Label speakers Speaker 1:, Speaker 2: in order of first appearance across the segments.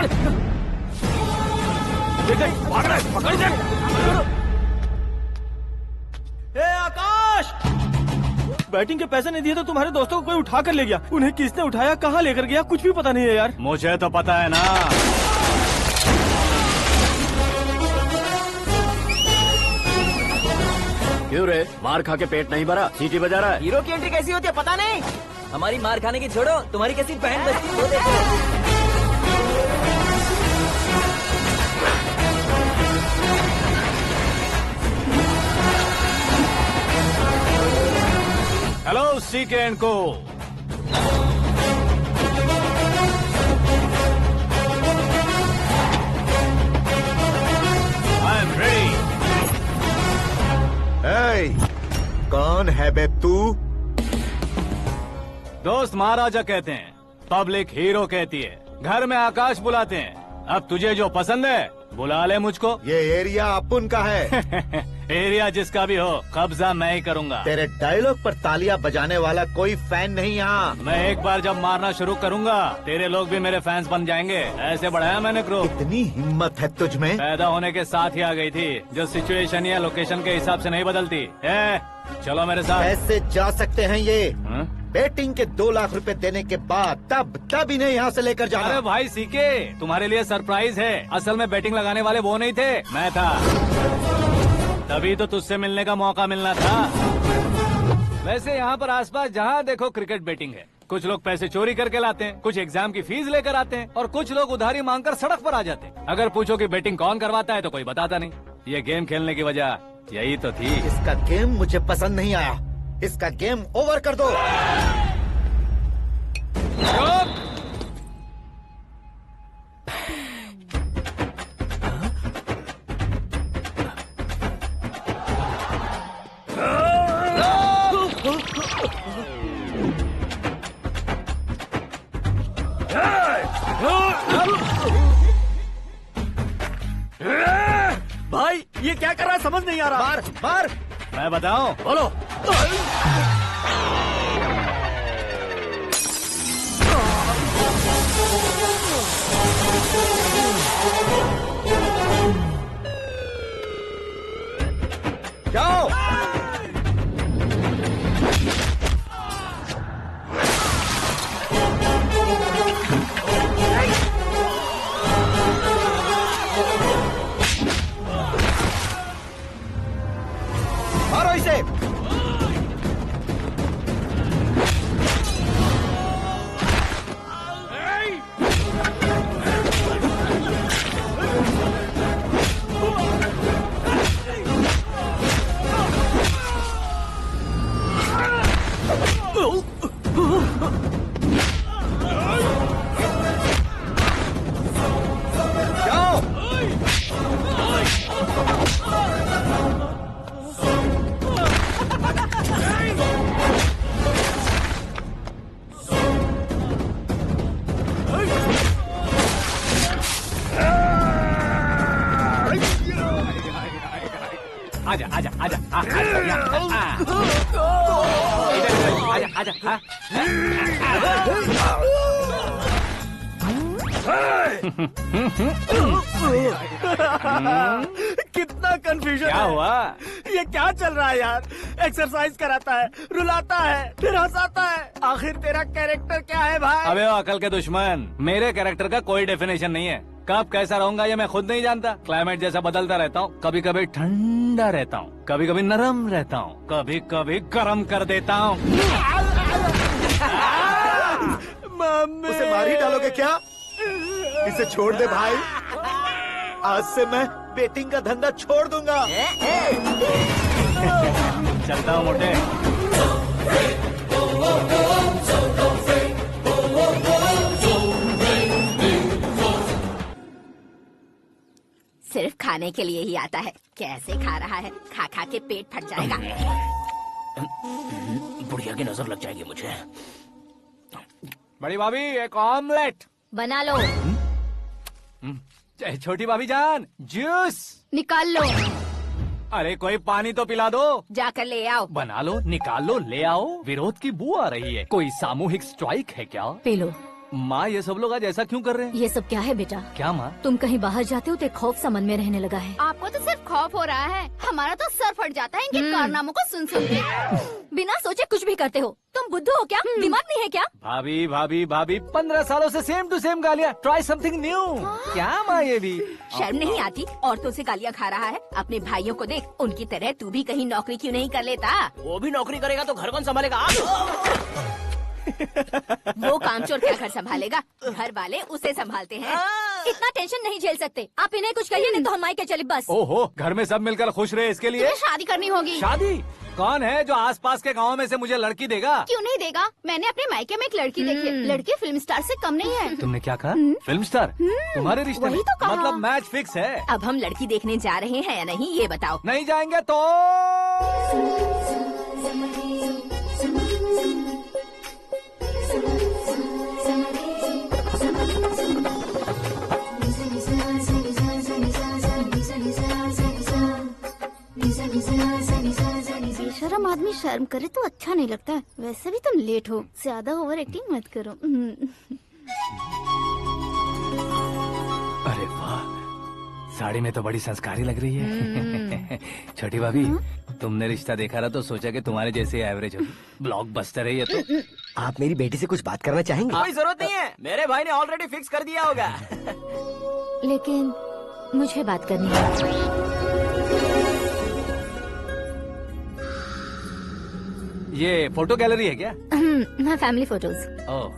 Speaker 1: पकड़। भाग रहा है, पकड़ देख।
Speaker 2: ए आकाश, बैटिंग के पैसे नहीं दिए तो तुम्हारे दोस्तों को कोई उठा कर ले गया। उन्हें किसने उठाया, कहाँ लेकर गया, कुछ भी पता नहीं है यार।
Speaker 1: मुझे तो पता है ना।
Speaker 3: क्यों रे, मार खा के पेट नहीं भरा, सीटी बजा रहा है?
Speaker 4: हीरो की एंट्री कैसी होती है पता नहीं। हमारी मार खाने की छोड़ो, तुम्हारी कैसी बहन बचती है वो देखो।
Speaker 1: हेलो सीके एंड को। I am ready.
Speaker 5: कौन है बे तू?
Speaker 1: दोस्त महाराजा कहते हैं, पब्लिक हीरो कहती है, घर में आकाश बुलाते हैं। अब तुझे जो पसंद है बुला ले मुझको।
Speaker 5: ये एरिया अपुन का है।
Speaker 1: एरिया जिसका भी हो, कब्जा मैं ही करूंगा।
Speaker 5: तेरे डायलॉग पर तालियां बजाने वाला कोई फैन नहीं यहाँ।
Speaker 1: मैं एक बार जब मारना शुरू करूंगा, तेरे लोग भी मेरे फैंस बन जाएंगे। ऐसे बढ़ाया मैंने ग्रुप।
Speaker 5: इतनी हिम्मत है तुझ में?
Speaker 1: पैदा होने के साथ ही आ गई थी, जो सिचुएशन या लोकेशन के हिसाब से नहीं बदलती। चलो मेरे साथ।
Speaker 5: कैसे जा सकते हैं ये?
Speaker 1: हाँ?
Speaker 5: बेटिंग के 2 लाख रुपए देने के बाद तब इन्हें यहाँ से लेकर जाना।
Speaker 1: अरे भाई सीके, तुम्हारे लिए सरप्राइज है। असल में बैटिंग लगाने वाले वो नहीं थे, मैं था। तभी तो तुझसे मिलने का मौका मिलना था। वैसे यहाँ पर आसपास जहाँ देखो क्रिकेट बैटिंग है। कुछ लोग पैसे चोरी करके लाते हैं, कुछ एग्जाम की फीस लेकर आते हैं, और कुछ लोग उधारी मांगकर सड़क पर आ जाते हैं। अगर पूछो कि बैटिंग कौन करवाता है तो कोई बताता नहीं। ये गेम खेलने की वजह यही तो थी।
Speaker 5: इसका गेम मुझे पसंद नहीं आया। इसका गेम ओवर कर दो।
Speaker 2: भाई ये क्या कर रहा है, समझ नहीं आ रहा।
Speaker 5: मार मार।
Speaker 1: मैं बताऊं?
Speaker 5: बोलो। जाओ। मारो इसे।
Speaker 1: आजा आजा आजा आजा आजा।
Speaker 2: कितना कंफ्यूजन
Speaker 1: क्या
Speaker 2: है।
Speaker 1: हुआ?
Speaker 2: ये क्या चल रहा है यार? एक्सरसाइज कराता है, रुलाता है, फिर हंसाता है। आखिर तेरा कैरेक्टर क्या है भाई?
Speaker 1: अबे ओ अकल के दुश्मन, मेरे कैरेक्टर का कोई डेफिनेशन नहीं है। कब कैसा रहूंगा ये मैं खुद नहीं जानता। क्लाइमेट जैसा बदलता रहता हूँ। कभी कभी ठंडा रहता हूँ, कभी कभी नरम रहता हूँ, कभी कभी गर्म कर देता हूँ।
Speaker 5: उसे मार ही डालोगे क्या? इसे छोड़ दे भाई। आज से मैं बेटिंग का धंधा छोड़ दूंगा।
Speaker 1: चलता हूँ मोटे।
Speaker 6: सिर्फ खाने के लिए ही आता है। कैसे खा रहा है, खा खा के पेट फट जाएगा।
Speaker 4: बुढ़िया की नजर लग जाएगी मुझे।
Speaker 1: बड़ी भाभी एक ऑमलेट
Speaker 6: बना लो।
Speaker 1: छोटी भाभी जान जूस
Speaker 6: निकाल लो।
Speaker 1: अरे कोई पानी तो पिला दो।
Speaker 6: जाकर ले आओ।
Speaker 1: बना लो, निकाल लो, ले आओ। विरोध की बू आ रही है। कोई सामूहिक स्ट्राइक है क्या?
Speaker 6: P low.
Speaker 1: माँ ये सब लोग आज ऐसा क्यों कर रहे हैं?
Speaker 7: ये सब क्या है बेटा?
Speaker 1: क्या माँ?
Speaker 7: तुम कहीं बाहर जाते हो तो एक खौफ सा मन में रहने लगा है।
Speaker 6: आपको तो सिर्फ खौफ हो रहा है, हमारा तो सर फट जाता है इनके कारनामों को सुन सुन के।
Speaker 7: बिना सोचे कुछ भी करते हो। तुम बुद्धू हो क्या? दिमाग नहीं है क्या?
Speaker 1: भाभी भाभी भाभी 15 सालों से सेम टू सेम गालियाँ। Try something new. क्या माँ ये भी?
Speaker 6: शर्म नहीं आती? औरतों से गालियाँ खा रहा है। अपने भाइयों को देख, उनकी तरह तू भी कहीं नौकरी क्यों नहीं कर लेता?
Speaker 4: वो भी नौकरी करेगा तो घर कौन संभालेगा?
Speaker 6: वो कामचोर क्या घर संभालेगा? घर वाले उसे संभालते हैं।
Speaker 7: इतना टेंशन नहीं झेल सकते। आप इन्हें कुछ कहिए नहीं तो हम मायके चले बस।
Speaker 1: ओहो, घर में सब मिलकर खुश रहे इसके लिए।
Speaker 6: तुम्हें शादी करनी होगी।
Speaker 1: शादी? कौन है जो आसपास के गाँव में से मुझे लड़की देगा?
Speaker 6: क्यों नहीं देगा? मैंने अपने मायके में एक लड़की देखी है। लड़की फिल्म स्टार से कम नहीं है।
Speaker 1: तुमने क्या कहा? Film star? तुम्हारे रिश्ते में?
Speaker 6: वही तो कहा।
Speaker 1: मतलब मैच फिक्स है।
Speaker 6: अब हम लड़की देखने जा रहे हैं या नहीं, ये बताओ।
Speaker 1: नहीं जाएंगे तो?
Speaker 6: बेशरम आदमी शर्म करे तो अच्छा नहीं लगता है। वैसे भी तुम लेट हो, ज्यादा ओवर एक्टिंग मत करो।
Speaker 1: अरे वाह, साड़ी में तो बड़ी संस्कारी लग रही है। छोटी भाभी, तुमने रिश्ता देखा रहा तो सोचा कि तुम्हारे जैसे एवरेज होगी। ब्लॉकबस्टर है ये तो।
Speaker 8: आप मेरी बेटी से कुछ बात करना चाहेंगे?
Speaker 4: कोई जरूरत नहीं है, मेरे भाई ने ऑलरेडी फिक्स कर दिया होगा।
Speaker 7: लेकिन मुझे बात करनी है।
Speaker 1: ये फोटो गैलरी है क्या?
Speaker 7: हाँ, फैमिली फोटोज।
Speaker 1: ओह,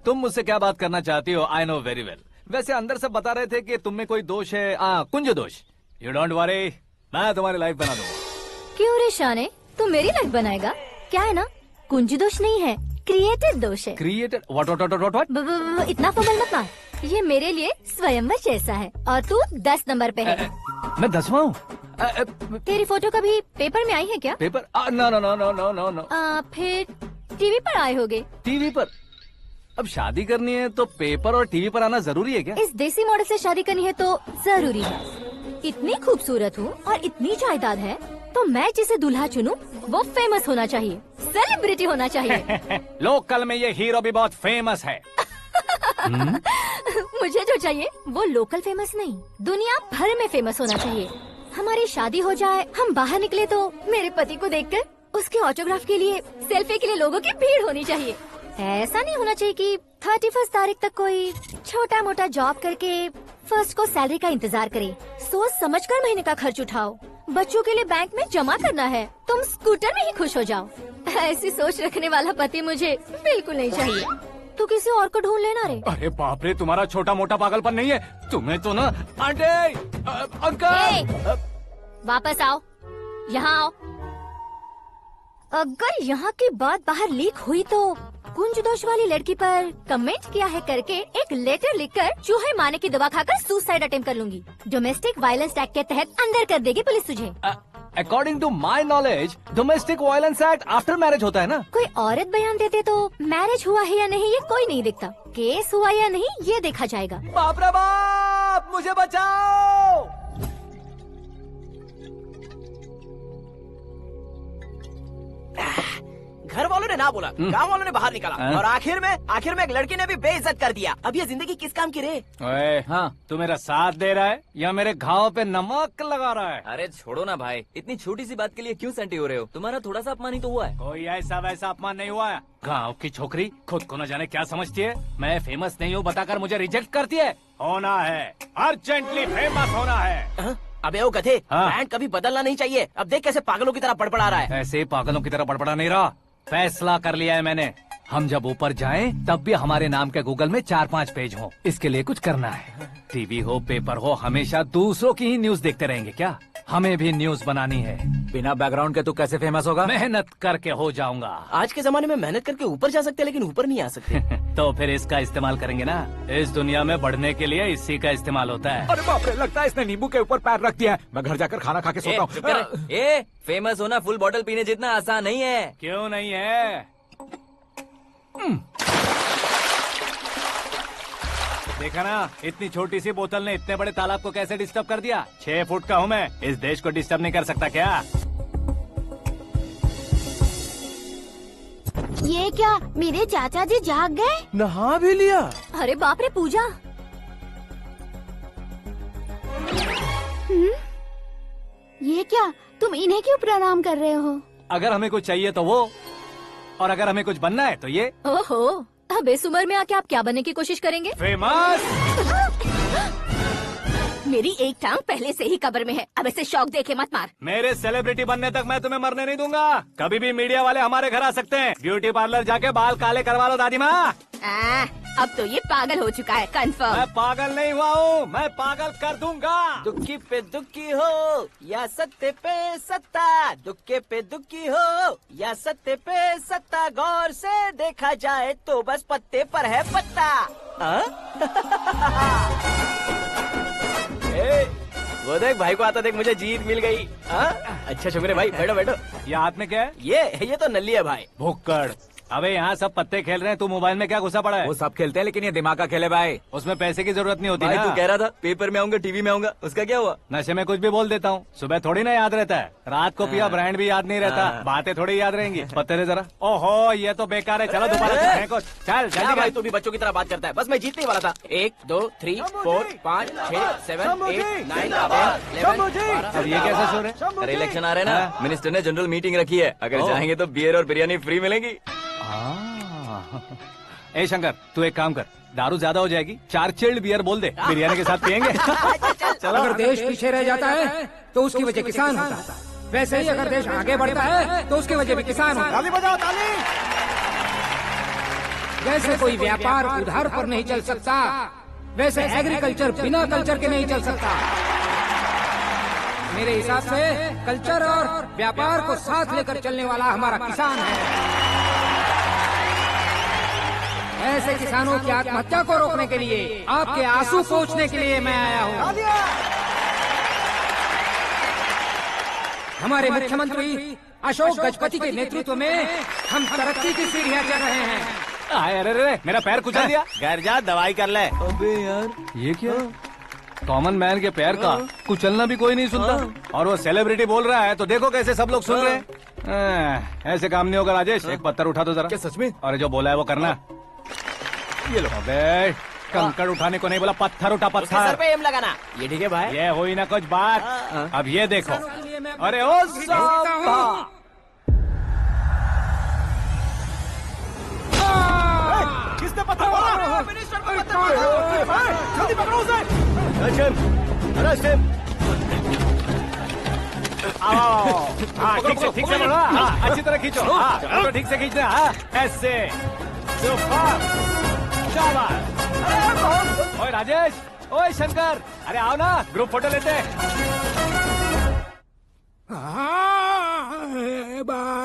Speaker 1: तुम मुझसे क्या बात करना चाहती हो? I know very well. वैसे अंदर से बता रहे थे कि तुम में कोई दोष है, कुंज दोष। यू डोंट वरी, मैं तुम्हारी लाइफ बना दूंगा।
Speaker 7: क्यों रे शाने, तू मेरी लाइफ बनाएगा? क्या है ना, कुंज दोष नहीं है, क्रिएटेड दोष है।
Speaker 1: क्रिएटेड? व्हाट?
Speaker 7: इतना फबल मत मार। ये मेरे लिए स्वयंवर जैसा है और तू 10 नंबर पे है।
Speaker 1: मैं 10वां हूँ?
Speaker 7: तेरी फोटो कभी पेपर में आई है क्या?
Speaker 1: Paper? No no no no no no no.
Speaker 7: फिर टीवी पर आए होगे।
Speaker 1: टीवी पर? अब शादी करनी है तो पेपर और टीवी पर आना जरूरी है क्या?
Speaker 7: इस देसी मॉडल से शादी करनी है तो जरूरी है। इतनी खूबसूरत हूँ और इतनी जायदाद है तो मैं जिसे दूल्हा चुनूं वो फेमस होना चाहिए, सेलिब्रिटी होना चाहिए।
Speaker 1: लोकल में ये हीरो भी बहुत फेमस है।
Speaker 7: मुझे जो चाहिए वो लोकल फेमस नहीं, दुनिया भर में फेमस होना चाहिए। हमारी शादी हो जाए, हम बाहर निकले तो मेरे पति को देखकर उसके ऑटोग्राफ के लिए, सेल्फी के लिए लोगों की भीड़ होनी चाहिए। ऐसा नहीं होना चाहिए कि 31 तारीख तक कोई छोटा मोटा जॉब करके फर्स्ट को सैलरी का इंतजार करे। सोच समझकर महीने का खर्च उठाओ। बच्चों के लिए बैंक में जमा करना है, तुम स्कूटर में ही खुश हो जाओ। ऐसी सोच रखने वाला पति मुझे बिल्कुल नहीं चाहिए। तू किसी और को ढूंढ लेना रे।
Speaker 1: अरे बाप रे, तुम्हारा छोटा मोटा पागलपन नहीं है? तुम्हें तो ना आंटी, अंकल।
Speaker 7: वापस आओ, यहाँ आओ। अगर यहाँ की बात बाहर लीक हुई तो कुंज दोष वाली लड़की पर कमेंट किया है करके एक लेटर लिखकर चूहे मारने की दवा खाकर सुसाइड अटेम्प्ट कर लूंगी। डोमेस्टिक वायलेंस एक्ट के तहत अंदर कर देगी पुलिस तुझे।
Speaker 1: According to my knowledge domestic violence act after marriage होता है ना?
Speaker 7: कोई औरत बयान देते तो मैरिज हुआ है या नहीं ये कोई नहीं देखता, केस हुआ या नहीं ये देखा जाएगा।
Speaker 1: बाप रे बाप, मुझे बचाओ।
Speaker 4: घर वालों ने ना बोला, गांव वालों ने बाहर निकाला और आखिर में एक लड़की ने भी बेइज्जत कर दिया। अब ये जिंदगी किस काम की रे?
Speaker 1: ओए, हाँ, तू मेरा साथ दे रहा है या मेरे घाव पे नमक लगा रहा है?
Speaker 4: अरे छोड़ो ना भाई, इतनी छोटी सी बात के लिए क्यों सेंटी हो रहे हो? तुम्हारा थोड़ा सा अपमान ही तो हुआ है।
Speaker 1: कोई ऐसा वैसा अपमान नहीं हुआ है। गाँव की छोकरी खुद को न जाने क्या समझती है। मैं फेमस नहीं हूँ बताकर मुझे रिजेक्ट करती है। होना है, अर्जेंटली फेमस होना है।
Speaker 4: अबे ओ गधे,
Speaker 1: हाँ।
Speaker 4: ब्रांड कभी बदलना नहीं चाहिए। अब देख कैसे पागलों की तरह बड़बड़ा रहा है।
Speaker 1: ऐसे पागलों की तरह बड़बड़ा नहीं रहा। फैसला कर लिया है मैंने। हम जब ऊपर जाएं तब भी हमारे नाम के गूगल में 4-5 पेज हो। इसके लिए कुछ करना है। टीवी हो, पेपर हो, हमेशा दूसरों की ही न्यूज देखते रहेंगे क्या? हमें भी न्यूज बनानी है।
Speaker 3: बिना बैकग्राउंड के तू कैसे फेमस होगा?
Speaker 1: मेहनत करके हो जाऊंगा।
Speaker 4: आज के जमाने में मेहनत करके ऊपर जा सकते हैं लेकिन ऊपर नहीं आ सकते।
Speaker 1: तो फिर इसका इस्तेमाल करेंगे ना। इस दुनिया में बढ़ने के लिए इसी का इस्तेमाल होता है।
Speaker 3: अरे बाप रे, लगता है इसने नींबू के ऊपर पैर रख दिया है। मैं घर जाकर खाना खा के सोता हूँ।
Speaker 4: ए, फेमस होना फुल बॉटल पीने जितना आसान नहीं है।
Speaker 1: क्यों नहीं है? देखा ना, इतनी छोटी सी बोतल ने इतने बड़े तालाब को कैसे डिस्टर्ब कर दिया। 6 फुट का हूँ मैं, इस देश को डिस्टर्ब नहीं कर सकता क्या?
Speaker 7: ये क्या, मेरे चाचा जी जाग गए?
Speaker 2: नहा भी लिया?
Speaker 7: अरे बाप रे पूजा। ये क्या, तुम इन्हें क्यों प्रणाम कर रहे हो?
Speaker 1: अगर हमें कुछ चाहिए तो वो, और अगर हमें कुछ बनना है तो ये।
Speaker 7: ओहो, अब इस उम्र में आके आप क्या बनने की कोशिश करेंगे?
Speaker 1: फेमस।
Speaker 6: मेरी एक टांग पहले से ही कब्र में है, अब इसे शौक दे के मत मार।
Speaker 1: मेरे सेलिब्रिटी बनने तक मैं तुम्हें मरने नहीं दूंगा। कभी भी मीडिया वाले हमारे घर आ सकते हैं। ब्यूटी पार्लर जाके बाल काले करवा लो दादी माँ।
Speaker 6: अब तो ये पागल हो चुका है, कंफर्म।
Speaker 1: मैं पागल नहीं हुआ हूँ, मैं पागल कर दूंगा।
Speaker 4: दुखी पे दुखी हो या सत्य पे सत्ता, दुखे पे दुखी हो या सत्य पे सत्ता, गौर से देखा जाए तो बस पत्ते पर है पत्ता। वो देख भाई को आता देख, मुझे जीत मिल गई। अच्छा शुक्र है भाई, बैठो बैठो।
Speaker 1: ये हाथ में क्या है?
Speaker 4: ये तो नल्ली है भाई।
Speaker 1: भुक्कड़। अबे यहाँ सब पत्ते खेल रहे हैं, तू मोबाइल में क्या घुसा पड़ा है?
Speaker 3: वो सब खेलते हैं लेकिन ये दिमाग का खेल है भाई।
Speaker 1: उसमें पैसे की जरूरत नहीं होती
Speaker 4: भाई
Speaker 1: ना।
Speaker 4: तू कह रहा था पेपर में आऊंगा, टीवी में आऊंगा, उसका क्या हुआ?
Speaker 1: नशे में कुछ भी बोल देता हूँ, सुबह थोड़ी ना याद रहता है। रात को पिया ब्रांड भी याद नहीं रहता, बातें थोड़ी याद रहेंगी। पत्ते दे जरा। ओहो ये तो बेकार है, चलो दोबारा से फेंको। चल
Speaker 4: क्या
Speaker 1: जल्दी
Speaker 4: भाई,
Speaker 1: कर।
Speaker 4: तू भी बच्चों की तरह बात करता है। बस मैं जीतने ही वाला था। 1 2 3 4 5 6 7 8 9 10
Speaker 1: अब ये कैसे सो रहे?
Speaker 4: अरे इलेक्शन आ रहे हैं ना, मिनिस्टर ने जनरल मीटिंग रखी है, अगर जाएंगे तो बियर और बिरयानी फ्री मिलेगी।
Speaker 1: ए शंकर, तू एक काम कर, दारू ज्यादा हो जाएगी, 4 चिल्ड बियर बोल दे, बिरयानी के साथ पियेंगे। चलो।
Speaker 9: अगर देश पीछे रह जाता है तो उसकी वजह किसान होता है, वैसे ही अगर देश आगे बढ़ता है तो उसकी वजह भी किसान होता है।
Speaker 2: ताली बजाओ ताली।
Speaker 9: जैसे कोई व्यापार उधार पर नहीं चल सकता, वैसे एग्रीकल्चर बिना कल्चर के नहीं चल सकता। मेरे हिसाब से कल्चर और व्यापार को साथ लेकर चलने वाला हमारा किसान है। ऐसे किसानों की आत्महत्या को रोकने के लिए, आपके आंसू पोंछने के लिए मैं आया हूँ। हमारे मुख्यमंत्री अशोक गजपति के नेतृत्व में हम तरक्की की सीढ़ियाँ चढ़ रहे हैं।
Speaker 1: अरे अरे मेरा पैर कुचल दिया।
Speaker 2: घर जा दवाई कर ले।
Speaker 4: अबे यार
Speaker 1: ये क्या? कॉमन मैन के पैर का कुचलना भी कोई नहीं सुनता, और वो सेलिब्रिटी बोल रहा है तो देखो कैसे सब लोग सुन रहे हैं। ऐसे काम नहीं होगा राजेश, एक पत्थर उठा दो जरा।
Speaker 3: क्या सच में?
Speaker 1: और जो बोला है वो करना। ये लो। अबे कंकड़ उठाने को नहीं बोला, पत्थर उठा,
Speaker 4: उसके सर
Speaker 1: पत्थर।
Speaker 4: पे एम लगाना, ये ठीक है भाई।
Speaker 1: ये हुई ना कुछ बात। अब ये देखो। अरे ओ साहब,
Speaker 2: किसने पत्थर मारा? जल्दी पकड़ो उसे।
Speaker 1: हाँ ठीक से पकड़ो। हाँ अच्छी तरह खींचो। हाँ चलो ठीक से खींचना। हाँ ऐसे। सुपर। शाबाश। ओए राजेश, ओए शंकर, अरे आओ ना, ग्रुप फोटो लेते हैं।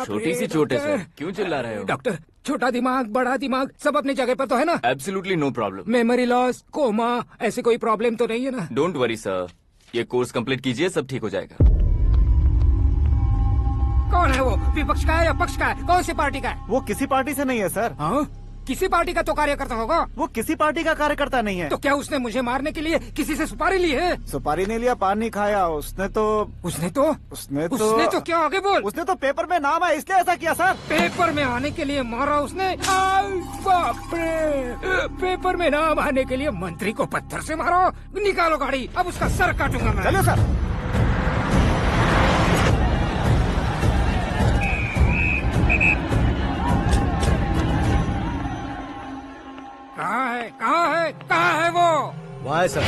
Speaker 4: छोटी सी चोट है सर, क्यों चिल्ला रहे हो?
Speaker 9: डॉक्टर, छोटा दिमाग बड़ा दिमाग सब अपनी जगह पर तो है ना?
Speaker 4: Absolutely no problem.
Speaker 9: Memory loss, coma, ऐसी कोई प्रॉब्लम तो नहीं है ना?
Speaker 4: डोंट वरी सर, ये कोर्स कंप्लीट कीजिए, सब ठीक हो जाएगा।
Speaker 9: कौन है वो? विपक्ष का है या पक्ष का है? कौन सी पार्टी का है?
Speaker 2: वो किसी पार्टी से नहीं है सर।
Speaker 9: हाँ? किसी पार्टी का तो कार्यकर्ता होगा।
Speaker 2: वो किसी पार्टी का कार्यकर्ता नहीं है।
Speaker 9: तो क्या उसने मुझे मारने के लिए किसी से सुपारी ली है?
Speaker 2: सुपारी नहीं लिया, पान नहीं खाया। उसने तो
Speaker 9: क्या आगे बोल?
Speaker 2: उसने तो पेपर में नाम है इसलिए ऐसा किया सर।
Speaker 9: पेपर में आने के लिए मारा उसने? आई बाप रे! पेपर में नाम आने के लिए मंत्री को पत्थर से मारो? निकालो गाड़ी, अब उसका सर काटूंगा मैं।
Speaker 2: चलो सर।
Speaker 9: कहाँ है वो?
Speaker 8: वहाँ है सर,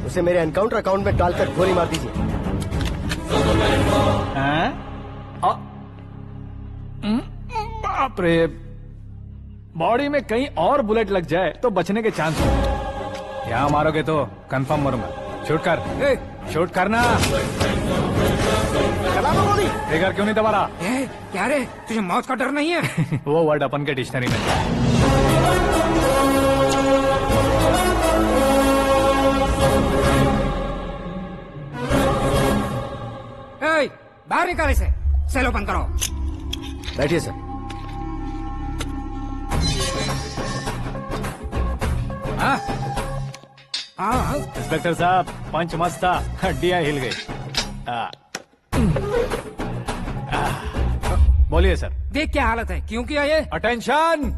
Speaker 8: उसे मेरे एनकाउंटर अकाउंट में डालकर गोली मार दीजिए।
Speaker 1: बाप रे, बॉडी में कहीं और बुलेट लग जाए तो बचने के चांस हो। यहाँ मारोगे तो कंफर्म मरूंगा। शूट कर, शूट करना। फिगर क्यों नहीं दबा रहा?
Speaker 9: क्या रे, तुझे मौत का डर नहीं है?
Speaker 1: वो वर्ड अपन के डिक्शनरी में।
Speaker 9: बाहर निकाल इसे, सेल ओपन करो।
Speaker 8: बैठिए सर।
Speaker 9: हाँ हाँ
Speaker 1: इंस्पेक्टर साहब पंच मस्त था, हड्डियां हिल गई। बोलिए सर।
Speaker 9: देख क्या हालत है, क्यों किया ये?
Speaker 1: अटेंशन,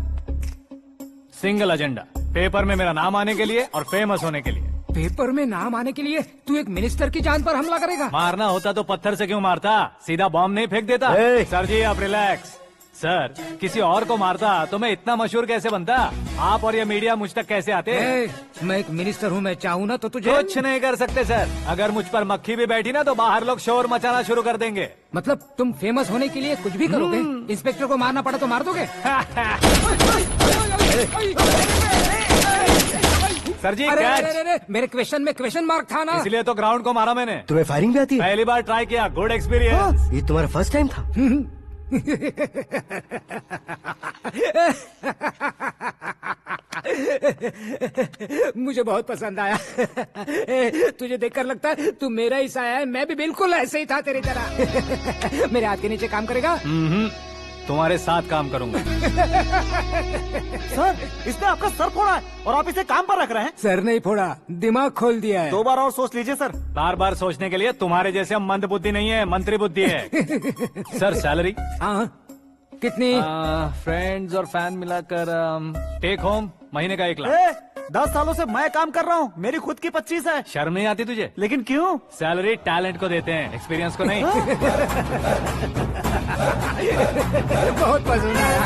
Speaker 1: सिंगल एजेंडा, पेपर में मेरा नाम आने के लिए और फेमस होने के लिए।
Speaker 9: पेपर में नाम आने के लिए तू एक मिनिस्टर की जान पर हमला करेगा?
Speaker 1: मारना होता तो पत्थर से क्यों मारता, सीधा बॉम्ब नहीं फेंक देता। सर जी आप रिलैक्स। सर किसी और को मारता तो मैं इतना मशहूर कैसे बनता, आप और ये मीडिया मुझ तक कैसे आते?
Speaker 9: मैं एक मिनिस्टर हूँ, मैं चाहूँ ना तो तुझे
Speaker 1: कुछ नहीं कर सकते सर। अगर मुझ पर मक्खी भी बैठी ना तो बाहर लोग शोर मचाना शुरू कर देंगे।
Speaker 9: मतलब तुम फेमस होने के लिए कुछ भी करोगे? इंस्पेक्टर को मारना पड़ा तो मार दोगे?
Speaker 1: सर जी
Speaker 9: अरे,
Speaker 1: कैच।
Speaker 9: अरे, अरे, मेरे क्वेश्चन में क्वेश्चन मार्क था ना,
Speaker 1: इसलिए तो ग्राउंड को मारा मैंने।
Speaker 8: तुम्हें फायरिंग भी आती है?
Speaker 1: पहली बार ट्राई किया, गुड एक्सपीरियंस।
Speaker 8: ये तुम्हारा फर्स्ट टाइम था?
Speaker 9: मुझे बहुत पसंद आया। तुझे देखकर लगता है तू मेरा ही साया है, मैं भी बिल्कुल ऐसे ही था तेरी तरह। मेरे हाथ के नीचे काम करेगा?
Speaker 1: तुम्हारे साथ काम करूंगा।
Speaker 2: सर इसने आपका सर फोड़ा है और आप इसे काम पर रख रहे हैं।
Speaker 9: सर नहीं फोड़ा, दिमाग खोल दिया है।
Speaker 2: 2 बार और सोच लीजिए सर।
Speaker 1: बार बार सोचने के लिए तुम्हारे जैसे मंद बुद्धि नहीं है, मंत्री बुद्धि है। सर सैलरी
Speaker 9: हाँ कितनी?
Speaker 1: फ्रेंड्स और फैन मिलाकर टेक होम महीने का 1 लाख।
Speaker 2: 10 सालों से मैं काम कर रहा हूँ, मेरी खुद की 25 है।
Speaker 1: शर्म नहीं आती तुझे?
Speaker 2: लेकिन क्यों?
Speaker 1: सैलरी टैलेंट को देते हैं, एक्सपीरियंस को नहीं।
Speaker 9: बहुत पसंद आया।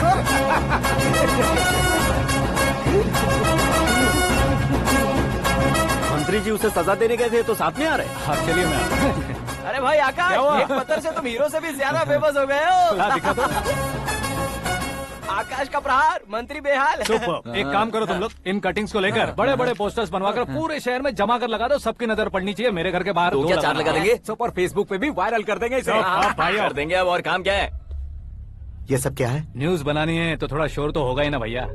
Speaker 2: मंत्री जी उसे सजा देने गए थे तो साथ में आ रहे।
Speaker 1: हाँ चलिए मैं।
Speaker 4: अरे भाई
Speaker 1: क्या हुआ?
Speaker 4: आकाश, एक पत्थर से तुम हीरो से भी ज्यादा फेमस हो गए हो।
Speaker 1: ला दिखा दो।
Speaker 4: आकाश का प्रहार, मंत्री बेहाल।
Speaker 1: सुपर। एक काम करो तुम लोग, इन कटिंग्स को लेकर बड़े बड़े पोस्टर्स बनवाकर पूरे शहर में जमा कर लगा दो, सबकी नजर पड़नी चाहिए। मेरे घर के बाहर
Speaker 3: तो क्या चार्ज लगा देंगे?
Speaker 1: सुपर, फेसबुक पे भी वायरल कर देंगे इसे।
Speaker 3: भाई कर देंगे। अब और काम क्या है?
Speaker 5: ये सब क्या है?
Speaker 1: न्यूज बनानी है तो थोड़ा शोर तो होगा ही ना भैया।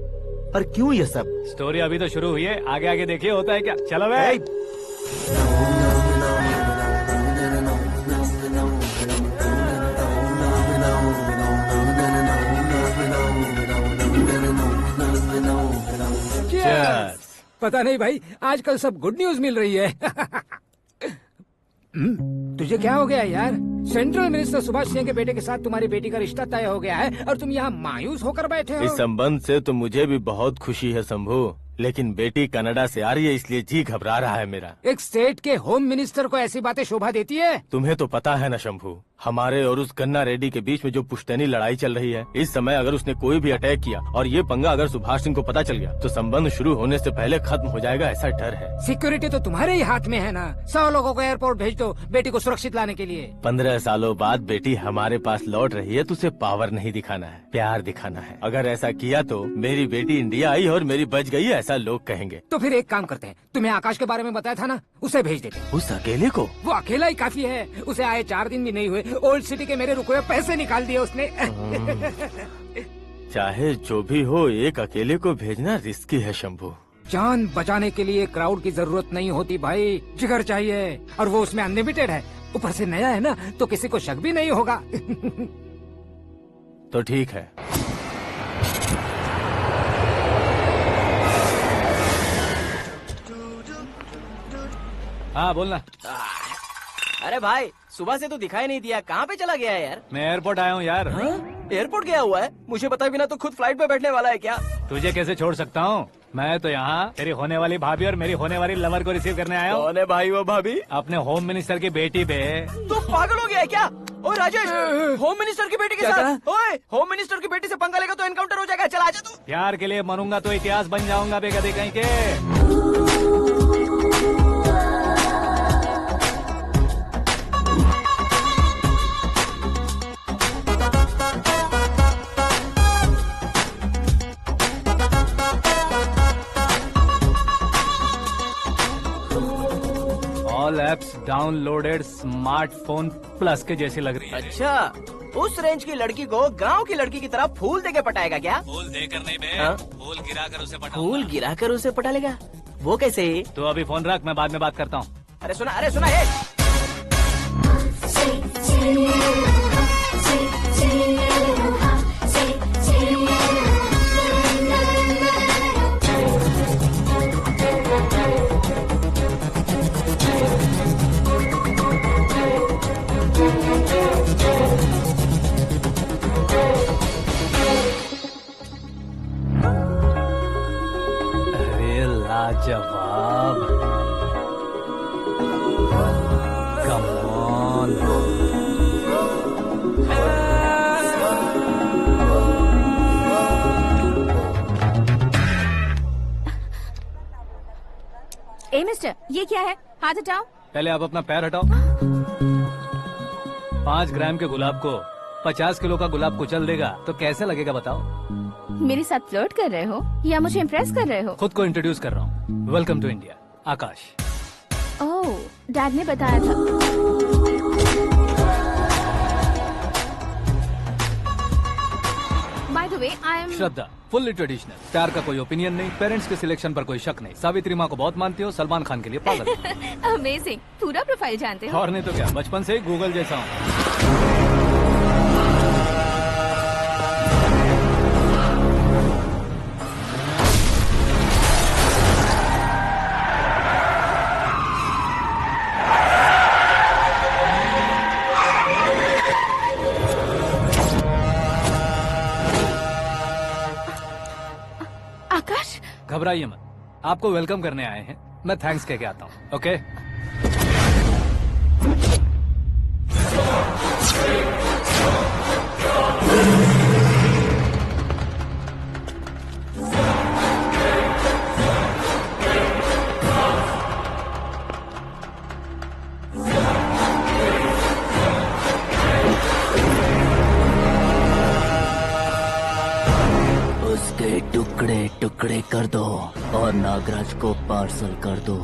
Speaker 5: पर क्यों ये सब?
Speaker 1: स्टोरी अभी तो शुरू हुई है, आगे आगे देखिए होता है क्या। चलो भाई।
Speaker 9: पता नहीं भाई, आजकल सब गुड न्यूज मिल रही है। तुझे क्या हो गया यार? सेंट्रल मिनिस्टर सुभाष सिंह के बेटे के साथ तुम्हारी बेटी का रिश्ता तय हो गया है और तुम यहाँ मायूस होकर बैठे हो।
Speaker 10: इस संबंध से तो मुझे भी बहुत खुशी है शंभू, लेकिन बेटी कनाडा से आ रही है इसलिए जी घबरा रहा है मेरा।
Speaker 9: एक स्टेट के होम मिनिस्टर को ऐसी बातें शोभा देती है?
Speaker 10: तुम्हें तो पता है ना शंभू, हमारे और उस गन्ना रेड्डी के बीच में जो पुश्तैनी लड़ाई चल रही है, इस समय अगर उसने कोई भी अटैक किया और ये पंगा अगर सुभाष सिंह को पता चल गया तो संबंध शुरू होने से पहले खत्म हो जाएगा, ऐसा डर है।
Speaker 9: सिक्योरिटी तो तुम्हारे ही हाथ में है ना। 100 लोगों को एयरपोर्ट भेज दो बेटी को सुरक्षित लाने के लिए।
Speaker 10: 15 सालों बाद बेटी हमारे पास लौट रही है तो उसे पावर नहीं दिखाना है, प्यार दिखाना है। अगर ऐसा किया तो मेरी बेटी इंडिया आई और मेरी बच गई, ऐसा लोग कहेंगे।
Speaker 9: तो फिर एक काम करते हैं, तुम्हें आकाश के बारे में बताया था ना, उसे भेज देते।
Speaker 10: उस अकेले को?
Speaker 9: वो अकेला ही काफी है, उसे आए 4 दिन भी नहीं हुए, ओल्ड सिटी के मेरे रुके हुए पैसे निकाल दिए उसने।
Speaker 10: चाहे जो भी हो, एक अकेले को भेजना रिस्की है शंभू।
Speaker 9: जान बचाने के लिए क्राउड की जरूरत नहीं होती भाई, जिगर चाहिए, और वो उसमें अनलिमिटेड है। ऊपर से नया है ना तो किसी को शक भी नहीं होगा।
Speaker 10: तो ठीक है।
Speaker 1: हाँ बोलना।
Speaker 4: अरे भाई सुबह से तो दिखाई नहीं दिया, कहाँ पे चला गया है यार?
Speaker 1: मैं एयरपोर्ट आया हूँ यार।
Speaker 4: एयरपोर्ट गया हुआ है? मुझे बताए बिना तो खुद फ्लाइट पे बैठने वाला है क्या?
Speaker 1: तुझे कैसे छोड़ सकता हूँ? मैं तो यहाँ तेरी होने वाली भाभी और मेरी होने वाली लवर को रिसीव करने आया हूँ।
Speaker 4: कौन है भाई वो भाभी?
Speaker 1: अपने होम मिनिस्टर की बेटी पे।
Speaker 4: तू पागल हो गया है क्या? ओए राजेश, होम मिनिस्टर की बेटी के साथ? ओए होम मिनिस्टर की बेटी से पंगा लेगा तो एनकाउंटर हो जाएगा, चल आजा तू।
Speaker 1: प्यार के लिए मरूंगा तो इतिहास बन जाऊंगा बेगदे कहीं के। All apps downloaded smartphone plus के जैसी लग रही है।
Speaker 4: अच्छा, उस रेंज की लड़की को गांव की लड़की की तरह फूल देके पटाएगा क्या?
Speaker 1: फूल देकर नहीं बे,
Speaker 4: हाँ?
Speaker 1: फूल गिराकर उसे पटा।
Speaker 4: फूल गिराकर उसे पटा लेगा? वो कैसे?
Speaker 1: तो अभी फोन रख, मैं बाद में बात करता हूँ।
Speaker 4: अरे सुना है।
Speaker 7: ये क्या है? हाथ हटाओ।
Speaker 1: पहले आप अपना पैर हटाओ। 5 ग्राम के गुलाब को 50 किलो का गुलाब कुचल देगा तो कैसे लगेगा बताओ?
Speaker 7: मेरे साथ फ्लर्ट कर रहे हो या मुझे इम्प्रेस कर रहे हो?
Speaker 1: खुद को इंट्रोड्यूस कर रहा हूँ। Welcome to India, Akash.
Speaker 7: Oh, dad ने बताया था। By the way, I am
Speaker 1: Shraddha, fully traditional. प्यार का कोई ओपिनियन नहीं, पेरेंट्स के सिलेक्शन पर कोई शक नहीं। सावित्री माँ को बहुत मानती हो, सलमान खान के लिए पागल।
Speaker 7: अमेजिंग, पूरा प्रोफाइल जानते हो।
Speaker 1: और नहीं तो क्या, बचपन से ही गूगल जैसा हूँ।
Speaker 7: आकाश,
Speaker 1: घबराइए मत, आपको वेलकम करने आए हैं। मैं थैंक्स कह के आता हूँ। ओके?
Speaker 4: उसके टुकड़े टुकड़े कर दो और नागराज को पार्सल कर दो।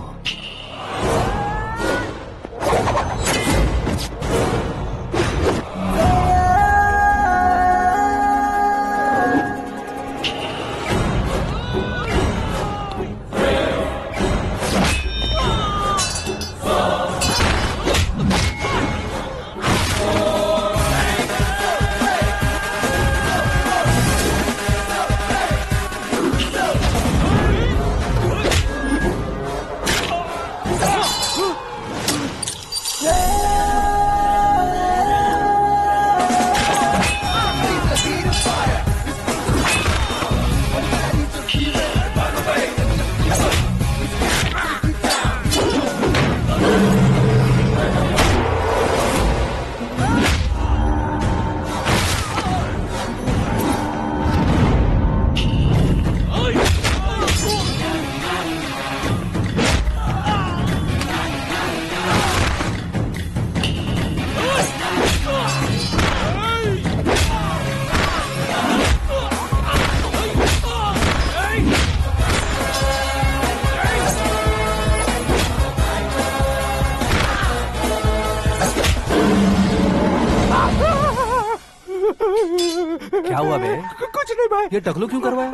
Speaker 4: क्या हुआ बे?
Speaker 3: कुछ नहीं भाई।
Speaker 1: ये टकलू क्यों करवाया?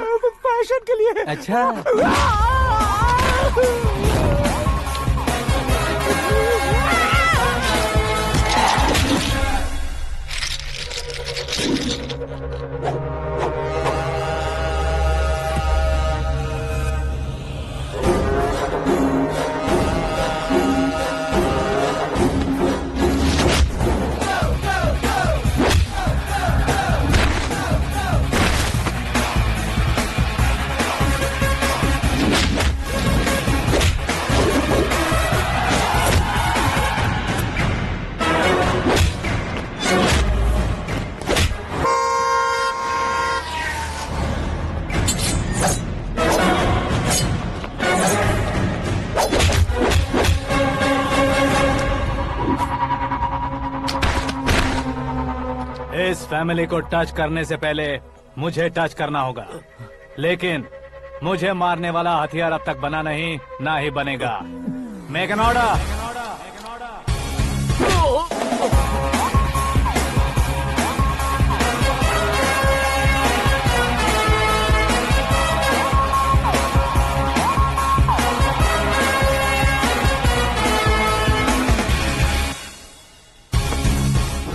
Speaker 3: फैशन के लिए।
Speaker 1: अच्छा। इस फैमिली को टच करने से पहले मुझे टच करना होगा, लेकिन मुझे मारने वाला हथियार अब तक बना नहीं, ना ही बनेगा। Make an order.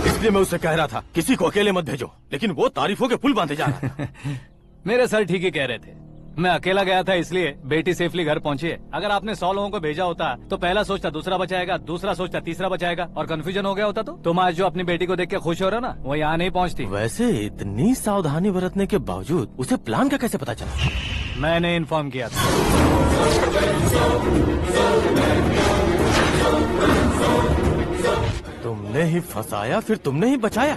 Speaker 10: इसलिए मैं उससे कह रहा था किसी को अकेले मत भेजो, लेकिन वो तारीफों के पुल बांधे जा रहा था।
Speaker 1: मेरे सर ठीक ही कह रहे थे। मैं अकेला गया था इसलिए बेटी सेफली घर पहुंची है। अगर आपने 100 लोगों को भेजा होता तो पहला सोचता दूसरा बचाएगा, दूसरा सोचता तीसरा बचाएगा, और कंफ्यूजन हो गया होता तो तुम आज जो अपनी बेटी को देख के खुश हो रहे हो ना, वो यहाँ नहीं पहुँचती।
Speaker 10: वैसे इतनी सावधानी बरतने के बावजूद उसे प्लान का कैसे पता चला?
Speaker 1: मैंने इन्फॉर्म किया था।
Speaker 10: तुमने ही फंसाया, फिर तुमने ही बचाया।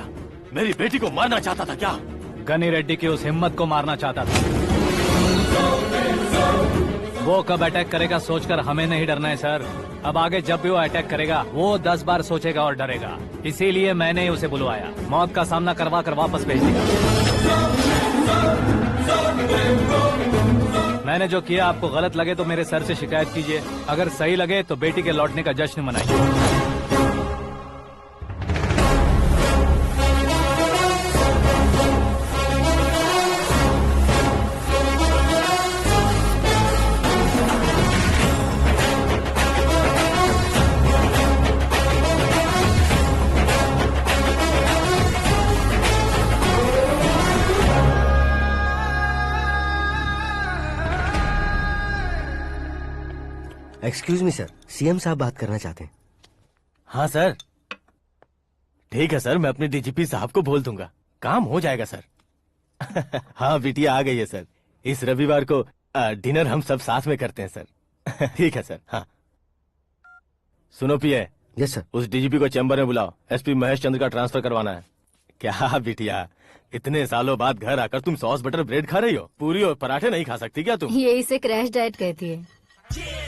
Speaker 10: मेरी बेटी को मारना चाहता था क्या?
Speaker 1: गनी रेड्डी की उस हिम्मत को मारना चाहता था। वो कब अटैक करेगा सोचकर हमें नहीं डरना है सर। अब आगे जब भी वो अटैक करेगा वो 10 बार सोचेगा और डरेगा। इसीलिए मैंने ही उसे बुलवाया। मौत का सामना करवा कर वापस भेज देगा। मैंने जो किया आपको गलत लगे तो मेरे सर से शिकायत कीजिए, अगर सही लगे तो बेटी के लौटने का जश्न मनाइए।
Speaker 8: एक्सक्यूज मी सर, सीएम साहब बात करना चाहते हैं।
Speaker 10: हाँ सर, ठीक है सर, मैं अपने डीजीपी साहब को बोल दूंगा, काम हो जाएगा सर। हाँ बिटिया आ गई है सर। इस रविवार को डिनर हम सब साथ में करते हैं सर। ठीक है सर। हाँ सुनो पिए।
Speaker 8: Yes sir.
Speaker 10: उस डीजीपी को चैम्बर में बुलाओ, एसपी महेश चंद्र का ट्रांसफर करवाना है। क्या बिटिया, इतने सालों बाद घर आकर तुम सॉस बटर ब्रेड खा रही हो? पूरी और पराठे नहीं खा सकती क्या तुम?
Speaker 7: ये इसे क्रैश डाइट कहती है।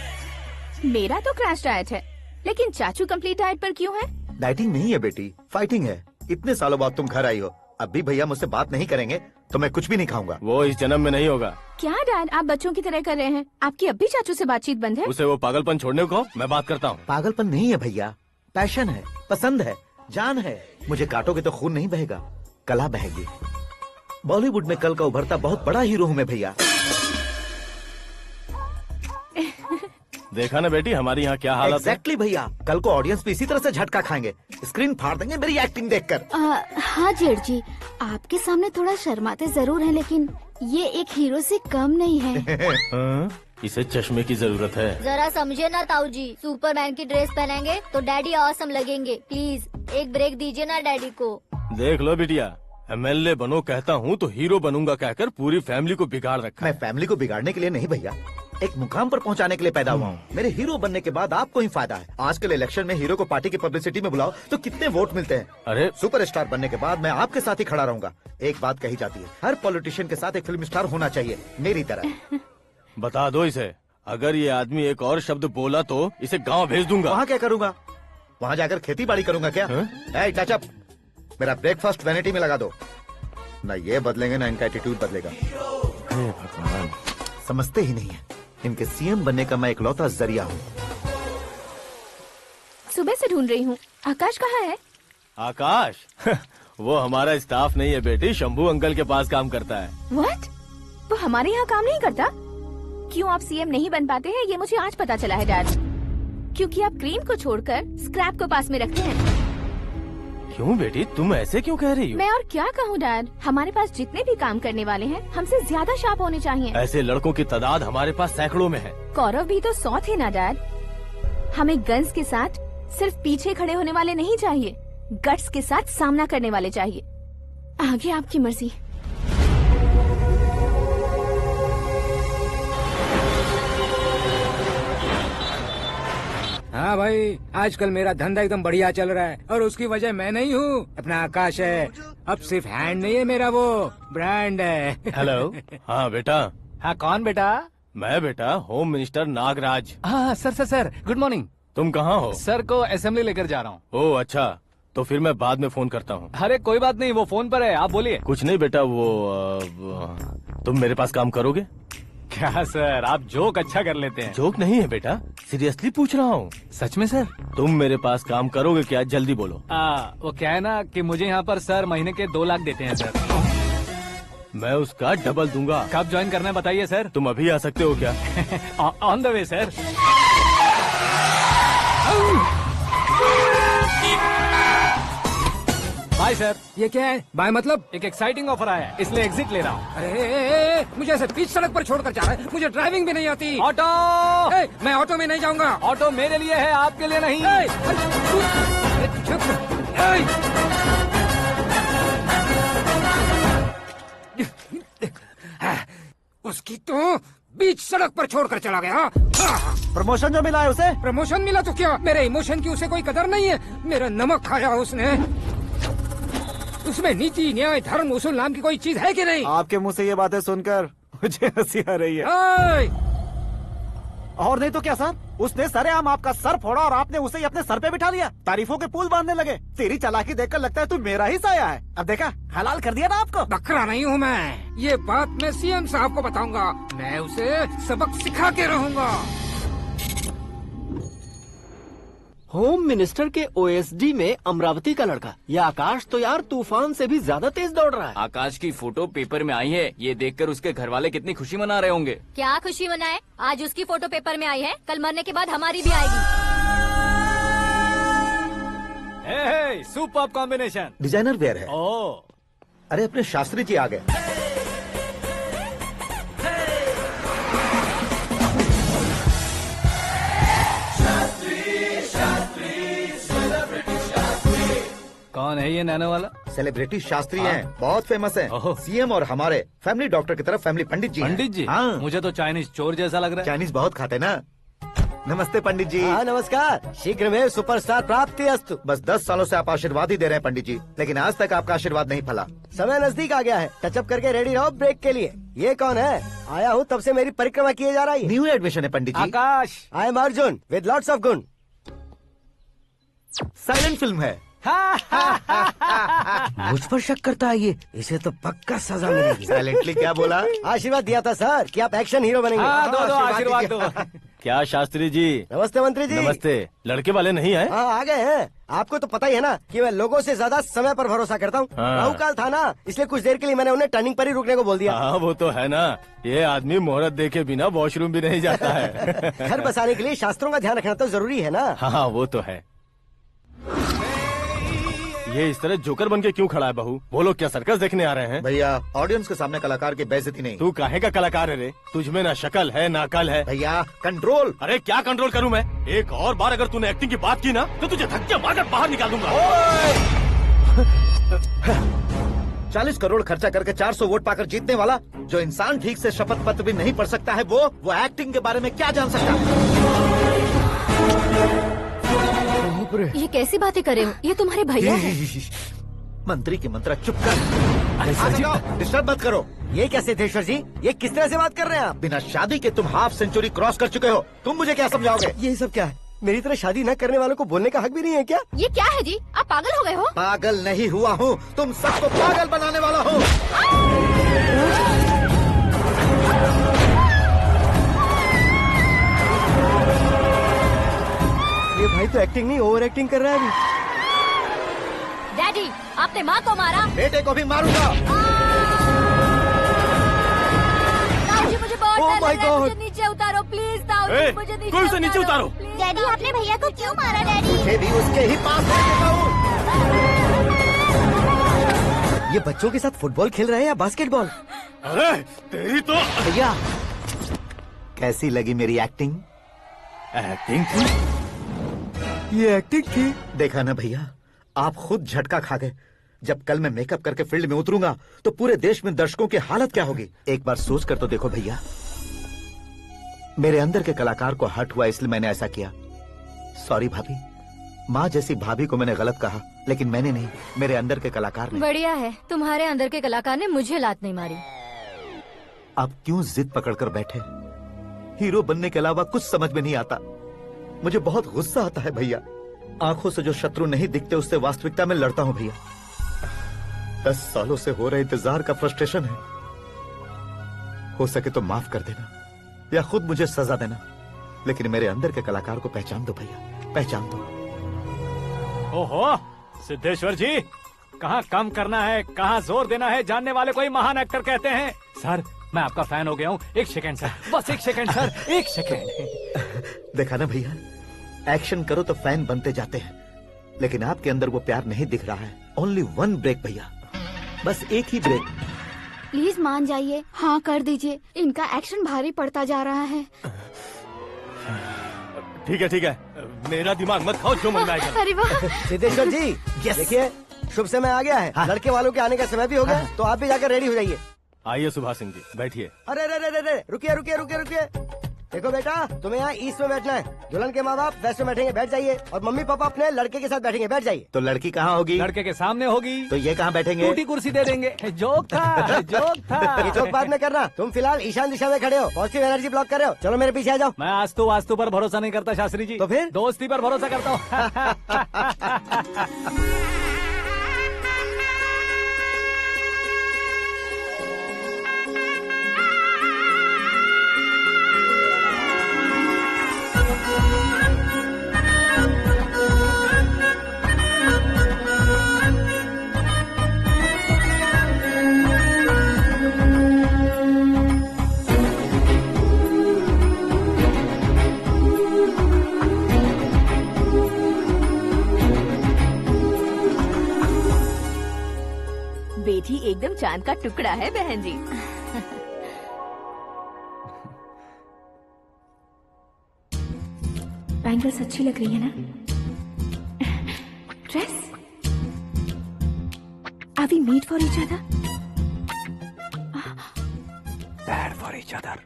Speaker 6: मेरा तो क्रैश डाइट है, लेकिन चाचू कंप्लीट डाइट पर क्यों है?
Speaker 5: डाइटिंग नहीं है बेटी, फाइटिंग है। इतने सालों बाद तुम घर आई हो, अब भी भैया मुझसे बात नहीं करेंगे तो मैं कुछ भी नहीं खाऊंगा।
Speaker 10: वो इस जन्म में नहीं होगा।
Speaker 6: क्या डैड, आप बच्चों की तरह कर रहे हैं? आपकी अब भी चाचू से बातचीत बंद है?
Speaker 10: उसे वो पागलपन छोड़ने को मैं बात करता हूँ।
Speaker 5: पागलपन नहीं है भैया, पैशन है, पसंद है, जान है। मुझे काटोगे तो खून नहीं बहेगा, कला बहेगी। बॉलीवुड में कल का उभरता बहुत बड़ा हीरो हूँ मैं भैया।
Speaker 10: देखा ना बेटी हमारी यहाँ क्या हालत है।
Speaker 5: एग्जैक्टली भैया, कल को ऑडियंस भी इसी तरह से झटका खाएंगे, स्क्रीन फाड़ देंगे मेरी एक्टिंग देखकर।
Speaker 7: हाँ जेठ जी, आपके सामने थोड़ा शर्माते जरूर हैं, लेकिन ये एक हीरो से कम नहीं है।
Speaker 10: इसे चश्मे की जरूरत है।
Speaker 7: जरा समझे ना ताऊ जी, सुपरमैन की ड्रेस पहनेंगे तो डैडी ऑसम लगेंगे। प्लीज एक ब्रेक दीजिए ना डैडी को।
Speaker 10: देख लो बिटिया, एमएलए बनो कहता हूँ तो हीरो बनूंगा कहकर पूरी फैमिली को बिगाड़ रखा।
Speaker 5: मैं फैमिली को बिगाड़ने के लिए नहीं भैया, एक मुकाम पर पहुंचाने के लिए पैदा हुआ हूँ। मेरे हीरो बनने के बाद आपको ही फायदा है। आजकल इलेक्शन में हीरो को पार्टी की पब्लिसिटी में बुलाओ तो कितने वोट मिलते हैं।
Speaker 10: अरे
Speaker 5: सुपरस्टार बनने के बाद मैं आपके साथ ही खड़ा रहूंगा। एक बात कही जाती है, हर पॉलिटिशियन के साथ एक फिल्म स्टार होना चाहिए, मेरी तरह।
Speaker 10: बता दो इसे, अगर ये आदमी एक और शब्द बोला तो इसे गाँव भेज दूंगा।
Speaker 5: वहाँ क्या करूँगा? वहाँ जाकर खेती बाड़ी करूँगा क्या? चाचा, मेरा ब्रेकफास्ट वैनिटी में लगा दो। न ये बदलेंगे न इनका एटीट्यूड बदलेगा।
Speaker 10: भगवान,
Speaker 5: समझते ही नहीं है, इनके सीएम बनने का मैं इकलौता जरिया हूँ।
Speaker 6: सुबह से ढूंढ रही हूँ, आकाश कहाँ है?
Speaker 10: आकाश? वो हमारा स्टाफ नहीं है बेटी, शंभू अंकल के पास काम करता है।
Speaker 6: व्हाट? वो हमारे यहाँ काम नहीं करता? क्यों आप सीएम नहीं बन पाते हैं ये मुझे आज पता चला है डैड। क्योंकि आप क्रीम को छोड़कर स्क्रैप को पास में रखते हैं।
Speaker 10: क्यों बेटी, तुम ऐसे क्यों कह रही हो?
Speaker 6: मैं और क्या कहूँ डैड, हमारे पास जितने भी काम करने वाले हैं हमसे ज्यादा शार्प होने चाहिए।
Speaker 10: ऐसे लड़कों की तादाद हमारे पास सैकड़ों में है।
Speaker 6: कौरव भी तो 100 थे ना डैड। हमें गन्स के साथ सिर्फ पीछे खड़े होने वाले नहीं चाहिए, गट्स के साथ सामना करने वाले चाहिए। आगे आपकी मर्जी।
Speaker 9: हाँ भाई, आजकल मेरा धंधा एकदम बढ़िया चल रहा है और उसकी वजह मैं नहीं हूँ, अपना आकाश है। अब सिर्फ हैंड नहीं है मेरा, वो ब्रांड है।
Speaker 10: हेलो। हाँ बेटा।
Speaker 1: हाँ कौन बेटा?
Speaker 10: मैं बेटा होम मिनिस्टर नागराज।
Speaker 1: हाँ सर गुड मॉर्निंग।
Speaker 10: तुम कहाँ हो?
Speaker 1: सर को असेंबली लेकर जा रहा हूँ।
Speaker 10: ओह अच्छा, तो फिर मैं बाद में फोन करता हूँ।
Speaker 1: अरे कोई बात नहीं, वो फोन पर है, आप बोलिए।
Speaker 10: कुछ नहीं बेटा, तुम मेरे पास काम करोगे?
Speaker 1: क्या सर, आप जोक अच्छा कर लेते हैं।
Speaker 10: जोक नहीं है बेटा, सीरियसली पूछ रहा हूँ।
Speaker 1: सच में सर?
Speaker 10: तुम मेरे पास काम करोगे क्या? जल्दी बोलो।
Speaker 1: वो क्या है ना कि मुझे यहाँ पर सर महीने के 2 लाख देते हैं सर।
Speaker 10: मैं उसका डबल दूंगा।
Speaker 1: कब ज्वाइन करना है बताइए सर।
Speaker 10: तुम अभी आ सकते हो क्या?
Speaker 1: On the way sir. Bye sir.
Speaker 9: ये क्या है? बाय मतलब?
Speaker 1: एक एक्साइटिंग ऑफर आया है, इसलिए एग्जिट ले रहा हूँ।
Speaker 9: अरे मुझे ऐसे बीच सड़क पर छोड़कर जा रहा है, मुझे ड्राइविंग भी नहीं आती।
Speaker 1: ऑटो!
Speaker 9: मैं ऑटो में नहीं जाऊंगा।
Speaker 1: ऑटो मेरे लिए है, आपके लिए नहीं।
Speaker 9: उसकी तो बीच सड़क पर छोड़कर चला गया।
Speaker 2: प्रमोशन जो मिला है उसे?
Speaker 9: प्रमोशन मिला तो क्या, मेरे इमोशन की उसे कोई कदर नहीं है। मेरा नमक खाया उसने। उसमें नीति, न्याय, धर्म, उसूल नाम की कोई चीज है कि नहीं?
Speaker 2: आपके मुंह से ये बातें सुनकर मुझे हंसी आ रही है।
Speaker 9: ओए!
Speaker 2: मुझे हंसी आ रही है।
Speaker 9: ओए!
Speaker 2: मुझे हंसी आ रही है।
Speaker 9: ओए!
Speaker 11: और नहीं तो क्या सर, उसने सरेआम आपका सर फोड़ा और आपने उसे ही अपने सर पे बिठा लिया। तारीफों के पुल बांधने लगे। तेरी चालाकी देखकर लगता है तू मेरा ही साया है। अब देखा, हलाल कर दिया ना आपको।
Speaker 9: बकरा नहीं हूँ मैं, ये बात मैं सीएम साहब को बताऊंगा। मैं उसे सबक सिखा के रहूंगा।
Speaker 12: होम मिनिस्टर के ओएसडी में अमरावती का लड़का, ये आकाश तो यार तूफान से भी ज्यादा तेज दौड़ रहा है।
Speaker 13: आकाश की फोटो पेपर में आई है, ये देखकर उसके घर वाले कितनी खुशी मना रहे होंगे।
Speaker 7: क्या खुशी मनाए? आज उसकी फोटो पेपर में आई है, कल मरने के बाद हमारी भी आएगी।
Speaker 1: Super combination.
Speaker 5: डिजाइनर वेयर है।
Speaker 1: ओह,
Speaker 5: अरे अपने शास्त्री जी आ गए।
Speaker 1: कौन है ये नैनो वाला?
Speaker 5: सेलिब्रिटी शास्त्री हैं, बहुत फेमस हैं। सीएम और हमारे फैमिली डॉक्टर की तरफ फैमिली पंडित जी हैं।
Speaker 1: पंडित जी?
Speaker 5: हाँ।
Speaker 1: मुझे तो चाइनीज चोर जैसा लग रहा है।
Speaker 5: चाइनीज बहुत खाते ना। नमस्ते पंडित जी।
Speaker 8: हाँ नमस्कार, शीघ्र में सुपरस्टार प्राप्ति अस्तु।
Speaker 5: बस 10 सालों से आप आशीर्वाद ही दे रहे हैं पंडित जी, लेकिन आज तक आपका आशीर्वाद नहीं फला।
Speaker 8: समय नजदीक आ गया है, टचअप करके रेडी रहो ब्रेक के लिए। ये कौन है? आया हूँ तब से मेरी परिक्रमा किए जा रही है।
Speaker 5: न्यू एडमिशन है Pandit ji.
Speaker 1: Akash.
Speaker 8: I am Arjun with lots of गुण।
Speaker 5: साइलेंट फिल्म है।
Speaker 8: मुझ पर शक करता है ये, इसे तो पक्का सजा मिलेगी।
Speaker 5: साइलेंटली क्या बोला?
Speaker 8: आशीर्वाद दिया था सर कि आप एक्शन हीरो बनेंगे।
Speaker 1: दो आशीर्वाद दो।
Speaker 10: क्या शास्त्री जी?
Speaker 8: नमस्ते मंत्री जी।
Speaker 10: नमस्ते। लड़के वाले नहीं आए?
Speaker 8: हाँ आ गए हैं। आपको तो पता ही है ना कि मैं लोगों से ज्यादा समय पर भरोसा करता हूँ।
Speaker 10: हाँ।
Speaker 8: राहु काल था ना, इसलिए कुछ देर के लिए मैंने उन्हें टर्निंग पर ही रुकने को बोल दिया।
Speaker 10: हाँ वो तो है ना, ये आदमी मुहूर्त देखे बिना वॉशरूम भी नहीं जाता है।
Speaker 8: घर बसाने के लिए शास्त्रों का ध्यान रखना तो जरूरी है ना।
Speaker 10: हाँ वो तो है। ये इस तरह जोकर बन के क्यों खड़ा है बहू? वो लोग क्या सर्कस देखने आ रहे हैं?
Speaker 5: भैया ऑडियंस के सामने कलाकार की बेइज्जती नहीं।
Speaker 10: तू काहे का कलाकार है रे? तुझ में ना शक्ल है ना अकल है।
Speaker 5: भैया कंट्रोल।
Speaker 10: अरे क्या कंट्रोल करूं मैं? एक और बार अगर तूने एक्टिंग की बात की ना तो तुझे धक्के मारकर बाहर निकाल दूंगा।
Speaker 5: 40 करोड़ खर्चा करके 400 वोट पाकर जीतने वाला, जो इंसान ठीक से शपथ पत्र भी नहीं पढ़ सकता है, वो एक्टिंग के बारे में क्या जान सकता है?
Speaker 7: ये कैसी बातें कर रहे हो? ये तुम्हारे भैया हैं।
Speaker 5: मंत्री की मंत्रा चुप कर। डिस्टर्ब मत करो।
Speaker 8: ये क्या सिद्धेश्वर जी, ये किस तरह से बात कर रहे हैं आप?
Speaker 5: बिना शादी के तुम हाफ सेंचुरी क्रॉस कर चुके हो, तुम मुझे क्या समझाओगे?
Speaker 8: ये सब क्या है? मेरी तरह शादी न करने वालों को बोलने का हक भी नहीं है क्या?
Speaker 7: ये क्या है जी? आप पागल हो गए हो?
Speaker 5: पागल नहीं हुआ हूँ, तुम सबको पागल बनाने वाला हूँ।
Speaker 8: ये भाई तो एक्टिंग नहीं ओवर एक्टिंग कर रहा है अभी।
Speaker 7: डैडी, आपने माँ को मारा।
Speaker 5: बेटे को भी मारूंगा।
Speaker 7: ताऊजी मुझे बहुत
Speaker 8: Oh
Speaker 7: डर
Speaker 8: my
Speaker 7: लग रहा है,
Speaker 8: God!
Speaker 7: मुझे नीचे उतारो प्लीज। ताऊजी मुझे नीचे
Speaker 10: कोई उसे नीचे उतारो।
Speaker 7: डैडी आपने भैया को क्यों मारा? डैडी
Speaker 5: मुझे भी उसके ही पास लेके जाऊं।
Speaker 8: ये बच्चों के साथ फुटबॉल खेल रहे हैं या बास्केटबॉल?
Speaker 10: अरे तेरी तो
Speaker 5: भैया कैसी लगी मेरी एक्टिंग?
Speaker 10: एक्टिंग थी?
Speaker 8: ये एक्टिंग थी।
Speaker 5: देखा ना भैया, आप खुद झटका खा गए। जब कल मैं मेकअप करके फील्ड में उतरूंगा तो पूरे देश में दर्शकों की हालत क्या होगी? एक बार सोच कर तो देखो भैया। मेरे अंदर के कलाकार को हर्ट हुआ इसलिए मैंने ऐसा किया। सॉरी भाभी। माँ जैसी भाभी को मैंने गलत कहा, लेकिन मैंने नहीं, मेरे अंदर के कलाकार ने।
Speaker 7: बढ़िया है, तुम्हारे अंदर के कलाकार ने मुझे लात नहीं मारी।
Speaker 5: आप क्यों जिद पकड़कर बैठे? हीरो बनने के अलावा कुछ समझ में नहीं आता। मुझे बहुत गुस्सा आता है भैया। आंखों से जो शत्रु नहीं दिखते उससे वास्तविकता में लड़ता हूँ भैया। 10 सालों से हो रहे इंतजार का फ्रस्ट्रेशन है। हो सके तो माफ कर देना या खुद मुझे सजा देना, लेकिन मेरे अंदर के कलाकार को पहचान दो भैया, पहचान दो।
Speaker 1: ओहो सिद्धेश्वर जी, कहाँ कम करना है कहाँ जोर देना है, जानने वाले को ही महान एक्टर कहते हैं। सर मैं आपका फैन हो गया हूँ। एक सेकंड सर, बस एक सेकंड सर, एक सेकंड।
Speaker 5: देखा ना भैया, एक्शन करो तो फैन बनते जाते हैं, लेकिन आपके अंदर वो प्यार नहीं दिख रहा है। ओनली 1 ब्रेक भैया, बस एक ही ब्रेक।
Speaker 6: प्लीज मान जाइए, हाँ कर दीजिए। इनका एक्शन भारी पड़ता जा रहा है।
Speaker 10: ठीक है, मेरा दिमाग मत खाओ, जो मन में आएगा।
Speaker 6: अरे वाह
Speaker 8: सिद्धेश्वर जी, देखिए शुभ समय आ गया है। लड़के वालों के आने का समय भी हो गया, तो आप भी जाकर रेडी हो जाइए।
Speaker 10: आइए सुभाष सिंह जी, बैठिए।
Speaker 8: अरे रुकिए। देखो बेटा, तुम्हें यहाँ ईस्ट में बैठना है। दुल्हन के माँ बाप वेस्ट में बैठेंगे, बैठ जाइए। और मम्मी पापा अपने लड़के के साथ बैठेंगे, बैठ जाइए।
Speaker 5: तो लड़की कहाँ होगी?
Speaker 1: लड़के के सामने होगी।
Speaker 5: तो ये कहाँ बैठेंगे?
Speaker 1: टूटी कुर्सी दे देंगे। जोक था, जोक था।
Speaker 8: ये जोक बाद में करना। तुम फिलहाल ईशान दिशा में खड़े हो, पॉजिटिव एनर्जी ब्लॉक कर रहे हो। चलो मेरे पीछे आ जाओ।
Speaker 1: मैं वास्तु पर भरोसा नहीं करता शास्त्री जी।
Speaker 8: तो फिर?
Speaker 1: दोस्ती पर भरोसा करता हूँ।
Speaker 6: बेटी एकदम चांद का टुकड़ा है बहन जी। बैंगल्स अच्छी लग रही है ना? Dress? Are we made for each other?
Speaker 3: Bad for each other.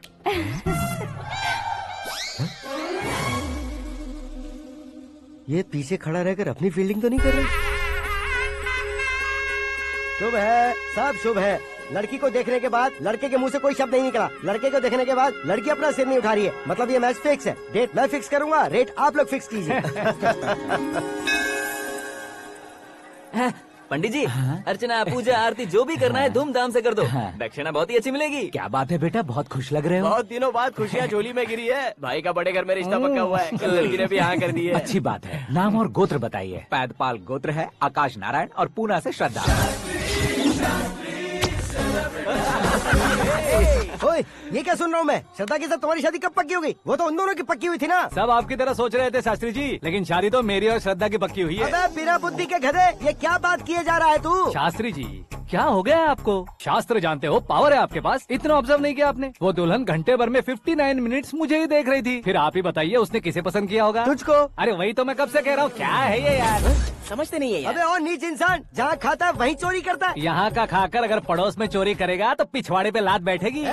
Speaker 8: ये पीछे खड़ा रहकर अपनी फील्डिंग तो नहीं कर रहा? शुभ है, सब शुभ है। लड़की को देखने के बाद लड़के के मुंह से कोई शब्द नहीं निकला। लड़के को देखने के बाद लड़की अपना सिर नहीं उठा रही है। मतलब ये मैच फिक्स है। डेट मैं फिक्स करूंगा, रेट आप लोग फिक्स कीजिए।
Speaker 13: पंडित जी, अर्चना पूजा आरती जो भी करना है धूमधाम से कर दो। दक्षिणा बहुत ही अच्छी मिलेगी।
Speaker 3: क्या बात है बेटा, बहुत खुश लग रहे हो।
Speaker 13: बहुत दिनों बाद खुशियाँ झोली में गिरी है। भाई का बड़े घर में रिश्ता पक्का हुआ है। कल लड़की ने भी हाँ कर दी है।
Speaker 3: अच्छी बात है। नाम और गोत्र बताइए। पैदपाल गोत्र है, आकाश नारायण और पूना से श्रद्धा।
Speaker 8: ओए, ये क्या सुन रहा हूँ मैं? श्रद्धा के साथ तुम्हारी शादी कब पक्की हो गई? वो तो उन दोनों की पक्की हुई थी ना।
Speaker 1: सब आपकी तरह सोच रहे थे शास्त्री जी, लेकिन शादी तो मेरी और श्रद्धा की पक्की हुई है।
Speaker 8: अबे बिना बुद्धि के गधे, ये क्या बात किए जा रहा है तू?
Speaker 1: शास्त्री जी, क्या हो गया है आपको? शास्त्र जानते हो, पावर है आपके पास। इतना ऑब्जर्व नहीं किया आपने? वो दुल्हन घंटे भर में 59 मिनट्स मुझे ही देख रही थी। फिर आप ही बताइए उसने किसे पसंद किया होगा?
Speaker 8: तुझको।
Speaker 1: अरे वही तो मैं कब से कह रहा हूँ, क्या है ये यार?
Speaker 13: समझते नहीं है यार।
Speaker 8: अबे और नीच इंसान, जहाँ खाता है वहीं चोरी करता है।
Speaker 1: यहाँ का खाकर अगर पड़ोस में चोरी करेगा तो पिछवाड़े पे लात बैठेगी।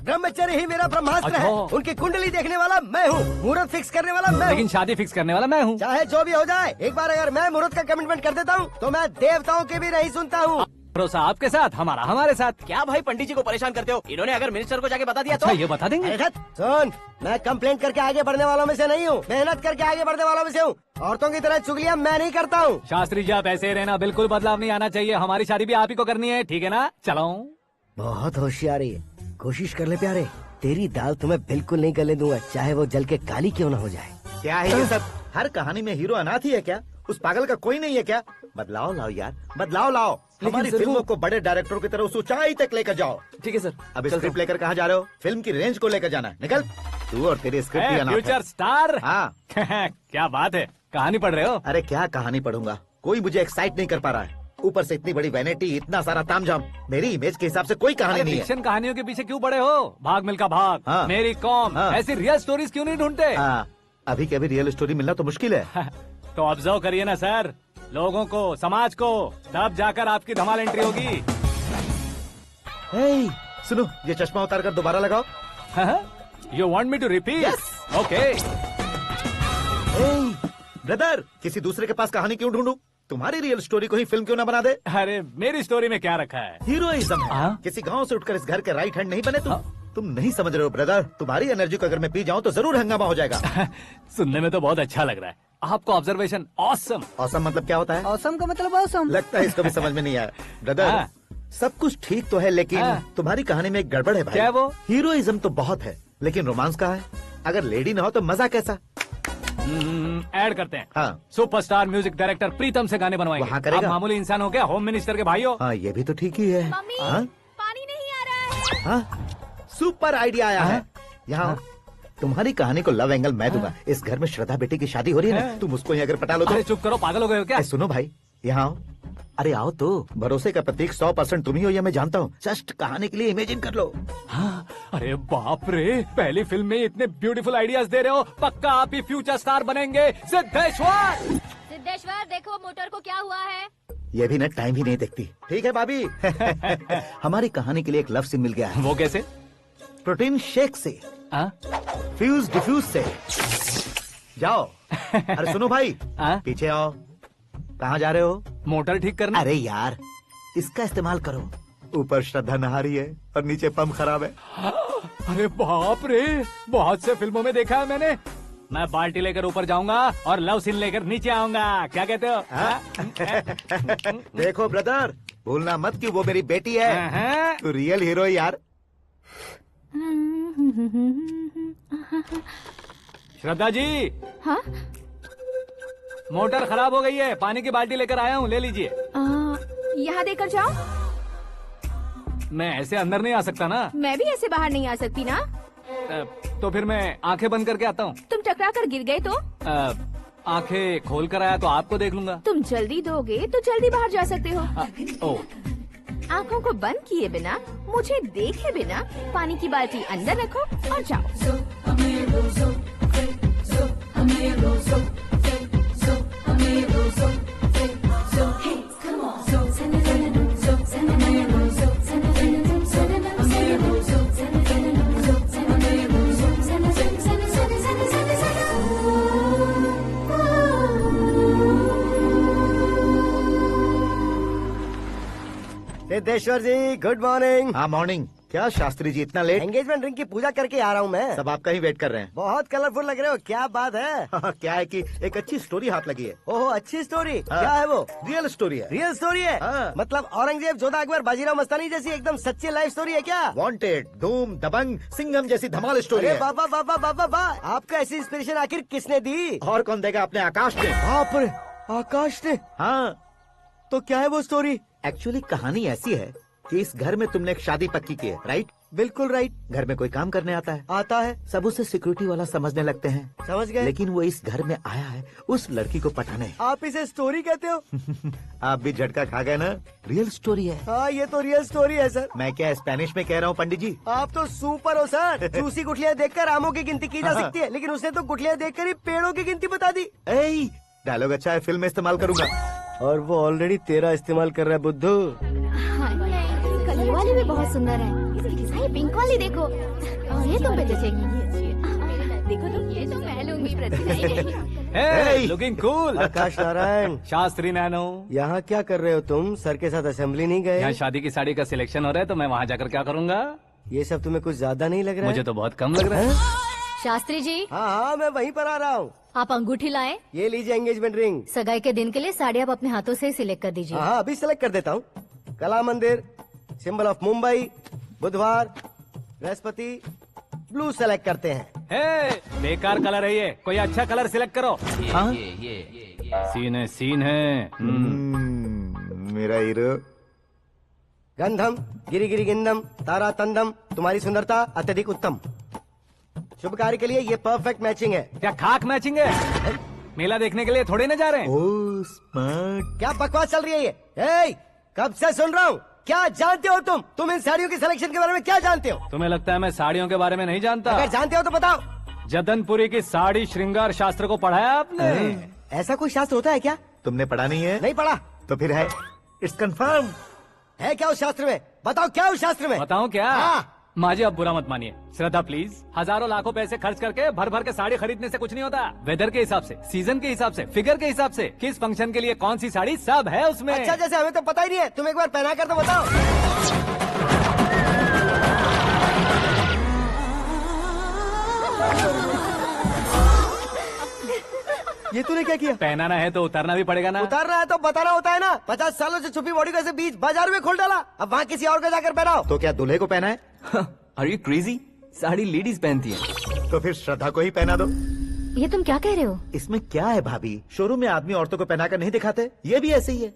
Speaker 8: ब्रह्मचर्य ही मेरा ब्रह्मास्त्र है।
Speaker 1: अच्छा।
Speaker 8: उनकी कुंडली देखने वाला मैं हूँ, मुहूर्त फिक्स करने वाला मैं हूँ।
Speaker 1: लेकिन शादी फिक्स करने वाला मैं हूँ।
Speaker 8: चाहे जो भी हो जाए, एक बार अगर मैं मुहूर्त का कमिटमेंट कर देता हूँ तो मैं देवताओं के भी नहीं सुनता हूँ।
Speaker 1: भरोसा आपके साथ, हमारा हमारे साथ।
Speaker 13: क्या भाई पंडित जी को परेशान करते हो? इन्होंने अगर मिनिस्टर को जाके बता दिया
Speaker 1: अच्छा,
Speaker 13: तो
Speaker 1: ये बता देंगे?
Speaker 8: अरे सुन, मैं कंप्लेंट करके आगे बढ़ने वालों में से नहीं हूँ, मेहनत करके आगे बढ़ने वालों में से हूँ। औरतों की तरह चुगलियाँ मैं नहीं करता हूँ।
Speaker 1: शास्त्री जी आप ऐसे ही रहना, बिल्कुल बदलाव नहीं आना चाहिए। हमारी शादी भी आप ही को करनी है, ठीक है ना? चलो।
Speaker 8: बहुत होशियारी है, कोशिश कर ले प्यारे। तेरी दाल तुम्हें बिल्कुल नहीं गलने दूंगा, चाहे वो जल के काली क्यों न हो जाए।
Speaker 5: क्या है ये सब? हर कहानी में हीरो अनाथ ही है क्या? उस पागल का कोई नहीं है क्या? बदलाव लाओ यार, बदलाव लाओ। हमारी फिल्मों को बड़े डायरेक्टरों की तरह उस ऊंचाई तक लेकर जाओ।
Speaker 13: ठीक है सर।
Speaker 5: अब स्क्रिप्ट लेकर कहाँ जा रहे हो? फिल्म की रेंज को लेकर जाना है। निकल तू और तेरी स्क्रिप्ट भी अनाथ है।
Speaker 1: Future star.
Speaker 5: हाँ।
Speaker 1: क्या बात है, कहानी पढ़ रहे हो?
Speaker 5: अरे क्या कहानी पढ़ूंगा, कोई मुझे एक्साइट नहीं कर पा रहा है। ऊपर से इतनी बड़ी वैनिटी, इतना सारा तामझाम। मेरी इमेज के हिसाब से कोई कहानी नहीं है।
Speaker 1: फिक्शन कहानियों के पीछे क्यों पड़े हो? भाग मिल्खा भाग,
Speaker 5: हाँ।
Speaker 1: मेरी कॉम,
Speaker 5: हाँ।
Speaker 1: ऐसी रियल स्टोरीज क्यों नहीं ढूंढते?
Speaker 5: अभी के अभी रियल स्टोरी मिलना तो मुश्किल है।
Speaker 1: तो ऑब्जर्व करिए ना सर, लोगों को, समाज को, तब जाकर आपकी धमाल एंट्री होगी।
Speaker 5: सुनो, ये चश्मा उतार कर दोबारा लगाओ।
Speaker 1: You want me to repeat? Okay.
Speaker 5: Brother, किसी दूसरे के पास कहानी क्यों ढूंढूं? तुम्हारी रियल स्टोरी को ही फिल्म क्यों ना बना दे?
Speaker 1: अरे मेरी स्टोरी में क्या रखा है?
Speaker 5: हीरोइज्म है। किसी गांव से उठकर इस घर के राइट हैंड नहीं बने तुम नहीं समझ रहे हो ब्रदर। तुम्हारी एनर्जी को अगर मैं पी जाऊं तो जरूर हंगामा हो जाएगा।
Speaker 1: सुनने में तो बहुत अच्छा लग रहा है। आपको ऑब्जर्वेशन ऑसम।
Speaker 5: ऑसम मतलब क्या होता है?
Speaker 8: ऑसम का मतलब ऑसम।
Speaker 5: लगता है इसको भी समझ में नहीं आया। ब्रदर, सब कुछ ठीक तो है, लेकिन तुम्हारी कहानी में एक गड़बड़ है भाई।
Speaker 1: क्या वो?
Speaker 5: हीरोइज्म तो बहुत है, लेकिन रोमांस कहाँ है? अगर लेडी ना हो तो मजा कैसा?
Speaker 1: ऐड करते हैं।
Speaker 5: हाँ।
Speaker 1: सुपरस्टार म्यूजिक डायरेक्टर प्रीतम से गाने बनवाएंगे।
Speaker 5: वहाँ करेगा?
Speaker 1: आप मामूली इंसान हो क्या? होम मिनिस्टर के भाई हो।
Speaker 5: हाँ, ये भी तो ठीक ही है।
Speaker 6: मम्मी,
Speaker 5: हाँ?
Speaker 6: पानी नहीं आ रहा है।
Speaker 5: हाँ? सुपर आइडिया आया है। यहाँ तुम्हारी कहानी को लव एंगल मैं दूंगा। इस घर में श्रद्धा बेटी की शादी हो रही है ना, तुम उसको ही अगर पटा लो तो।
Speaker 1: अरे चुप करो, पागल हो गए हो क्या?
Speaker 5: सुनो भाई, यहाँ आओ। अरे आओ तो। भरोसे का प्रतीक 100% तुम ही हो, ये मैं जानता हूँ। जस्ट कहानी के लिए इमेजिन कर लो।
Speaker 1: हाँ, अरे बाप रे, पहली फिल्म में इतने ब्यूटीफुल आइडियाज दे रहे हो। पक्का आप ही फ्यूचर स्टार बनेंगे। सिद्धेश्वर,
Speaker 7: सिद्धेश्वर देखो मोटर को क्या हुआ है।
Speaker 5: ये भी ना टाइम ही नहीं देखती। ठीक है भाभी। हमारी कहानी के लिए एक लव सीन मिल गया है।
Speaker 1: वो कैसे?
Speaker 5: प्रोटीन शेक से फ्यूज डिफ्यूज से जाओ। अरे सुनो भाई, पीछे आओ। कहाँ जा रहे हो?
Speaker 1: मोटर ठीक करना।
Speaker 5: अरे यार, इसका इस्तेमाल करो। ऊपर श्रद्धा नहा रही है और नीचे पंप खराब है।
Speaker 1: अरे बाप रे, बहुत से फिल्मों में देखा है मैंने। मैं बाल्टी लेकर ऊपर जाऊंगा और लव सीन लेकर नीचे आऊंगा। क्या कहते हो?
Speaker 5: देखो ब्रदर, भूलना मत कि वो मेरी बेटी है। तू रियल हीरो है यार।
Speaker 1: श्रद्धा जी।
Speaker 6: हाँ?
Speaker 1: मोटर खराब हो गई है, पानी की बाल्टी लेकर आया हूँ, ले लीजिए।
Speaker 6: यहाँ देकर जाओ।
Speaker 1: मैं ऐसे अंदर नहीं आ सकता ना।
Speaker 6: मैं भी ऐसे बाहर नहीं आ सकती ना।
Speaker 1: तो फिर मैं आंखें बंद करके आता हूँ।
Speaker 6: तुम टकरा कर गिर गए तो?
Speaker 1: आंखें खोल कर आया तो आपको देख लूंगा।
Speaker 6: तुम जल्दी दोगे तो जल्दी बाहर जा सकते हो। आंखों को बंद किए बिना, मुझे देखे बिना पानी की बाल्टी अंदर रखो और जाओ।
Speaker 8: सिद्धेश्वर जी, गुड मॉर्निंग।
Speaker 5: हाँ मॉर्निंग। क्या शास्त्री जी इतना लेट?
Speaker 8: एंगेजमेंट रिंग की पूजा करके आ रहा हूँ मैं।
Speaker 5: सब आपका ही वेट कर रहे हैं।
Speaker 8: बहुत कलरफुल लग रहे हो, क्या बात है?
Speaker 5: क्या है कि एक अच्छी स्टोरी हाथ लगी है।
Speaker 8: ओह, अच्छी स्टोरी। क्या है वो?
Speaker 5: रियल स्टोरी है।
Speaker 8: रियल स्टोरी है? मतलब औरंगजेब, जोधा अकबर, बाजीराव मस्तानी जैसी एकदम सच्ची लाइफ स्टोरी है क्या?
Speaker 5: वांटेड, धूम, दबंग, सिंघम जैसी धमाल स्टोरी है।
Speaker 8: बाबा बाबा बाबा बा, आपको ऐसी इंस्पिरेशन आखिर किसने दी?
Speaker 5: और कौन देगा? अपने आकाश ने।
Speaker 8: बाप रे, आकाश ने?
Speaker 5: हाँ।
Speaker 8: तो क्या है वो स्टोरी?
Speaker 5: एक्चुअली कहानी ऐसी है कि इस घर में तुमने एक शादी पक्की की है, राइट?
Speaker 8: बिल्कुल राइट।
Speaker 5: घर में कोई काम करने आता है?
Speaker 8: आता है।
Speaker 5: सब उसे सिक्योरिटी वाला समझने लगते हैं।
Speaker 8: समझ गए।
Speaker 5: लेकिन वो इस घर में आया है उस लड़की को पटाने।
Speaker 8: आप इसे स्टोरी कहते हो?
Speaker 5: आप भी झटका खा गए ना। रियल स्टोरी है।
Speaker 8: हाँ, ये तो रियल स्टोरी है सर।
Speaker 5: मैं क्या स्पेनिश में कह रहा हूँ पंडित जी?
Speaker 8: आप तो सुपर हो सर। चूसी गुठलियाँ देखकर आमों की गिनती की जा सकती है, लेकिन उसने तो गुठलियाँ देखकर ही पेड़ों की गिनती बता दी।
Speaker 5: डायलॉग अच्छा है, फिल्म में इस्तेमाल करूंगा।
Speaker 8: और वो ऑलरेडी तेरा इस्तेमाल कर रहा है बुद्धू।
Speaker 7: ये वाली भी बहुत सुंदर है। ये पिंक वाली देखो, ये तुम पे जचेगी। देखो तुम, ये तो मैं लूंगी।
Speaker 1: Looking cool.
Speaker 8: Akash Narayan.
Speaker 1: Shastri nano.
Speaker 8: यहाँ क्या कर रहे हो तुम? सर के साथ असेंबली नहीं गए?
Speaker 1: यहाँ शादी की साड़ी का सिलेक्शन हो रहा है तो मैं वहाँ जाकर क्या करूँगा?
Speaker 8: ये सब तुम्हें कुछ ज्यादा नहीं लग रहा है?
Speaker 1: मुझे तो बहुत कम लग रहा है।
Speaker 7: शास्त्री जी।
Speaker 8: हाँ, मैं वहीं पर आ रहा हूँ।
Speaker 7: आप अंगूठी लाए।
Speaker 8: ये लीजिए एंगेजमेंट रिंग।
Speaker 7: सगाई के दिन के लिए साड़ी आप अपने हाथों से सिलेक्ट कर दीजिए।
Speaker 8: हाँ, अभी सिलेक्ट कर देता हूँ। कला मंदिर, सिंबल ऑफ मुंबई, बुधवार, बृहस्पति, ब्लू सेलेक्ट करते हैं।
Speaker 1: बेकार कलर है ये, कोई अच्छा कलर सिलेक्ट करो। सीन है।
Speaker 5: मेरा हीरो।
Speaker 8: गंधम, गिरी गिरी गिंदम, तारा तंदम, तुम्हारी सुंदरता अत्यधिक उत्तम। शुभ कार्य के लिए ये परफेक्ट मैचिंग है।
Speaker 1: क्या खाक मैचिंग है? मेला देखने के लिए थोड़े न जा रहे हैं।
Speaker 5: Oh smart.
Speaker 8: क्या बकवास चल रही है ये? कब से सुन रहा हूँ। क्या जानते हो तुम इन साड़ियों की सिलेक्शन के बारे में क्या जानते हो?
Speaker 1: तुम्हें लगता है मैं साड़ियों के बारे में नहीं जानता?
Speaker 8: अगर जानते हो तो बताओ।
Speaker 1: जदनपुरी की साड़ी श्रृंगार शास्त्र को पढ़ाया आपने?
Speaker 8: ऐसा कोई शास्त्र होता है क्या?
Speaker 5: तुमने पढ़ा नहीं है?
Speaker 8: नहीं पढ़ा।
Speaker 5: तो फिर है, इट्स कंफर्म।
Speaker 8: है क्या उस शास्त्र में? बताओ क्या उस शास्त्र में?
Speaker 1: बताऊं क्या?
Speaker 8: हाँ।
Speaker 1: माजी अब बुरा मत मानिए। श्रद्धा प्लीज, हजारों लाखों पैसे खर्च करके भर भर के साड़ी खरीदने से कुछ नहीं होता। वेदर के हिसाब से, सीजन के हिसाब से, फिगर के हिसाब से, किस फंक्शन के लिए कौन सी साड़ी, सब है उसमें।
Speaker 8: अच्छा, जैसे हमें तो पता ही नहीं है, तुम एक बार पहना कर तो बताओ। ये तूने क्या किया?
Speaker 1: पहनाना है तो उतारना भी पड़ेगा ना।
Speaker 8: उतारना है तो बताना होता है ना। 50 सालों से छुपी बॉडी को ऐसे बीच बाजार में खोल डाला, अब वहाँ किसी और को जाकर पहनाओ।
Speaker 5: तो क्या दूल्हे को पहना है?
Speaker 13: Are you crazy? Sari ladies पहनती है।
Speaker 5: तो फिर श्रद्धा को ही पहना दो।
Speaker 7: ये तुम क्या कह रहे हो?
Speaker 5: इसमें क्या है भाभी? शोरूम में आदमी औरतों को पहनाकर नहीं दिखाते? ये भी ऐसे ही है।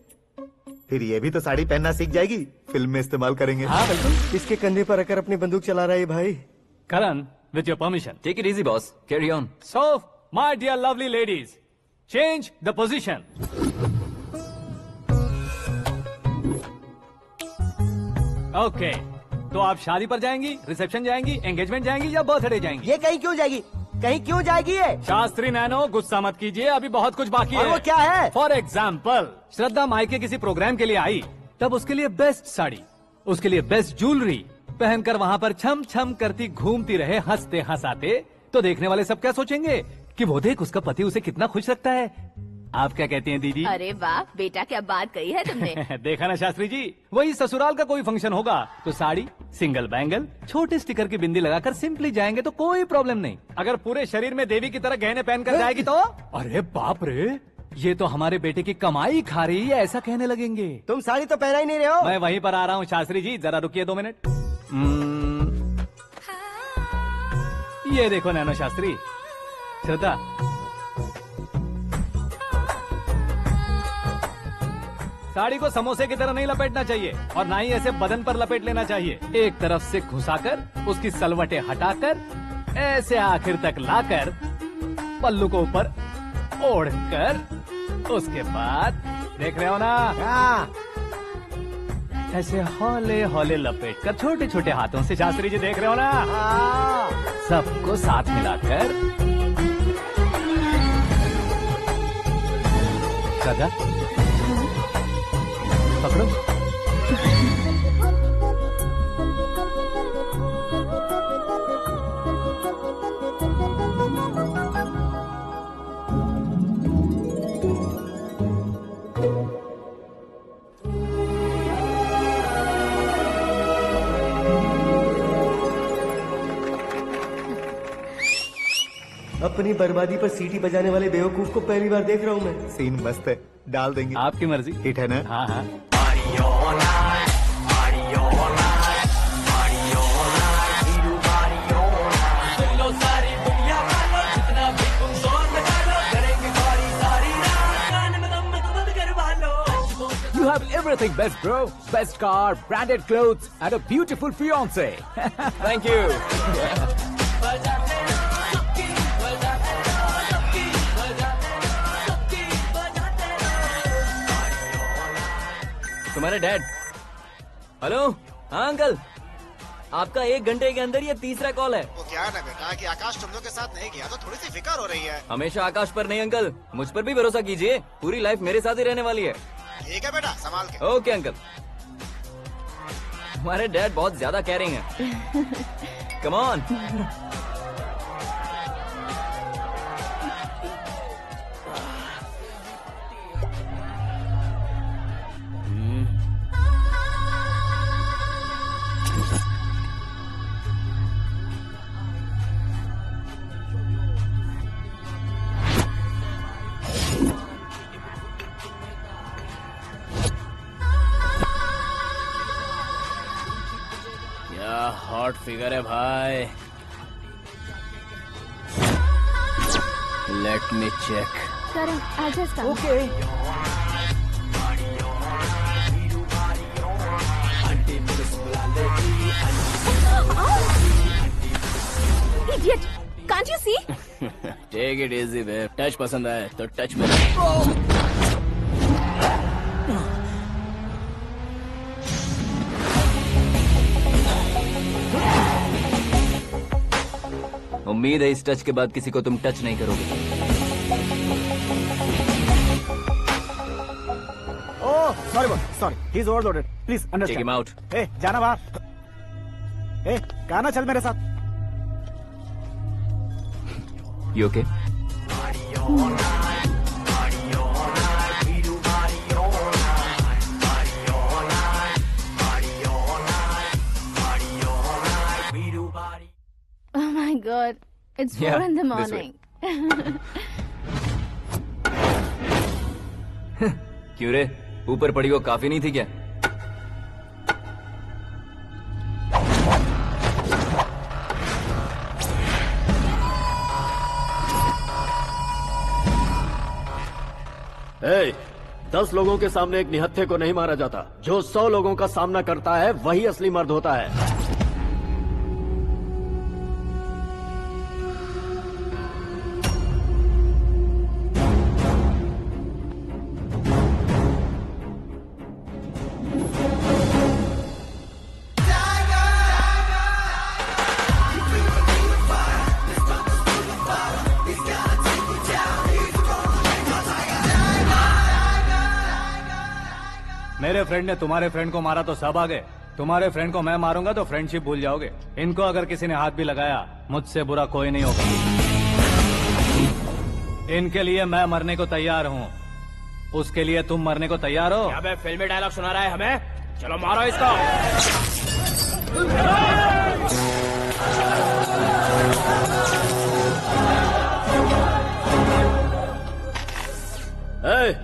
Speaker 5: फिर ये भी तो साड़ी पहनना सीख जाएगी, फिल्म में इस्तेमाल करेंगे।
Speaker 1: हाँ बिल्कुल।
Speaker 8: इसके कंधे पर रखकर अपनी बंदूक चला रहा है भाई।
Speaker 1: Karan, with your permission.
Speaker 13: Take it easy boss, carry on.
Speaker 1: So my dear lovely ladies, change the position. Okay, तो आप शादी पर जाएंगी, रिसेप्शन जाएंगी, एंगेजमेंट जाएंगी या बर्थडे जाएंगी?
Speaker 8: ये कहीं क्यों जाएगी? कहीं क्यों जाएगी ये?
Speaker 1: शास्त्री नैनो, गुस्सा मत कीजिए, अभी बहुत कुछ बाकी है।
Speaker 8: और वो क्या है?
Speaker 1: फॉर एग्जाम्पल, श्रद्धा मायके किसी प्रोग्राम के लिए आई, तब उसके लिए बेस्ट साड़ी, उसके लिए बेस्ट ज्वेलरी, पहनकर वहाँ पर छम छम करती घूमती रहे हंसते हंसाते, तो देखने वाले सब क्या सोचेंगे कि वो देख उसका पति उसे कितना खुश रखता है। आप क्या कहती हैं दीदी?
Speaker 6: अरे वाह बेटा, क्या बात कही है तुमने।
Speaker 1: देखा ना शास्त्री जी, वही ससुराल का कोई फंक्शन होगा तो साड़ी, सिंगल बैंगल, छोटे स्टिकर की बिंदी लगाकर सिंपली जाएंगे तो कोई प्रॉब्लम नहीं। अगर पूरे शरीर में देवी की तरह गहने पहनकर जाएगी तो अरे बाप रे, ये तो हमारे बेटे की कमाई खा रही है, ऐसा कहने लगेंगे।
Speaker 8: तुम साड़ी तो पहना ही नहीं रहे हो।
Speaker 1: मैं वहीं पर आ रहा हूँ शास्त्री जी, जरा रुकिए 2 मिनट। ये देखो नैनो शास्त्री, श्रद्धा, साड़ी को समोसे की तरह नहीं लपेटना चाहिए और ना ही ऐसे बदन पर लपेट लेना चाहिए। एक तरफ से घुसाकर उसकी सलवटें हटाकर ऐसे आखिर तक लाकर पल्लू को ऊपर ओढ़कर उसके बाद देख रहे हो ना, ऐसे हौले हौले लपेट कर छोटे छोटे हाथों से, शास्त्री जी देख रहे हो ना, सबको साथ मिलाकर राजा पकड़ो।
Speaker 8: अपनी बर्बादी पर सीटी बजाने वाले बेवकूफ को पहली बार देख रहा हूँ मैं।
Speaker 5: सीन मस्त है, डाल देंगे।
Speaker 1: आपकी मर्जी।
Speaker 5: हिट है ना?
Speaker 1: हाँ हाँ।
Speaker 3: You have everything best, bro. Best car, branded clothes, and a beautiful fiance.
Speaker 13: Thank you. तुम्हारे डैड। हेलो, हाँ अंकल, आपका 1 घंटे के अंदर ये 3रा कॉल है।
Speaker 14: वो क्या है ना बेटा कि आकाश तुम लोग के साथ नहीं गया तो थोड़ी सी फिक्र हो रही है।
Speaker 13: हमेशा आकाश पर नहीं अंकल, मुझ पर भी भरोसा कीजिए, पूरी लाइफ मेरे साथ ही रहने वाली है।
Speaker 14: ठीक है बेटा, संभाल के।
Speaker 13: Okay uncle. हमारे डैड बहुत ज्यादा केयरिंग है। Come on.
Speaker 10: हॉट फिगर है भाई। Let me check.
Speaker 6: Karan, I'll just come.
Speaker 13: Okay.
Speaker 6: Idiot! Can't you see?
Speaker 10: Take it easy, babe. Touch पसंद आए तो टच में।
Speaker 13: उम्मीद है इस टच के बाद किसी को तुम टच नहीं करोगे।
Speaker 11: Oh sorry sorry, he is overloaded, please understand.
Speaker 13: Take him out.
Speaker 11: ए जाना बाहर। ए गाना चल मेरे साथ।
Speaker 13: You okay?
Speaker 6: Oh my God, it's 4 in the morning.
Speaker 13: क्यों रे, ऊपर पड़ी वो काफी नहीं थी क्या?
Speaker 12: ए, 10 लोगों के सामने एक निहत्थे को नहीं मारा जाता। जो 100 लोगों का सामना करता है वही असली मर्द होता है।
Speaker 1: मेरे फ्रेंड ने तुम्हारे फ्रेंड को मारा तो सब आ गए, तुम्हारे फ्रेंड को मैं मारूंगा तो फ्रेंडशिप भूल जाओगे। इनको अगर किसी ने हाथ भी लगाया, मुझसे बुरा कोई नहीं होगा। इनके लिए मैं मरने को तैयार हूँ, उसके लिए तुम मरने को तैयार हो?
Speaker 13: अबे फिल्मी डायलॉग सुना रहा है हमें? चलो मारो इसको।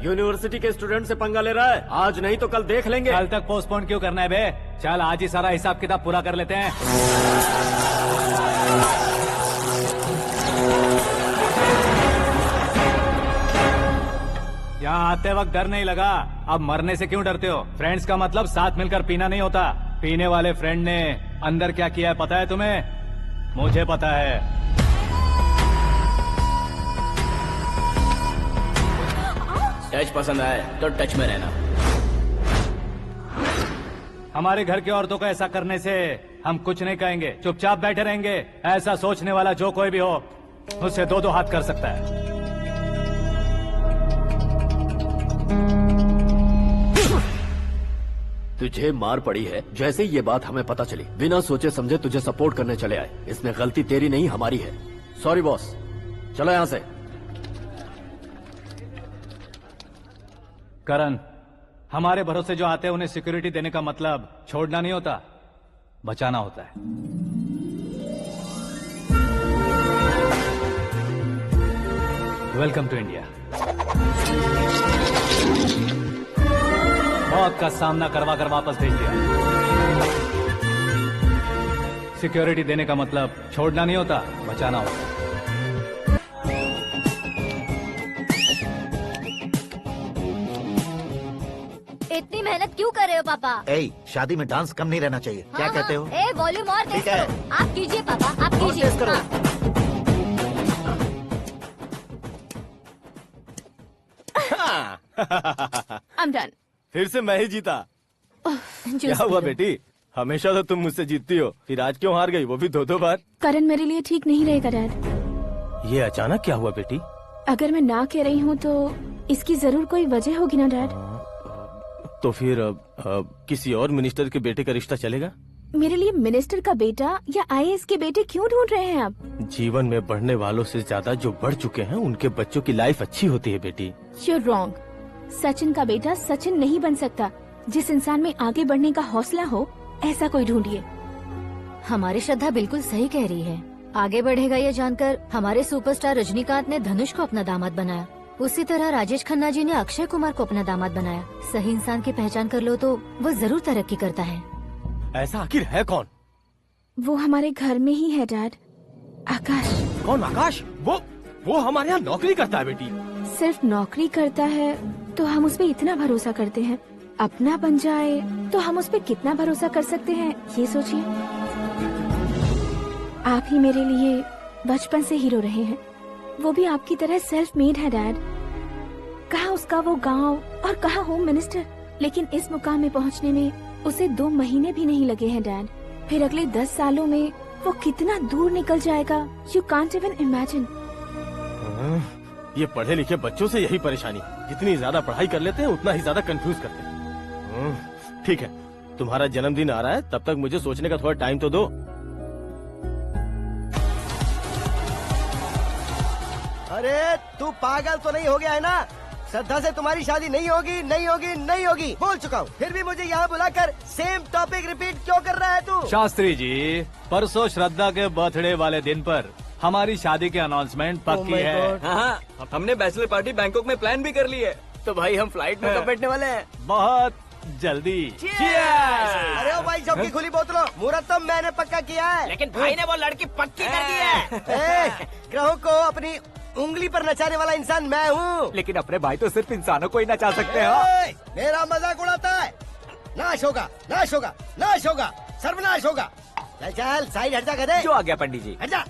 Speaker 12: यूनिवर्सिटी के स्टूडेंट से पंगा ले रहा है, आज नहीं तो कल देख लेंगे।
Speaker 1: कल तक पोस्टपोन क्यों करना है बे? चल आज ही सारा हिसाब किताब पूरा कर लेते हैं। यहाँ आते वक्त डर नहीं लगा, अब मरने से क्यों डरते हो? फ्रेंड्स का मतलब साथ मिलकर पीना नहीं होता। पीने वाले फ्रेंड ने अंदर क्या किया है पता है तुम्हें? मुझे पता है।
Speaker 13: टच पसंद आए तो टच में रहना।
Speaker 1: हमारे घर की औरतों को ऐसा करने से हम कुछ नहीं कहेंगे, चुपचाप बैठे रहेंगे। ऐसा सोचने वाला जो कोई भी हो, उससे दो दो हाथ कर सकता है।
Speaker 12: तुझे मार पड़ी है। जैसे ही ये बात हमें पता चली, बिना सोचे समझे तुझे सपोर्ट करने चले आए। इसमें गलती तेरी नहीं हमारी है। सॉरी बॉस, चलो यहाँ से।
Speaker 1: करण, हमारे भरोसे जो आते हैं उन्हें सिक्योरिटी देने का मतलब छोड़ना नहीं होता, बचाना होता है। Welcome to India. मौत का सामना करवा कर वापस भेज दिया। सिक्योरिटी देने का मतलब छोड़ना नहीं होता, बचाना होता है।
Speaker 7: इतनी मेहनत क्यों कर रहे हो पापा?
Speaker 5: ए, शादी में डांस कम नहीं रहना चाहिए। क्या कहते हो?
Speaker 7: ए वॉल्यूम और तेज
Speaker 5: ठीक है।
Speaker 7: करो। आप कीजिए पापा, आप कीजिए।
Speaker 5: तेज करो।
Speaker 6: I'm done.
Speaker 10: फिर से मैं ही जीता। क्या हुआ बेटी? हमेशा तो तुम मुझसे जीतती हो, फिर आज क्यों हार गई, वो भी दो दो बार?
Speaker 6: करण मेरे लिए ठीक नहीं रहेगा डैड।
Speaker 10: ये अचानक क्या हुआ बेटी?
Speaker 6: अगर मैं ना कह रही हूँ तो इसकी जरूर कोई वजह होगी ना डैड।
Speaker 10: तो फिर किसी और मिनिस्टर के बेटे का रिश्ता चलेगा?
Speaker 6: मेरे लिए मिनिस्टर का बेटा या आईएएस के बेटे क्यों ढूंढ रहे हैं आप?
Speaker 10: जीवन में बढ़ने वालों से ज्यादा जो बढ़ चुके हैं उनके बच्चों की लाइफ अच्छी होती है बेटी।
Speaker 6: You're wrong. सचिन का बेटा सचिन नहीं बन सकता। जिस इंसान में आगे बढ़ने का हौसला हो, ऐसा कोई ढूंढिए।
Speaker 7: हमारी श्रद्धा बिल्कुल सही कह रही है। आगे बढ़ेगा ये जानकर हमारे सुपरस्टार रजनीकांत ने धनुष को अपना दामाद बनाया। उसी तरह राजेश खन्ना जी ने अक्षय कुमार को अपना दामाद बनाया। सही इंसान की पहचान कर लो तो वो जरूर तरक्की करता है।
Speaker 10: ऐसा आखिर है कौन?
Speaker 6: वो हमारे घर में ही है डैड, आकाश।
Speaker 10: कौन आकाश? वो हमारे यहाँ नौकरी करता है बेटी।
Speaker 6: सिर्फ नौकरी करता है तो हम उस पे इतना भरोसा करते हैं, अपना बन जाए तो हम उस पे कितना भरोसा कर सकते हैं, ये सोचिए। आप ही मेरे लिए बचपन से हीरो रहे हैं, वो भी आपकी तरह सेल्फ मेड है डैड। कहाँ उसका वो गांव और कहाँ होम मिनिस्टर, लेकिन इस मुकाम में पहुँचने में उसे 2 महीने भी नहीं लगे हैं डैड। फिर अगले 10 सालों में वो कितना दूर निकल जाएगा, यू कांट इवन इमेजिन।
Speaker 10: ये पढ़े लिखे बच्चों से यही परेशानी, जितनी ज्यादा पढ़ाई कर लेते हैं उतना ही ज्यादा कंफ्यूज करते हैं। ठीक है, तुम्हारा जन्मदिन आ रहा है, तब तक मुझे सोचने का थोड़ा टाइम तो दो।
Speaker 8: अरे तू पागल तो नहीं हो गया है ना? श्रद्धा से तुम्हारी शादी नहीं होगी, नहीं होगी, नहीं होगी, बोल चुका हूँ। फिर भी मुझे यहाँ बुलाकर सेम टॉपिक रिपीट क्यों कर रहा है तू?
Speaker 1: शास्त्री जी, परसों श्रद्धा के बर्थडे वाले दिन पर हमारी शादी की अनाउंसमेंट पक्की है।
Speaker 13: हाँ, हमने बैचलर पार्टी बैंकॉक में प्लान भी कर ली है। तो भाई हम फ्लाइट में कब बैठने वाले हैं?
Speaker 1: बहुत जल्दी।
Speaker 8: अरे ओ भाई, सबकी खुली बोतलों, मुहूर्त तो मैंने पक्का किया है।
Speaker 4: लेकिन भाई ने वो लड़की पक्की कर दी है।
Speaker 8: ग्रहों को अपनी उंगली पर नचाने वाला इंसान मैं हूँ।
Speaker 3: लेकिन अपने भाई तो सिर्फ इंसानों को ही नचा सकते हैं।
Speaker 8: मेरा मजाक उड़ाता है? नाश होगा, नाश होगा, नाश होगा, सर्वनाश होगा। चल चल साइड हट जा गधे।
Speaker 3: जो आ गया पंडित जी।
Speaker 8: हट जा।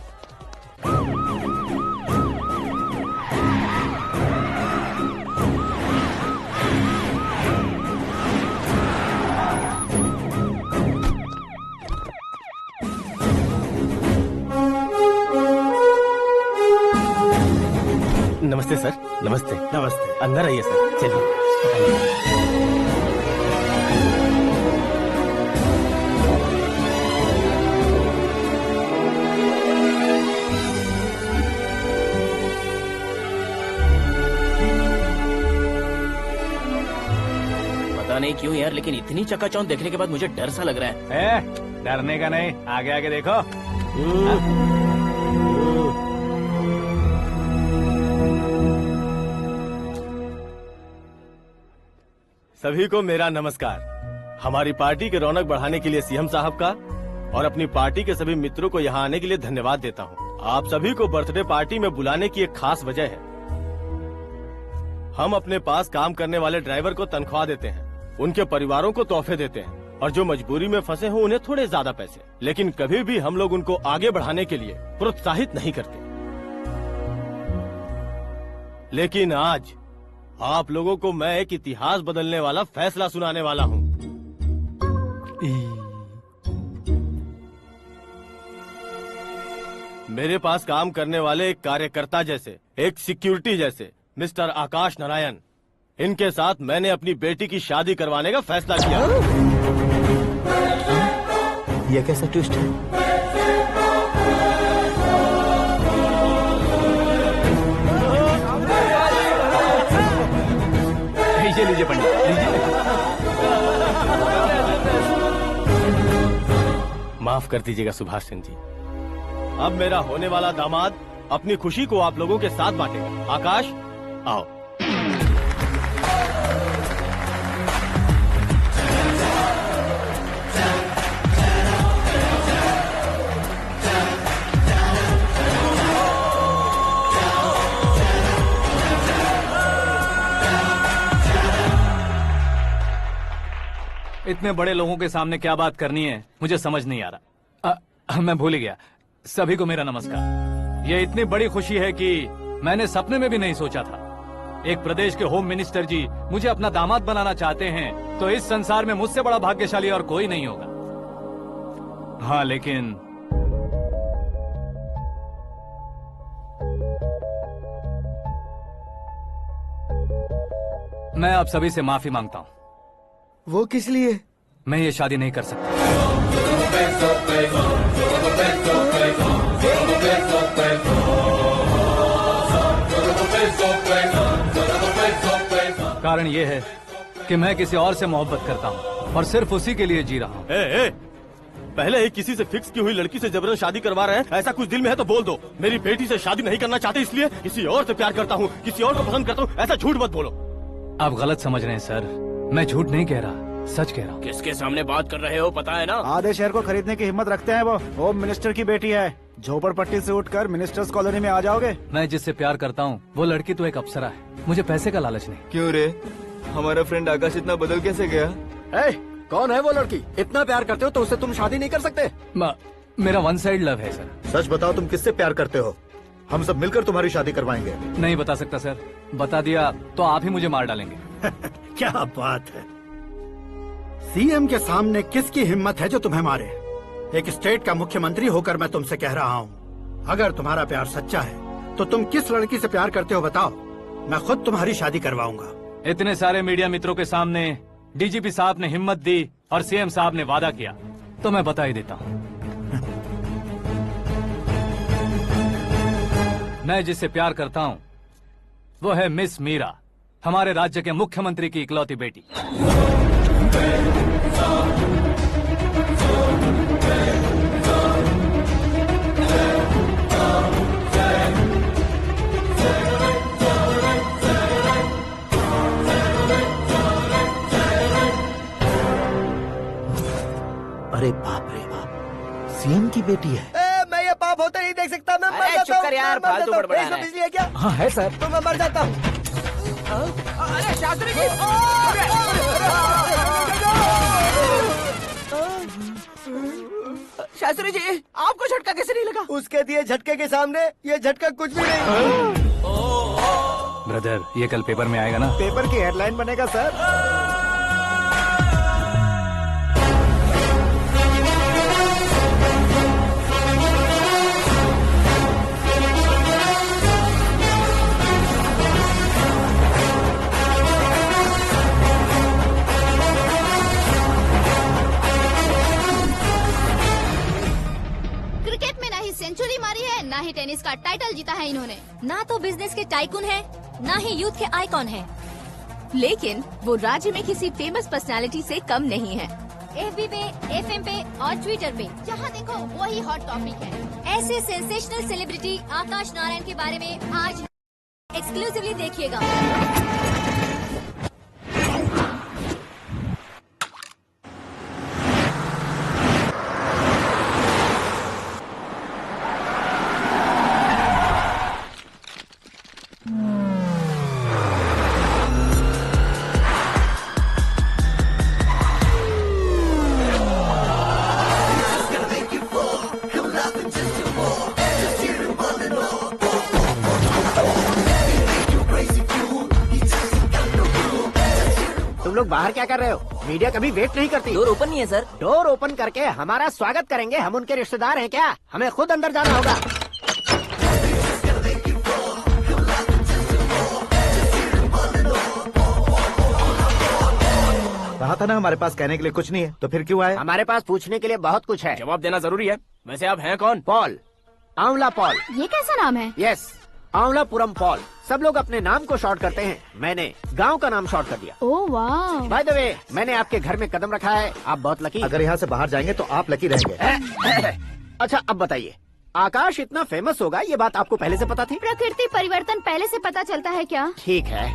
Speaker 10: नमस्ते सर। नमस्ते।
Speaker 11: नमस्ते।
Speaker 10: अंदर आइए सर, चलिए।
Speaker 13: पता नहीं क्यों यार, लेकिन इतनी चकाचौंध देखने के बाद मुझे डर सा लग रहा है।
Speaker 1: डरने का नहीं, आगे आगे देखो।
Speaker 10: सभी को मेरा नमस्कार। हमारी पार्टी की रौनक बढ़ाने के लिए सीएम साहब का और अपनी पार्टी के सभी मित्रों को यहाँ आने के लिए धन्यवाद देता हूँ। आप सभी को बर्थडे पार्टी में बुलाने की एक खास वजह है। हम अपने पास काम करने वाले ड्राइवर को तनख्वाह देते हैं, उनके परिवारों को तोहफे देते हैं और जो मजबूरी में फंसे हो उन्हें थोड़े ज्यादा पैसे। लेकिन कभी भी हम लोग उनको आगे बढ़ाने के लिए प्रोत्साहित नहीं करते। लेकिन आज आप लोगों को मैं एक इतिहास बदलने वाला फैसला सुनाने वाला हूँ। मेरे पास काम करने वाले एक कार्यकर्ता जैसे, एक सिक्योरिटी जैसे मिस्टर आकाश नारायण, इनके साथ मैंने अपनी बेटी की शादी करवाने का फैसला किया।
Speaker 5: यह कैसा ट्विस्ट है?
Speaker 1: लीजिए पंडित, लीजिए।
Speaker 10: माफ कर दीजिएगा सुभाष सिंह जी। अब मेरा होने वाला दामाद अपनी खुशी को आप लोगों के साथ बांटेगा। आकाश, आओ।
Speaker 1: इतने बड़े लोगों के सामने क्या बात करनी है मुझे समझ नहीं आ रहा। मैं भूल गया। सभी को मेरा नमस्कार। ये इतनी बड़ी खुशी है कि मैंने सपने में भी नहीं सोचा था। एक प्रदेश के होम मिनिस्टर जी मुझे अपना दामाद बनाना चाहते हैं तो इस संसार में मुझसे बड़ा भाग्यशाली और कोई नहीं होगा। हाँ, लेकिन मैं आप सभी से माफी मांगता हूँ।
Speaker 5: वो किस लिए?
Speaker 1: मैं ये शादी नहीं कर सकता। कारण ये है कि मैं किसी और से मोहब्बत करता हूँ और सिर्फ उसी के लिए जी रहा हूँ।
Speaker 10: पहले ही किसी से फिक्स की हुई लड़की से जबरन शादी करवा रहे हैं। ऐसा कुछ दिल में है तो बोल दो। मेरी बेटी से शादी नहीं करना चाहते इसलिए किसी और से प्यार करता हूँ, किसी और को पसंद करता हूँ, ऐसा झूठ मत बोलो।
Speaker 1: आप गलत समझ रहे हैं सर। मैं झूठ नहीं कह रहा, सच कह रहा हूँ।
Speaker 13: किसके सामने बात कर रहे हो पता है ना?
Speaker 11: आधे शहर को खरीदने की हिम्मत रखते हैं वो। होम मिनिस्टर की बेटी है। झोपड़पट्टी से उठकर मिनिस्टर्स कॉलोनी में आ जाओगे।
Speaker 1: मैं जिससे प्यार करता हूँ वो लड़की तो एक अप्सरा है। मुझे पैसे का लालच नहीं।
Speaker 15: क्यों रे, हमारा फ्रेंड आकाश इतना बदल कैसे गया?
Speaker 12: कौन है वो लड़की? इतना प्यार करते हो तो उससे तुम शादी नहीं कर सकते?
Speaker 1: मेरा वन साइड लव है सर।
Speaker 5: सच बताओ, तुम किससे प्यार करते हो? हम सब मिलकर तुम्हारी शादी करवाएंगे।
Speaker 1: नहीं बता सकता सर। बता दिया तो आप ही मुझे मार डालेंगे।
Speaker 16: क्या बात है। सीएम के सामने किसकी हिम्मत है जो तुम्हें मारे? एक स्टेट का मुख्यमंत्री होकर मैं तुमसे कह रहा हूँ, अगर तुम्हारा प्यार सच्चा है तो तुम किस लड़की से प्यार करते हो बताओ। मैं खुद तुम्हारी शादी करवाऊंगा।
Speaker 1: इतने सारे मीडिया मित्रों के सामने डीजीपी साहब ने हिम्मत दी और सीएम साहब ने वादा किया तो मैं बता ही देता हूँ। मैं जिससे प्यार करता हूँ वो है मिस मीरा, हमारे राज्य के मुख्यमंत्री की इकलौती बेटी।
Speaker 5: अरे बाप रे बाप, सीएम की बेटी है।
Speaker 8: मैं ये पाप होते नहीं देख सकता। मैं मर जाता हूँ यार, फालतू बड़बड़ा रहा है। बिजली है क्या?
Speaker 3: हाँ है सर।
Speaker 8: तो मैं मर जाता हूँ।
Speaker 4: अरे शास्त्री जी! शास्त्री जी, आपको झटका कैसे नहीं लगा?
Speaker 8: उसके दिए झटके के सामने ये झटका कुछ भी नहीं।
Speaker 1: ब्रदर, ये कल पेपर में आएगा ना?
Speaker 11: पेपर की हेडलाइन बनेगा सर।
Speaker 7: सेंचुरी मारी है, ना ही टेनिस का टाइटल जीता है इन्होंने। ना तो बिजनेस के टाइकून है, ना ही यूथ के आइकॉन है।
Speaker 6: लेकिन वो राज्य में किसी फेमस पर्सनालिटी से कम नहीं है।
Speaker 7: FB पे, FM पे और ट्विटर पे जहाँ देखो वही हॉट टॉपिक है। ऐसे सेंसेशनल सेलिब्रिटी आकाश नारायण के बारे में आज एक्सक्लूसिवली देखिएगा।
Speaker 8: तुम लोग बाहर क्या कर रहे हो? मीडिया कभी वेट नहीं करती।
Speaker 4: डोर ओपन नहीं है सर।
Speaker 8: डोर ओपन करके हमारा स्वागत करेंगे? हम उनके रिश्तेदार हैं क्या? हमें खुद अंदर जाना होगा।
Speaker 5: कहा था ना हमारे पास कहने के लिए कुछ नहीं है, तो फिर क्यों आए?
Speaker 8: हमारे पास पूछने के लिए बहुत कुछ है।
Speaker 12: जवाब देना जरूरी है। वैसे आप हैं कौन?
Speaker 8: पॉल, आंवला पॉल।
Speaker 7: ये कैसा नाम है?
Speaker 8: Yes, Aanwalapuram Paul. सब लोग अपने नाम को शॉर्ट करते हैं, मैंने गांव का नाम शॉर्ट कर दिया।
Speaker 7: ओह वाह।
Speaker 8: बाय द वे, मैंने आपके घर में कदम रखा है, आप बहुत लकी।
Speaker 5: अगर यहाँ से बाहर जाएंगे तो आप लकी रहेंगे।
Speaker 8: अच्छा अब बताइए, आकाश इतना फेमस होगा ये बात आपको पहले से पता थी?
Speaker 7: प्रकृति परिवर्तन पहले से पता चलता है क्या?
Speaker 8: ठीक है,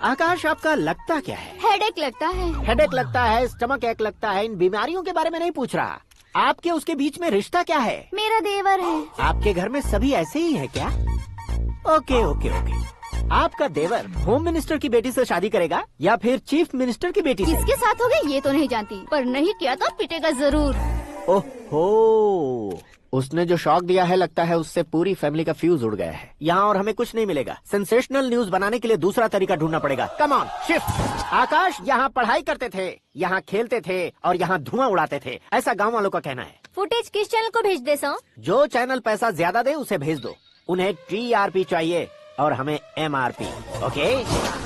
Speaker 8: आकाश आपका लगता क्या है?
Speaker 7: हेडेक लगता है।
Speaker 8: हेडेक लगता है, स्टमक एक लगता है, इन बीमारियों के बारे में नहीं पूछ रहा। आपके उसके बीच में रिश्ता क्या है?
Speaker 7: मेरा देवर है।
Speaker 8: आपके घर में सभी ऐसे ही है क्या? Okay okay okay. आपका देवर होम मिनिस्टर की बेटी से शादी करेगा या फिर चीफ मिनिस्टर की बेटी से?
Speaker 7: किसके साथ होगा ये तो नहीं जानती, पर नहीं किया तो पिटेगा जरूर।
Speaker 8: ओहो, उसने जो शॉक दिया है लगता है उससे पूरी फैमिली का फ्यूज उड़ गया है। यहाँ और हमें कुछ नहीं मिलेगा। सेंसेशनल न्यूज बनाने के लिए दूसरा तरीका ढूंढना पड़ेगा। Come on shift. आकाश यहाँ पढ़ाई करते थे, यहाँ खेलते थे और यहाँ धुआं उड़ाते थे, ऐसा गाँव वालों का कहना है।
Speaker 7: फुटेज किस चैनल को भेज दे सो?
Speaker 8: जो चैनल पैसा ज्यादा दे उसे भेज दो। उन्हें TRP चाहिए और हमें MRP। ओके?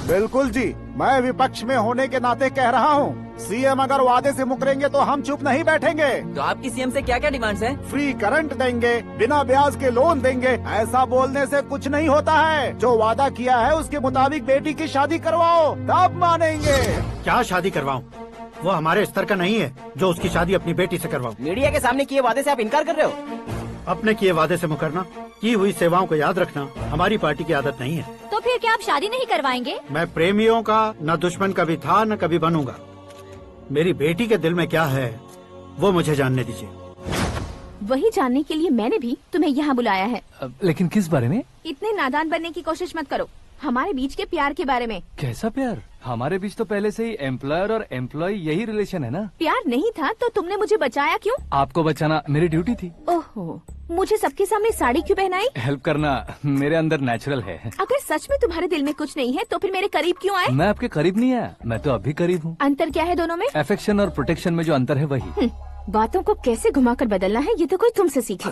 Speaker 11: बिल्कुल जी, मैं विपक्ष में होने के नाते कह रहा हूँ, सीएम अगर वादे से मुकरेंगे तो हम चुप नहीं बैठेंगे।
Speaker 4: तो आपकी सीएम से क्या क्या डिमांड्स हैं?
Speaker 11: फ्री करंट देंगे, बिना ब्याज के लोन देंगे। ऐसा बोलने से कुछ नहीं होता है। जो वादा किया है उसके मुताबिक बेटी की शादी करवाओ, तब मानेंगे।
Speaker 16: क्या शादी करवाऊं? वो हमारे स्तर का नहीं है जो उसकी शादी अपनी बेटी से करवाऊं।
Speaker 4: मीडिया के सामने किए वादे से आप इनकार कर रहे हो?
Speaker 16: अपने किए वादे से मुकरना, की हुई सेवाओं को याद रखना हमारी पार्टी की आदत नहीं है।
Speaker 7: तो फिर क्या आप शादी नहीं करवाएंगे?
Speaker 16: मैं प्रेमियों का न दुश्मन कभी था न कभी बनूंगा। मेरी बेटी के दिल में क्या है वो मुझे जानने दीजिए।
Speaker 6: वही जानने के लिए मैंने भी तुम्हें यहाँ बुलाया है।
Speaker 1: लेकिन किस बारे में?
Speaker 6: इतने नादान बनने की कोशिश मत करो। हमारे बीच के प्यार के बारे में।
Speaker 1: कैसा प्यार? हमारे बीच तो पहले से ही एम्प्लॉयर और एम्प्लॉय यही रिलेशन है ना।
Speaker 6: प्यार नहीं था तो तुमने मुझे बचाया क्यों?
Speaker 1: आपको बचाना मेरी ड्यूटी थी।
Speaker 6: ओहो, मुझे सबके सामने साड़ी क्यों पहनाई?
Speaker 1: हेल्प करना मेरे अंदर नेचुरल है।
Speaker 6: अगर सच में तुम्हारे दिल में कुछ नहीं है तो फिर मेरे करीब क्यों आए?
Speaker 1: मैं आपके करीब नहीं आया, मैं तो अभी करीब हूँ।
Speaker 6: अंतर क्या है दोनों में?
Speaker 1: अफेक्शन और प्रोटेक्शन में जो अंतर है वही।
Speaker 6: बातों को कैसे घुमाकर बदलना है ये तो कोई तुमसे सीखे।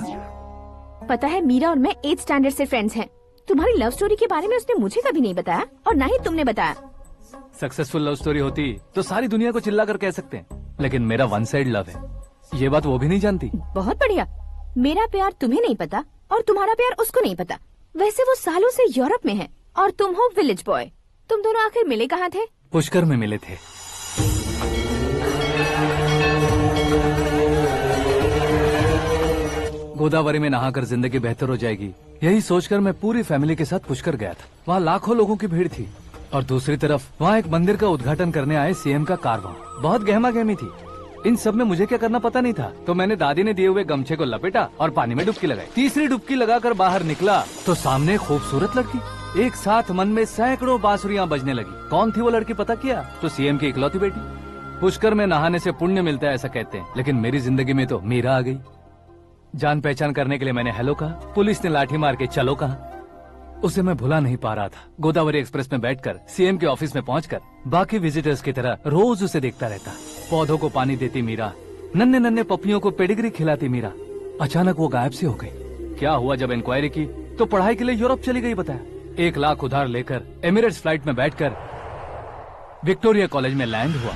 Speaker 6: पता है, मीरा और मैं 8th स्टैंडर्ड से फ्रेंड्स हैं। तुम्हारी लव स्टोरी के बारे में उसने मुझे कभी नहीं बताया और न ही तुमने बताया।
Speaker 1: सक्सेसफुल लव स्टोरी होती तो सारी दुनिया को चिल्ला कर कह सकते हैं, लेकिन मेरा वन साइड लव है, ये बात वो भी नहीं जानती।
Speaker 6: बहुत बढ़िया। मेरा प्यार तुम्हें नहीं पता और तुम्हारा प्यार उसको नहीं पता। वैसे वो सालों से यूरोप में है और तुम हो विलेज बॉय। तुम दोनों आखिर मिले कहाँ थे?
Speaker 1: पुष्कर में मिले थे। गोदावरी में नहाकर जिंदगी बेहतर हो जाएगी, यही सोचकर मैं पूरी फैमिली के साथ पुष्कर गया था। वहाँ लाखों लोगों की भीड़ थी और दूसरी तरफ वहाँ एक मंदिर का उद्घाटन करने आए सीएम का कारवां। बहुत गहमा गहमी थी। इन सब में मुझे क्या करना पता नहीं था, तो मैंने दादी ने दिए हुए गमछे को लपेटा और पानी में डुबकी लगाई। तीसरी डुबकी लगाकर बाहर निकला तो सामने एक खूबसूरत लड़की। एक साथ मन में सैकड़ों बांसुरियां बजने लगी। कौन थी वो लड़की पता किया? तो सीएम की इकलौती बेटी। पुष्कर में नहाने से पुण्य मिलता है ऐसा कहते हैं, लेकिन मेरी जिंदगी में तो मीरा आ गई। जान पहचान करने के लिए मैंने हेलो कहा, पुलिस ने लाठी मार के चलो कहा। उसे मैं भुला नहीं पा रहा था। गोदावरी एक्सप्रेस में बैठकर सीएम के ऑफिस में पहुंचकर बाकी विजिटर्स की तरह रोज उसे देखता रहता। पौधों को पानी देती मीरा, नन्हे नन्हे पपियों को पेडिग्री खिलाती मीरा। अचानक वो गायब सी हो गई। क्या हुआ? जब इंक्वायरी की तो पढ़ाई के लिए यूरोप चली गई बताया। 1 लाख उधार लेकर एमिरेट्स फ्लाइट में बैठकर विक्टोरिया कॉलेज में लैंड हुआ।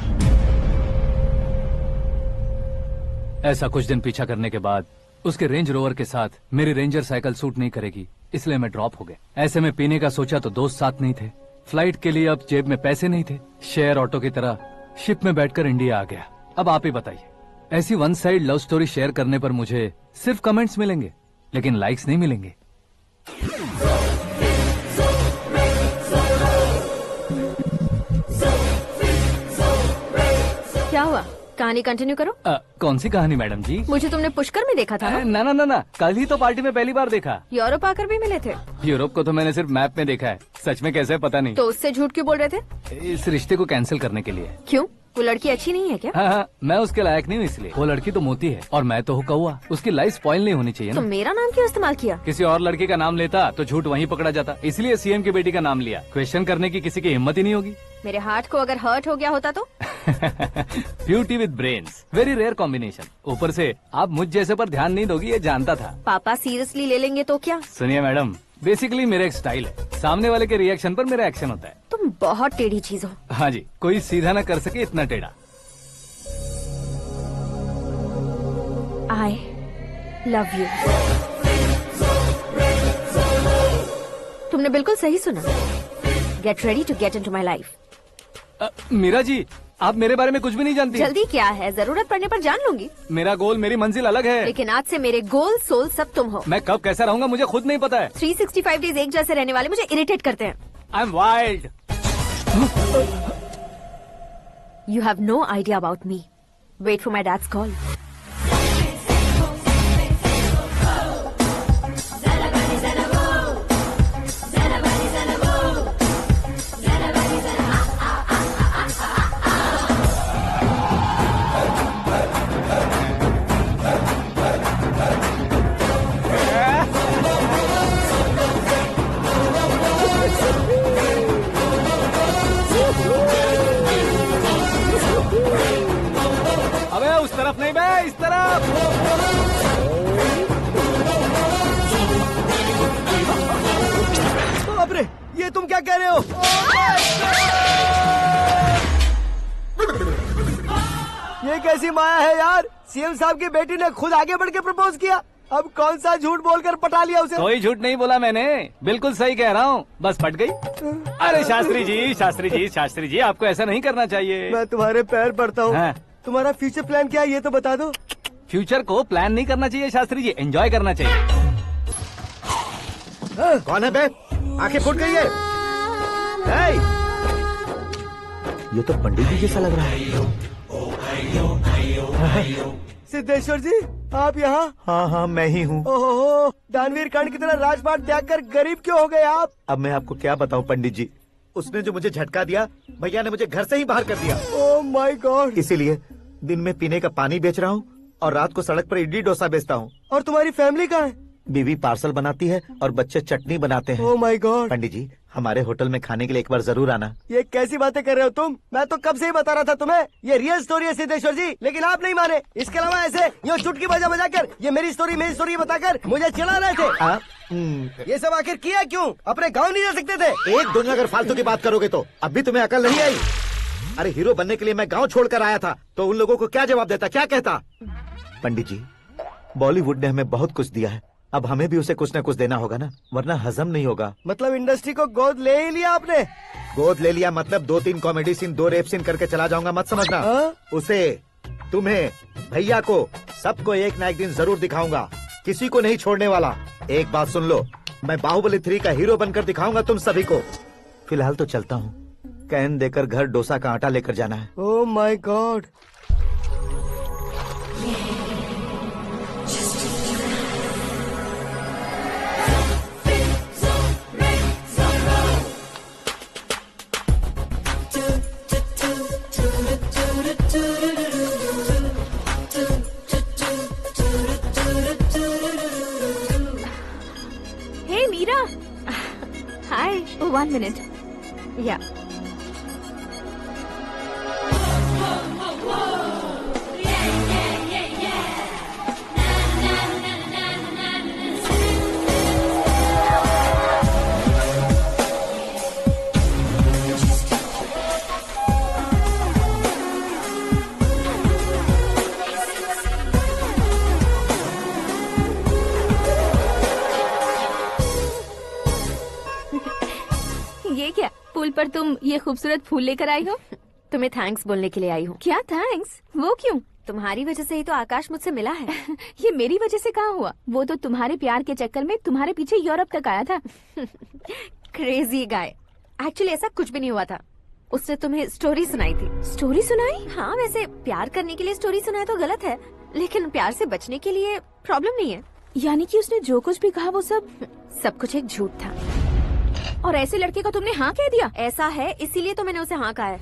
Speaker 1: ऐसा कुछ दिन पीछा करने के बाद उसके रेंज रोवर के साथ मेरी रेंजर साइकिल सूट नहीं करेगी, इसलिए मैं ड्रॉप हो गया। ऐसे में पीने का सोचा तो दोस्त साथ नहीं थे, फ्लाइट के लिए अब जेब में पैसे नहीं थे। शेयर ऑटो की तरह शिप में बैठकर इंडिया आ गया। अब आप ही बताइए, ऐसी one side love story share करने पर मुझे सिर्फ कमेंट्स मिलेंगे, लेकिन लाइक्स नहीं मिलेंगे।
Speaker 7: क्या हुआ? कहानी कंटिन्यू करो।
Speaker 1: कौन सी कहानी मैडम जी?
Speaker 7: मुझे तुमने पुष्कर में देखा था ना?
Speaker 1: ना, कल ही तो पार्टी में पहली बार देखा।
Speaker 7: यूरोप आकर भी मिले थे?
Speaker 1: यूरोप को तो मैंने सिर्फ मैप में देखा है, सच में कैसे है पता नहीं।
Speaker 7: तो उससे झूठ क्यों बोल रहे थे?
Speaker 1: इस रिश्ते को कैंसिल करने के लिए।
Speaker 7: क्यों? वो लड़की अच्छी नहीं है क्या?
Speaker 1: हाँ, मैं उसके लायक नहीं हूँ इसलिए। वो लड़की तो मोती है और मैं तो हूँ कौवा। उसकी लाइफ स्पॉइल नहीं होनी चाहिए
Speaker 7: तो
Speaker 1: ना।
Speaker 7: मेरा नाम क्यों इस्तेमाल किया?
Speaker 1: किसी और लड़की का नाम लेता तो झूठ वहीं पकड़ा जाता, इसलिए सीएम की बेटी का नाम लिया। क्वेश्चन करने की किसी की हिम्मत ही नहीं होगी।
Speaker 7: मेरे हार्ट को अगर हर्ट हो गया होता तो?
Speaker 1: Beauty with brains, very rare combination. ऊपर से आप मुझ जैसे पर ध्यान नहीं दोगी, ये जानता था।
Speaker 7: पापा सीरियसली ले लेंगे तो क्या?
Speaker 1: सुनिए मैडम, बेसिकली मेरा एक स्टाइल है, सामने वाले के रिएक्शन पर मेरा एक्शन होता है।
Speaker 7: तुम बहुत टेढ़ी चीज हो।
Speaker 1: हाँ जी, कोई सीधा न कर सके इतना टेढ़ा।
Speaker 7: I love you। तुमने बिल्कुल सही सुना। Get ready to get into my life।
Speaker 1: Meera ji, आप मेरे बारे में कुछ भी नहीं जानती।
Speaker 7: जल्दी क्या है, जरूरत पड़ने पर जान लूंगी।
Speaker 1: मेरा गोल, मेरी मंजिल अलग है।
Speaker 7: लेकिन आज से मेरे गोल सोल सब तुम हो।
Speaker 1: मैं कब कैसा रहूंगा मुझे खुद नहीं पता है।
Speaker 7: 365 डेज एक जैसे रहने वाले मुझे इरिटेट करते हैं।
Speaker 1: I am wild.
Speaker 7: You have no idea about me। Wait for my dad's call।
Speaker 1: अबे उस तरफ नहीं बे, इस तरफ।
Speaker 2: बाप रे, ये तुम क्या कह रहे हो? ये कैसी माया है यार? सीएम साहब की बेटी ने खुद आगे बढ़ के प्रपोज किया। अब कौन सा झूठ बोलकर पटा लिया उसे?
Speaker 1: कोई झूठ नहीं बोला मैंने, बिल्कुल सही कह रहा हूँ, बस फट गई। अरे शास्त्री जी, आपको ऐसा नहीं करना चाहिए।
Speaker 2: मैं तुम्हारे पैर पड़ता हूँ।
Speaker 1: हाँ।
Speaker 2: तुम्हारा फ्यूचर प्लान क्या है ये तो बता दो।
Speaker 1: फ्यूचर को प्लान नहीं करना चाहिए शास्त्री जी, एंजॉय करना चाहिए।
Speaker 5: कौन है बे? आंखें फूट गई है। हे! ये तो पंडित जी जैसा लग रहा है।
Speaker 2: सिद्धेश्वर जी, आप यहाँ?
Speaker 5: हाँ, मैं ही हूँ।
Speaker 2: ओहो, दानवीर कर्ण की तरह राजपाट त्याग कर गरीब क्यों हो गए आप?
Speaker 5: अब मैं आपको क्या बताऊँ पंडित जी, उसने जो मुझे झटका दिया, भैया ने मुझे घर से ही बाहर कर दिया।
Speaker 2: Oh my God.
Speaker 5: इसीलिए दिन में पीने का पानी बेच रहा हूँ और रात को सड़क पर इडली डोसा बेचता हूँ।
Speaker 2: और तुम्हारी फैमिली कहाँ है?
Speaker 5: बीवी पार्सल बनाती है और बच्चे चटनी बनाते हैं।
Speaker 2: Oh my God.
Speaker 5: पंडित जी, हमारे होटल में खाने के लिए एक बार जरूर आना।
Speaker 2: ये कैसी बातें कर रहे हो तुम? मैं तो कब से ही बता रहा था तुम्हें, ये रियल स्टोरी है सिद्धेश्वर जी, लेकिन आप नहीं माने। इसके अलावा ऐसे यूँ चुटकी बजा कर ये मेरी स्टोरी बताकर मुझे चिढ़ा रहे थे। ये सब आखिर किया क्यों? अपने गाँव नहीं जा सकते थे?
Speaker 5: एक दो अगर फालतू की बात करोगे तो अब भी तुम्हें अकल नहीं आई। अरे हीरो बनने के लिए मैं गाँव छोड़कर आया था, तो उन लोगों को क्या जवाब देता, क्या कहता? पंडित जी, बॉलीवुड ने हमें बहुत कुछ दिया है, अब हमें भी उसे कुछ न कुछ देना होगा ना, वरना हजम नहीं होगा।
Speaker 2: मतलब इंडस्ट्री को गोद ले ही लिया आपने?
Speaker 5: गोद ले लिया मतलब 2-3 कॉमेडी सीन, 2 रेप सीन करके चला जाऊंगा मत समझना। उसे, तुम्हें, भैया को, सबको एक ना एक दिन जरूर दिखाऊंगा, किसी को नहीं छोड़ने वाला। एक बात सुन लो, मैं बाहुबली 3 का हीरो बनकर दिखाऊंगा तुम सभी को। फिलहाल तो चलता हूँ, कैन देकर घर डोसा का आटा लेकर जाना है।
Speaker 2: Oh my God.
Speaker 6: Hey Meera. Hi. Oh, 1 minute. Yeah. पर तुम ये खूबसूरत फूल लेकर आई हो।
Speaker 17: तुम्हें थैंक्स बोलने के लिए आई हूँ।
Speaker 6: क्या थैंक्स? वो क्यों?
Speaker 17: तुम्हारी वजह से ही तो आकाश मुझसे मिला है।
Speaker 6: ये मेरी वजह से कहाँ हुआ? वो तो तुम्हारे प्यार के चक्कर में तुम्हारे पीछे यूरोप तक आया था।
Speaker 17: Crazy guy. एक्चुअली ऐसा कुछ भी नहीं हुआ था। उसने तुम्हें स्टोरी सुनाई थी।
Speaker 6: स्टोरी सुनाई?
Speaker 17: हाँ, वैसे प्यार करने के लिए स्टोरी सुनाए तो गलत है, लेकिन प्यार से बचने के लिए प्रॉब्लम नहीं है।
Speaker 6: यानी कि उसने जो कुछ भी कहा वो
Speaker 17: सब कुछ एक झूठ था।
Speaker 6: और ऐसे लड़के को तुमने हाँ कह दिया?
Speaker 17: ऐसा है, इसीलिए तो मैंने उसे हाँ कहा है।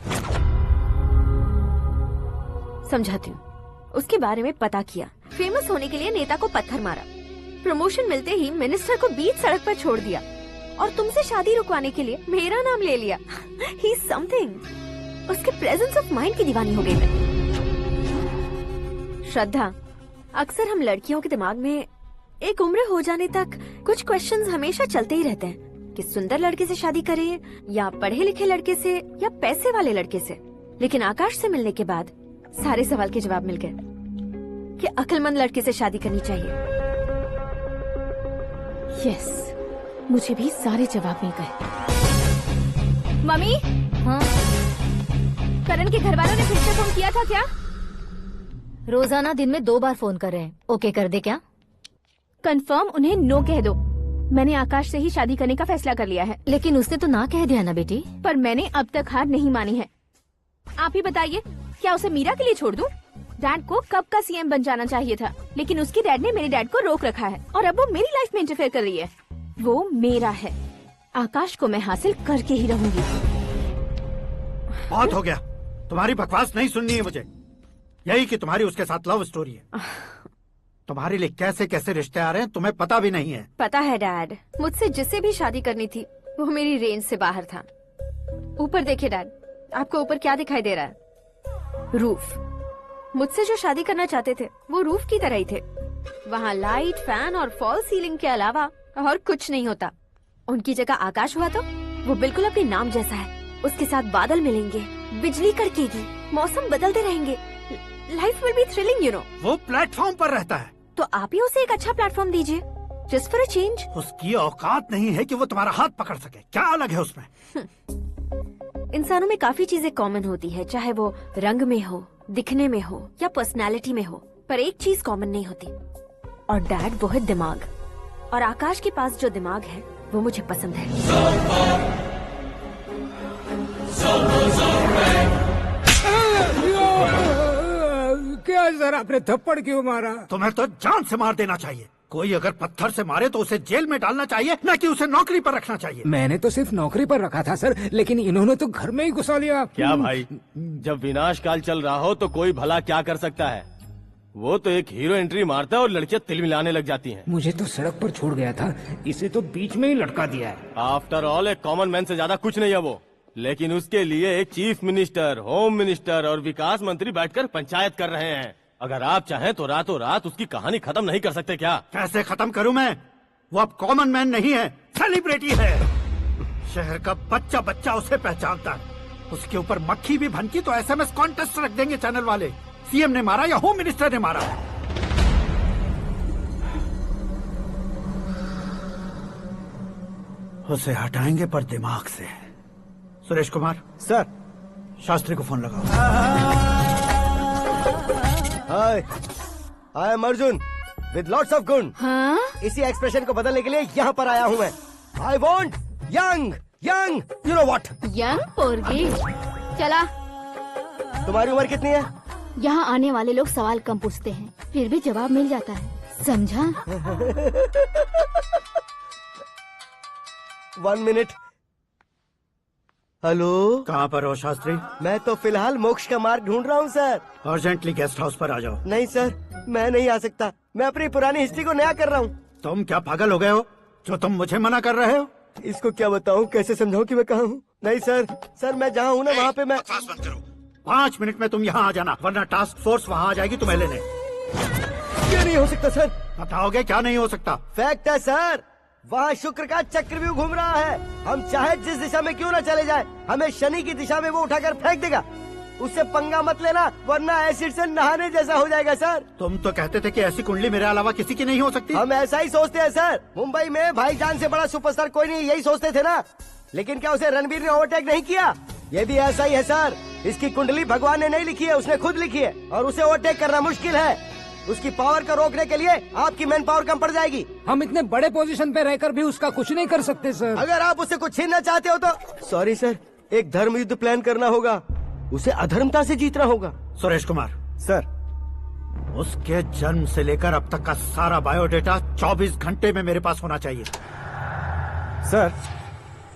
Speaker 17: समझाती हूँ। उसके बारे में पता किया, फेमस होने के लिए नेता को पत्थर मारा, प्रमोशन मिलते ही मिनिस्टर को बीच सड़क पर छोड़ दिया, और तुमसे शादी रुकवाने के लिए मेरा नाम ले लिया। ही समथिंग। उसके प्रेजेंस ऑफ माइंड की दीवानी हो गई मैं। श्रद्धा, अक्सर हम लड़कियों के दिमाग में एक उम्र हो जाने तक कुछ क्वेश्चंस हमेशा चलते ही रहते हैं कि सुंदर लड़के से शादी करें या पढ़े लिखे लड़के से या पैसे वाले लड़के से। लेकिन आकाश से मिलने के बाद सारे सवाल के जवाब मिल गए कि अक्लमंद लड़के से शादी करनी चाहिए।
Speaker 6: यस, मुझे भी सारे जवाब मिल गए। मम्मी,
Speaker 7: हाँ?
Speaker 6: करण के घर वालों ने फिर से फोन किया था क्या?
Speaker 7: रोजाना दिन में 2 बार फोन कर रहे हैं। ओके कर दे क्या?
Speaker 6: कंफर्म उन्हें नो कह दो। मैंने आकाश से ही शादी करने का फैसला कर लिया है।
Speaker 7: लेकिन उसने तो ना कह दिया ना बेटी।
Speaker 6: पर मैंने अब तक हार नहीं मानी है। आप ही बताइए, क्या उसे मीरा के लिए छोड़ दूं? डैड को कब का सीएम बन जाना चाहिए था, लेकिन उसके डैड ने मेरे डैड को रोक रखा है और अब वो मेरी लाइफ में इंटरफेयर कर रही है। वो मेरा है, आकाश को मैं हासिल करके ही रहूंगी।
Speaker 16: बहुत हो गया, तुम्हारी बकवास नहीं सुननी है मुझे। यही कि तुम्हारी उसके साथ लव स्टोरी है। तुम्हारे लिए कैसे कैसे रिश्ते आ रहे हैं तुम्हें पता भी नहीं है।
Speaker 17: पता है डैड, मुझसे जिससे भी शादी करनी थी वो मेरी रेंज से बाहर था। ऊपर देखिए डैड, आपको ऊपर क्या दिखाई दे रहा है? रूफ। मुझसे जो शादी करना चाहते थे वो रूफ की तरह ही थे। वहाँ लाइट, फैन और फॉल सीलिंग के अलावा और कुछ नहीं होता। उनकी जगह आकाश हुआ तो वो बिल्कुल अपने नाम जैसा है। उसके साथ बादल मिलेंगे, बिजली कड़केगी, मौसम बदलते रहेंगे। Life will be thrilling, you know.
Speaker 16: वो प्लेटफॉर्म पर रहता है
Speaker 17: तो आप ही उसे एक अच्छा प्लेटफॉर्म दीजिए, जस्ट फॉर अ चेंज।
Speaker 16: उसकी औकात नहीं है कि वो तुम्हारा हाथ पकड़ सके। क्या अलग है उसमें?
Speaker 17: इंसानों में काफी चीजें कॉमन होती है, चाहे वो रंग में हो, दिखने में हो या पर्सनालिटी में हो, पर एक चीज कॉमन नहीं होती, और डैड वो है दिमाग। और आकाश के पास जो दिमाग है वो मुझे पसंद है।
Speaker 9: क्या सर, आपने थप्पड़ क्यों मारा?
Speaker 16: तुम्हें तो जान से मार देना चाहिए। कोई अगर पत्थर से मारे तो उसे जेल में डालना चाहिए, न कि उसे नौकरी पर रखना चाहिए।
Speaker 9: मैंने तो सिर्फ नौकरी पर रखा था सर, लेकिन इन्होंने तो घर में ही घुसा लिया।
Speaker 10: क्या भाई, जब विनाश काल चल रहा हो तो कोई भला क्या कर सकता है? वो तो एक हीरो एंट्री मारता है और लड़कियां तिल मिलाने लग जाती हैं।
Speaker 9: मुझे तो सड़क पर छोड़ गया था, इसे तो बीच में ही लटका दिया है।
Speaker 10: आफ्टर ऑल एक कॉमन मैन से ज्यादा कुछ नहीं है वो, लेकिन उसके लिए एक चीफ मिनिस्टर, होम मिनिस्टर और विकास मंत्री बैठकर पंचायत कर रहे हैं। अगर आप चाहें तो रातों रात उसकी कहानी खत्म नहीं कर सकते क्या?
Speaker 16: कैसे खत्म करूं मैं? वो अब कॉमन मैन नहीं है, सेलिब्रिटी है। शहर का बच्चा बच्चा उसे पहचानता है। उसके ऊपर मक्खी भी भनकी तो एसएमएस कॉन्टेस्ट रख देंगे चैनल वाले। सीएम ने मारा या होम मिनिस्टर ने मारा? उसे हटाएंगे पर दिमाग से। सुरेश कुमार
Speaker 11: सर,
Speaker 16: शास्त्री को फोन लगाओ।
Speaker 2: Hi, I am Arjun with lots of गुण।
Speaker 6: हाँ?
Speaker 2: इसी एक्सप्रेशन को बदलने के लिए यहाँ पर आया हूँ मैं। I want young young, you know what?
Speaker 6: Young पोरगी। चला।
Speaker 2: तुम्हारी उम्र कितनी है?
Speaker 6: यहाँ आने वाले लोग सवाल कम पूछते हैं, फिर भी जवाब मिल जाता है, समझा?
Speaker 2: 1 मिनट। हेलो,
Speaker 16: कहाँ पर हो शास्त्री?
Speaker 2: मैं तो फिलहाल मोक्ष का मार्ग ढूंढ रहा हूँ सर।
Speaker 16: अर्जेंटली गेस्ट हाउस पर आ जाओ।
Speaker 2: नहीं सर, मैं नहीं आ सकता। मैं अपनी पुरानी हिस्ट्री को नया कर रहा हूँ।
Speaker 16: तुम क्या पागल हो गए हो जो तुम मुझे मना कर रहे हो?
Speaker 2: इसको क्या बताऊँ, कैसे समझाऊँ कि मैं कहाँ हूँ? नहीं सर, मैं जहाँ हूँ ना वहाँ पे मैं।
Speaker 16: 5 मिनट में तुम यहाँ आ जाना, वरना टास्क फोर्स वहाँ आ जाएगी तुम्हें लेने।
Speaker 2: क्यों नहीं हो सकता सर?
Speaker 16: बताओगे क्या नहीं हो सकता?
Speaker 2: फैक्ट है सर, वहाँ शुक्र का चक्रव्यूह घूम रहा है। हम चाहे जिस दिशा में क्यों न चले जाए, हमें शनि की दिशा में वो उठाकर फेंक देगा। उससे पंगा मत लेना, वरना एसिड से नहाने जैसा हो जाएगा सर।
Speaker 16: तुम तो कहते थे कि ऐसी कुंडली मेरे अलावा किसी की नहीं हो सकती।
Speaker 2: हम ऐसा ही सोचते हैं सर। मुंबई में भाईजान से बड़ा सुपरस्टार कोई नहीं, यही सोचते थे ना। लेकिन क्या उसे रणबीर ने ओवरटेक नहीं किया? ये भी ऐसा ही है सर। इसकी कुंडली भगवान ने नहीं लिखी है, उसने खुद लिखी है, और उसे ओवरटेक करना मुश्किल है। उसकी पावर को रोकने के लिए आपकी मैन पावर कम पड़ जाएगी।
Speaker 9: हम इतने बड़े पोजीशन पे रहकर भी उसका कुछ नहीं कर सकते सर।
Speaker 2: अगर आप उससे कुछ छीनना चाहते हो तो सॉरी सर, एक धर्म युद्ध प्लान करना होगा। उसे अधर्मता से जीतना होगा।
Speaker 16: सुरेश कुमार सर, उसके जन्म से लेकर अब तक का सारा बायोडेटा 24 घंटे में मेरे पास होना चाहिए।
Speaker 11: सर,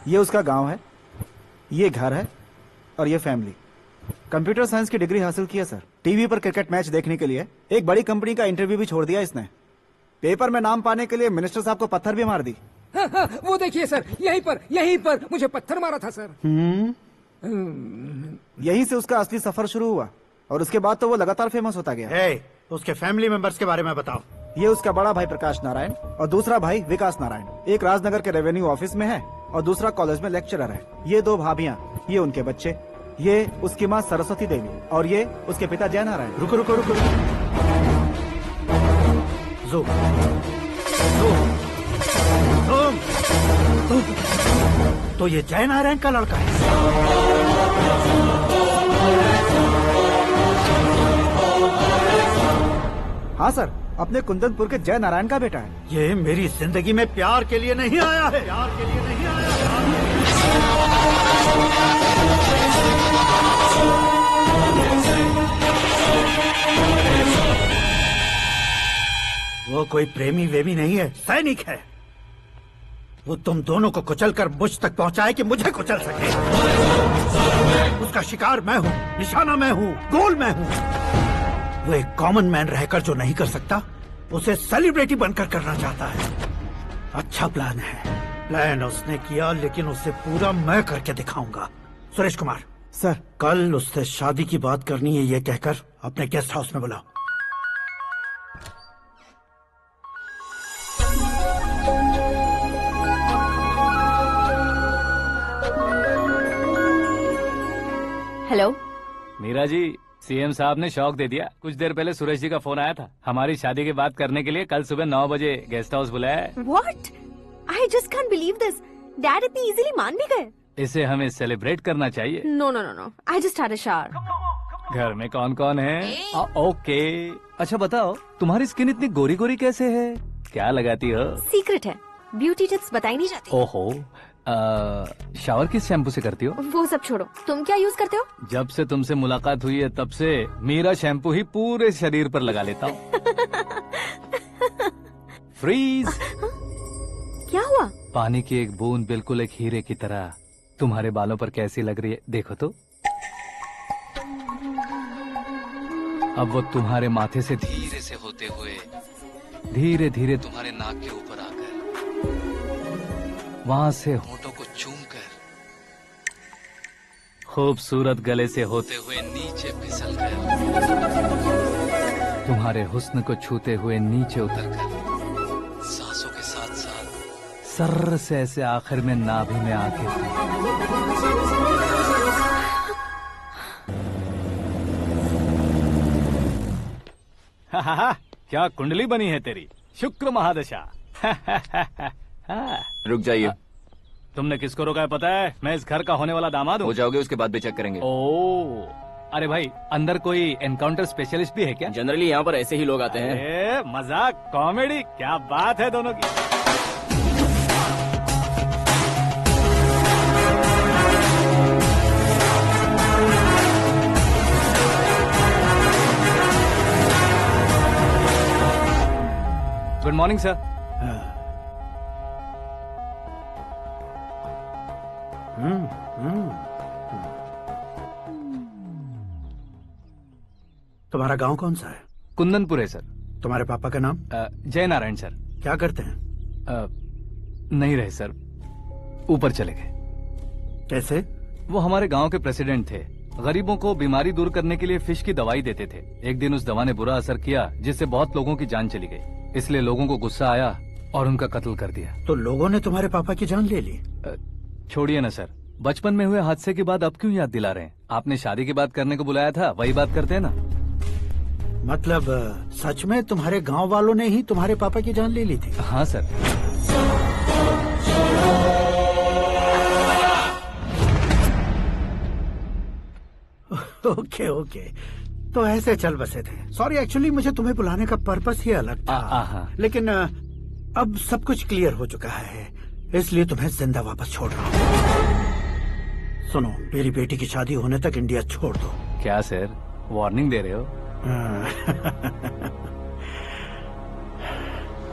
Speaker 11: ये उसका गांव है, ये घर है और ये फैमिली। कंप्यूटर साइंस की डिग्री हासिल की है सर। टीवी पर क्रिकेट मैच देखने के लिए एक बड़ी कंपनी का इंटरव्यू भी छोड़ दिया इसने। पेपर में नाम पाने के लिए मिनिस्टर साहब को पत्थर भी मार दी।
Speaker 9: हाँ, वो देखिए सर, यहीं पर मुझे पत्थर मारा था सर।
Speaker 11: यहीं से उसका असली सफर शुरू हुआ और उसके बाद तो वो लगातार फेमस होता गया।
Speaker 16: उसके फैमिली मेंबर्स के बारे में बताओ।
Speaker 11: ये उसका बड़ा भाई प्रकाश नारायण और दूसरा भाई विकास नारायण। एक राजनगर के रेवेन्यू ऑफिस में है और दूसरा कॉलेज में लेक्चरर है। ये 2 भाभियां, ये उनके बच्चे, ये उसकी माँ सरस्वती देवी और ये उसके पिता जय नारायण।
Speaker 16: रुको रुको रुको, जो तो ये जय नारायण का लड़का है।
Speaker 11: हाँ सर, अपने कुंदनपुर के जय नारायण का बेटा है।
Speaker 16: ये मेरी जिंदगी में प्यार के लिए नहीं आया है। प्यार के लिए नहीं आया वो कोई प्रेमी वेमी नहीं है, सैनिक है। वो तुम दोनों को कुचलकर मुझ तक पहुंचाए कि मुझे कुचल सके। उसका शिकार मैं हूँ, निशाना मैं हूँ, गोल मैं हूँ। वो एक कॉमन मैन रहकर जो नहीं कर सकता, उसे सेलिब्रिटी बनकर करना चाहता है। अच्छा प्लान है। प्लान उसने किया, लेकिन उसे पूरा मैं करके दिखाऊंगा। सुरेश कुमार
Speaker 11: सर,
Speaker 16: कल उससे शादी की बात करनी है, ये कहकर अपने गेस्ट हाउस में बुलाओ।
Speaker 17: हेलो
Speaker 1: मीरा जी, सीएम साहब ने शौक दे दिया। कुछ देर पहले सुरेश जी का फोन आया था, हमारी शादी की बात करने के लिए कल सुबह 9 बजे गेस्ट हाउस बुलाया है।
Speaker 17: What? I just can't believe this. Dad इतनी इजीली मान भी गए।
Speaker 1: इसे हमें सेलिब्रेट करना चाहिए।
Speaker 17: No. I just had a shower.
Speaker 1: घर में कौन कौन है? ओके। अच्छा बताओ, तुम्हारी स्किन इतनी गोरी गोरी कैसे है? क्या लगाती हो?
Speaker 17: सीक्रेट है, ब्यूटी टिप्स बताई नहीं जाती।
Speaker 1: ओहो, शावर किस शैम्पू से करती हो?
Speaker 17: वो सब छोड़ो, तुम क्या यूज करते हो?
Speaker 1: जब से तुमसे मुलाकात हुई है तब से मीरा शैम्पू ही पूरे शरीर पर लगा लेता हूँ। फ्रीज।
Speaker 17: क्या हुआ?
Speaker 1: पानी की एक बूंद बिल्कुल एक हीरे की तरह तुम्हारे बालों पर कैसी लग रही है, देखो तो। अब वो तुम्हारे माथे से धीरे से होते हुए धीरे धीरे तुम्हारे नाक के ऊपर आकर वहां से होठों को चूमकर खूबसूरत गले से होते हुए नीचे फिसल कर तुम्हारे हुस्न को छूते हुए नीचे उतरकर सांसों के साथ साथ सर्र से ऐसे आखिर में नाभि में आके क्या कुंडली बनी है तेरी, शुक्र महादशा।
Speaker 13: रुक जाइए।
Speaker 1: तुमने किसको रोका है पता है? मैं इस घर का होने वाला दामाद हूँ।
Speaker 13: हो जाओगे उसके बाद भी चेक करेंगे।
Speaker 1: ओ, अरे भाई, अंदर कोई एनकाउंटर स्पेशलिस्ट भी है क्या?
Speaker 13: जनरली यहाँ पर ऐसे ही लोग आते हैं।
Speaker 1: मजाक, कॉमेडी, क्या बात है दोनों की। Good morning sir.
Speaker 16: तुम्हारा गांव कौन सा है?
Speaker 1: कुंदनपुर है सर।
Speaker 16: तुम्हारे पापा का नाम?
Speaker 1: जय नारायण सर।
Speaker 16: क्या करते हैं?
Speaker 1: नहीं रहे सर, ऊपर चले गए।
Speaker 16: कैसे?
Speaker 1: वो हमारे गांव के प्रेसिडेंट थे। गरीबों को बीमारी दूर करने के लिए फिश की दवाई देते थे। एक दिन उस दवा ने बुरा असर किया, जिससे बहुत लोगों की जान चली गई। इसलिए लोगों को गुस्सा आया और उनका कत्ल कर दिया।
Speaker 16: तो लोगों ने तुम्हारे पापा की जान ले ली?
Speaker 1: छोड़िए ना सर, बचपन में हुए हादसे के बाद अब क्यों याद दिला रहे हैं? आपने शादी की बात करने को बुलाया था, वही बात करते हैं ना।
Speaker 16: मतलब सच में तुम्हारे गांव वालों ने ही तुम्हारे पापा की जान ले ली थी?
Speaker 1: हाँ सर।
Speaker 16: ओके ओके, तो ऐसे चल बसे थे। सॉरी, एक्चुअली मुझे तुम्हें बुलाने का पर्पस ही अलग था, लेकिन अब सब कुछ क्लियर हो चुका है, इसलिए तुम्हें जिंदा वापस छोड़ रहा हूँ। सुनो, मेरी बेटी की शादी होने तक इंडिया छोड़ दो।
Speaker 1: क्या सर, वार्निंग दे रहे हो?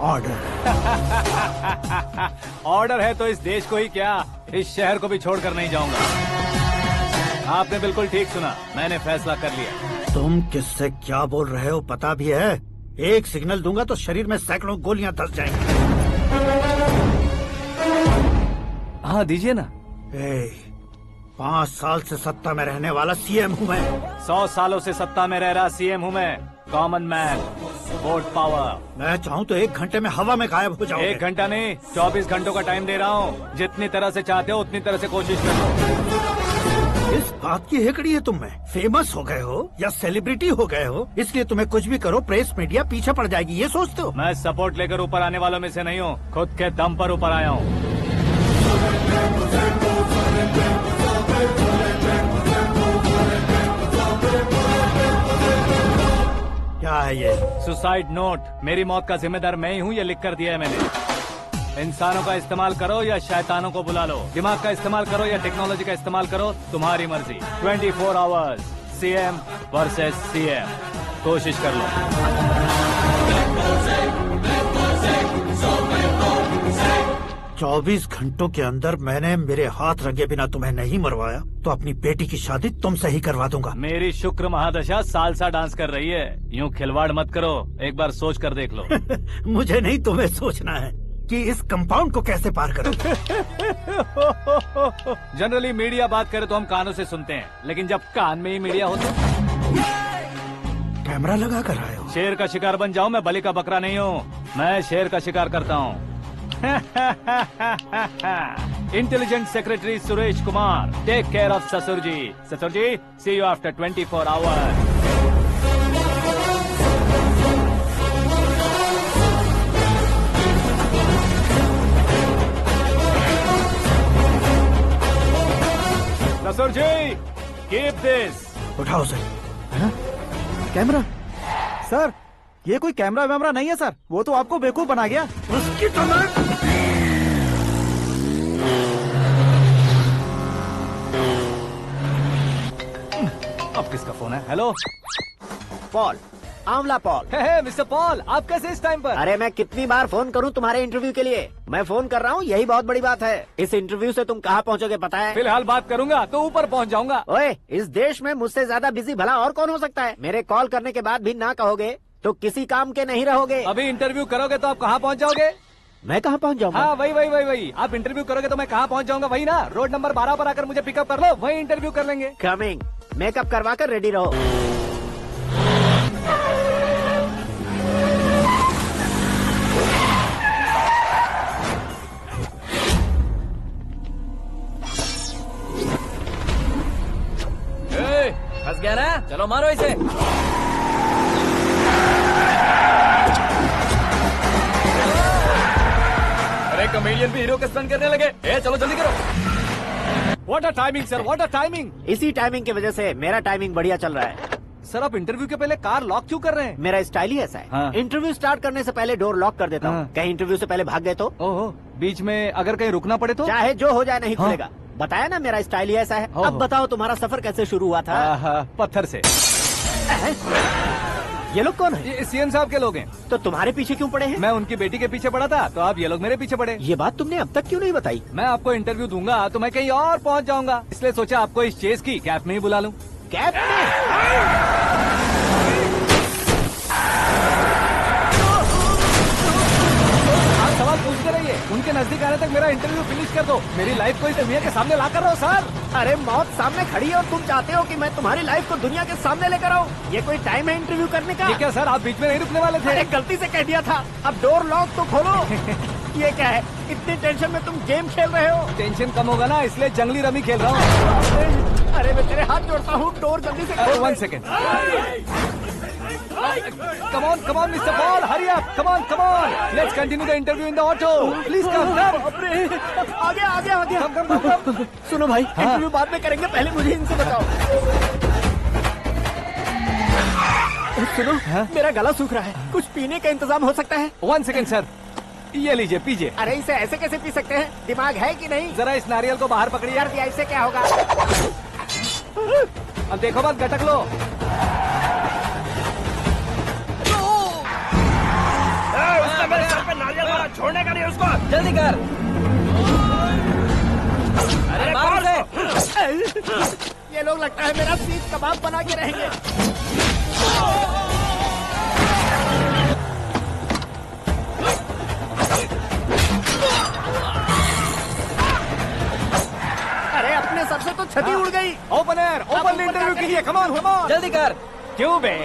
Speaker 16: ऑर्डर।
Speaker 1: ऑर्डर है तो इस देश को ही क्या, इस शहर को भी छोड़कर नहीं जाऊंगा। आपने बिल्कुल ठीक सुना, मैंने फैसला कर लिया।
Speaker 16: तुम किससे क्या बोल रहे हो पता भी है? एक सिग्नल दूंगा तो शरीर में सैकड़ों गोलियां धस जाएंगी।
Speaker 1: हाँ दीजिए ना।
Speaker 16: 5 साल से सत्ता में रहने वाला सीएम हूँ मैं।
Speaker 1: 100 सालों से सत्ता में रह रहा सीएम हूँ मैं। Common man, vote power.
Speaker 16: मैं चाहूँ तो 1 घंटे में हवा में गायब हो जाऊँ।
Speaker 1: 1 घंटा नहीं, 24 घंटों का टाइम दे रहा हूँ। जितनी तरह से चाहते हो उतनी तरह से कोशिश करो।
Speaker 16: इस बात की हेकड़ी है तुम में। फेमस हो गए हो या सेलिब्रिटी हो गए हो, इसलिए तुम्हें कुछ भी करो प्रेस मीडिया पीछे पड़ जाएगी, ये सोचते हो?
Speaker 1: मैं सपोर्ट लेकर ऊपर आने वालों में से नहीं हूँ, खुद के दम पर ऊपर आया हूँ।
Speaker 16: क्या है ये?
Speaker 1: Suicide note. मेरी मौत का जिम्मेदार मैं ही हूँ, ये लिख कर दिया है मैंने। इंसानों का इस्तेमाल करो या शैतानों को बुला लो, दिमाग का इस्तेमाल करो या टेक्नोलॉजी का इस्तेमाल करो, तुम्हारी मर्जी। 24 आवर्स, सीएम वर्सेस सीएम, कोशिश कर लो।
Speaker 16: 24 घंटों के अंदर मैंने मेरे हाथ रंगे बिना तुम्हें नहीं मरवाया तो अपनी बेटी की शादी तुमसे ही करवा दूंगा।
Speaker 1: मेरी शुक्र महादशा सालसा डांस कर रही है, यूँ खिलवाड़ मत करो, एक बार सोच कर देख लो।
Speaker 16: मुझे नहीं, तुम्हें सोचना है कि इस कंपाउंड को कैसे पार करूं।
Speaker 1: जनरली मीडिया बात करे तो हम कानों से सुनते हैं, लेकिन जब कान में ही मीडिया हो तो
Speaker 16: कैमरा लगा कर आए हो।
Speaker 1: शेर का शिकार बन जाऊं, मैं बलि का बकरा नहीं हूँ, मैं शेर का शिकार करता हूँ। Intelligent secretary Suresh Kumar, take care of ससुर जी। ससुर जी, सी यू आफ्टर 24 आवर्स। ससुर जी, कीप दिस।
Speaker 16: उठाओ सर।
Speaker 11: कैमरा? सर, ये कोई कैमरा वैमरा नहीं है सर, वो तो आपको बेवकूफ बना गया।
Speaker 16: उसकी तो मैं...
Speaker 1: अब किसका फोन है? हेलो
Speaker 8: पॉल, आंवला पॉल।
Speaker 1: मिस्टर पॉल, आप कैसे इस टाइम पर?
Speaker 8: अरे मैं कितनी बार फोन करूं तुम्हारे इंटरव्यू के लिए? मैं फोन कर रहा हूं, यही बहुत बड़ी बात है। इस इंटरव्यू से तुम कहां पहुंचोगे पता है?
Speaker 1: फिलहाल बात करूंगा तो ऊपर पहुंच जाऊंगा।
Speaker 8: ओए, इस देश में मुझसे ज्यादा बिजी भला और कौन हो सकता है? मेरे कॉल करने के बाद भी ना कहोगे तो किसी काम के नहीं रहोगे।
Speaker 1: अभी इंटरव्यू करोगे तो आप कहाँ पहुँच जाओगे?
Speaker 8: मैं कहाँ पहुँच जाऊंगा?
Speaker 1: हाँ वही। आप इंटरव्यू करोगे तो मैं कहाँ पहुँच जाऊंगा? वही ना, रोड नंबर 12 पर आकर मुझे पिकअप कर लो, वही इंटरव्यू कर लेंगे।
Speaker 8: कमिंग। मेकअप करवा कर रेडी रहो।
Speaker 13: फंस गया ना, चलो मारो इसे। अरे कॉमेडियन भी हीरो के स्टंट करने लगे। चलो जल्दी करो।
Speaker 1: What a timing sir, what a timing.
Speaker 8: इसी टाइमिंग की वजह से मेरा टाइमिंग बढ़िया चल रहा है।
Speaker 1: सर, आप इंटरव्यू के पहले कार लॉक क्यों कर रहे हैं?
Speaker 8: मेरा स्टाइल ही ऐसा है।
Speaker 1: हाँ।
Speaker 8: इंटरव्यू स्टार्ट करने से पहले डोर लॉक कर देता हूँ। कहीं इंटरव्यू से पहले भाग गए तो?
Speaker 1: ओहो, बीच में अगर कहीं रुकना पड़े तो?
Speaker 8: चाहे जो हो जाए नहीं खुलेगा। बताया ना मेरा स्टाइल ही ऐसा है। अब बताओ तुम्हारा सफर कैसे शुरू हुआ था?
Speaker 1: पत्थर से।
Speaker 8: ये लोग कौन है?
Speaker 1: ये सीएम साहब के लोग हैं।
Speaker 8: तो तुम्हारे पीछे क्यों पड़े हैं?
Speaker 1: मैं उनकी बेटी के पीछे पड़ा था, तो आप ये लोग मेरे पीछे पड़े।
Speaker 8: ये बात तुमने अब तक क्यों नहीं बताई?
Speaker 1: मैं आपको इंटरव्यू दूंगा तो मैं कहीं और पहुंच जाऊंगा, इसलिए सोचा आपको इस चेस की कैप में ही बुला लूं।
Speaker 8: कैप में?
Speaker 1: सवाल पूछते रहिए, उनके नजदीक आने तक मेरा इंटरव्यू फिनिश कर दो। मेरी लाइफ को इस दुनिया के सामने ला कर रहो सर।
Speaker 8: अरे मौत सामने खड़ी है और तुम चाहते हो कि मैं तुम्हारी लाइफ को दुनिया के सामने लेकर आऊं? ये कोई टाइम है इंटरव्यू करने का?
Speaker 1: ठीक है सर, आप बीच में नहीं रुकने वाले थे।
Speaker 8: अरे गलती से कह दिया था, अब डोर लॉक तो खोलो। ये क्या है, इतनी टेंशन में तुम गेम खेल रहे हो?
Speaker 1: टेंशन कम होगा ना, इसलिए जंगली रमी खेल रहा हूँ।
Speaker 8: अरे मैं तेरे हाथ जोड़ता हूँ, डोर जल्दी से खोल।
Speaker 1: 1 second. Come on, Mr. Paul, hurry up! Come on! Let's continue the interview in the auto. Please come.
Speaker 8: आगे। सुनो भाई, इंटरव्यू बाद में करेंगे, पहले मुझे इनसे बताओ। सुनो, मेरा गला सूख रहा है, कुछ पीने का इंतजाम हो सकता है?
Speaker 1: 1 सेकेंड सर, ये लीजिए पीजिए।
Speaker 8: अरे इसे ऐसे कैसे पी सकते हैं? दिमाग है कि नहीं?
Speaker 1: जरा इस नारियल को बाहर पकड़िए।
Speaker 8: कर दिया, इससे क्या होगा?
Speaker 1: अब देखो मत, गटक लो।
Speaker 9: उसने मेरे सर पे नारियल मारा, छोड़ने का नहीं उसको।
Speaker 13: जल्दी कर।
Speaker 9: अरे
Speaker 13: मार उसे।
Speaker 8: ये लोग लगता है मेरा सीख कबाब बना के रहेंगे। अरे अपने सर से तो छती उड़ गई।
Speaker 1: ओपनर, ओपन इंटरव्यू कीजिए। कम ऑन, कम ऑन,
Speaker 13: जल्दी कर।
Speaker 1: क्यों बे?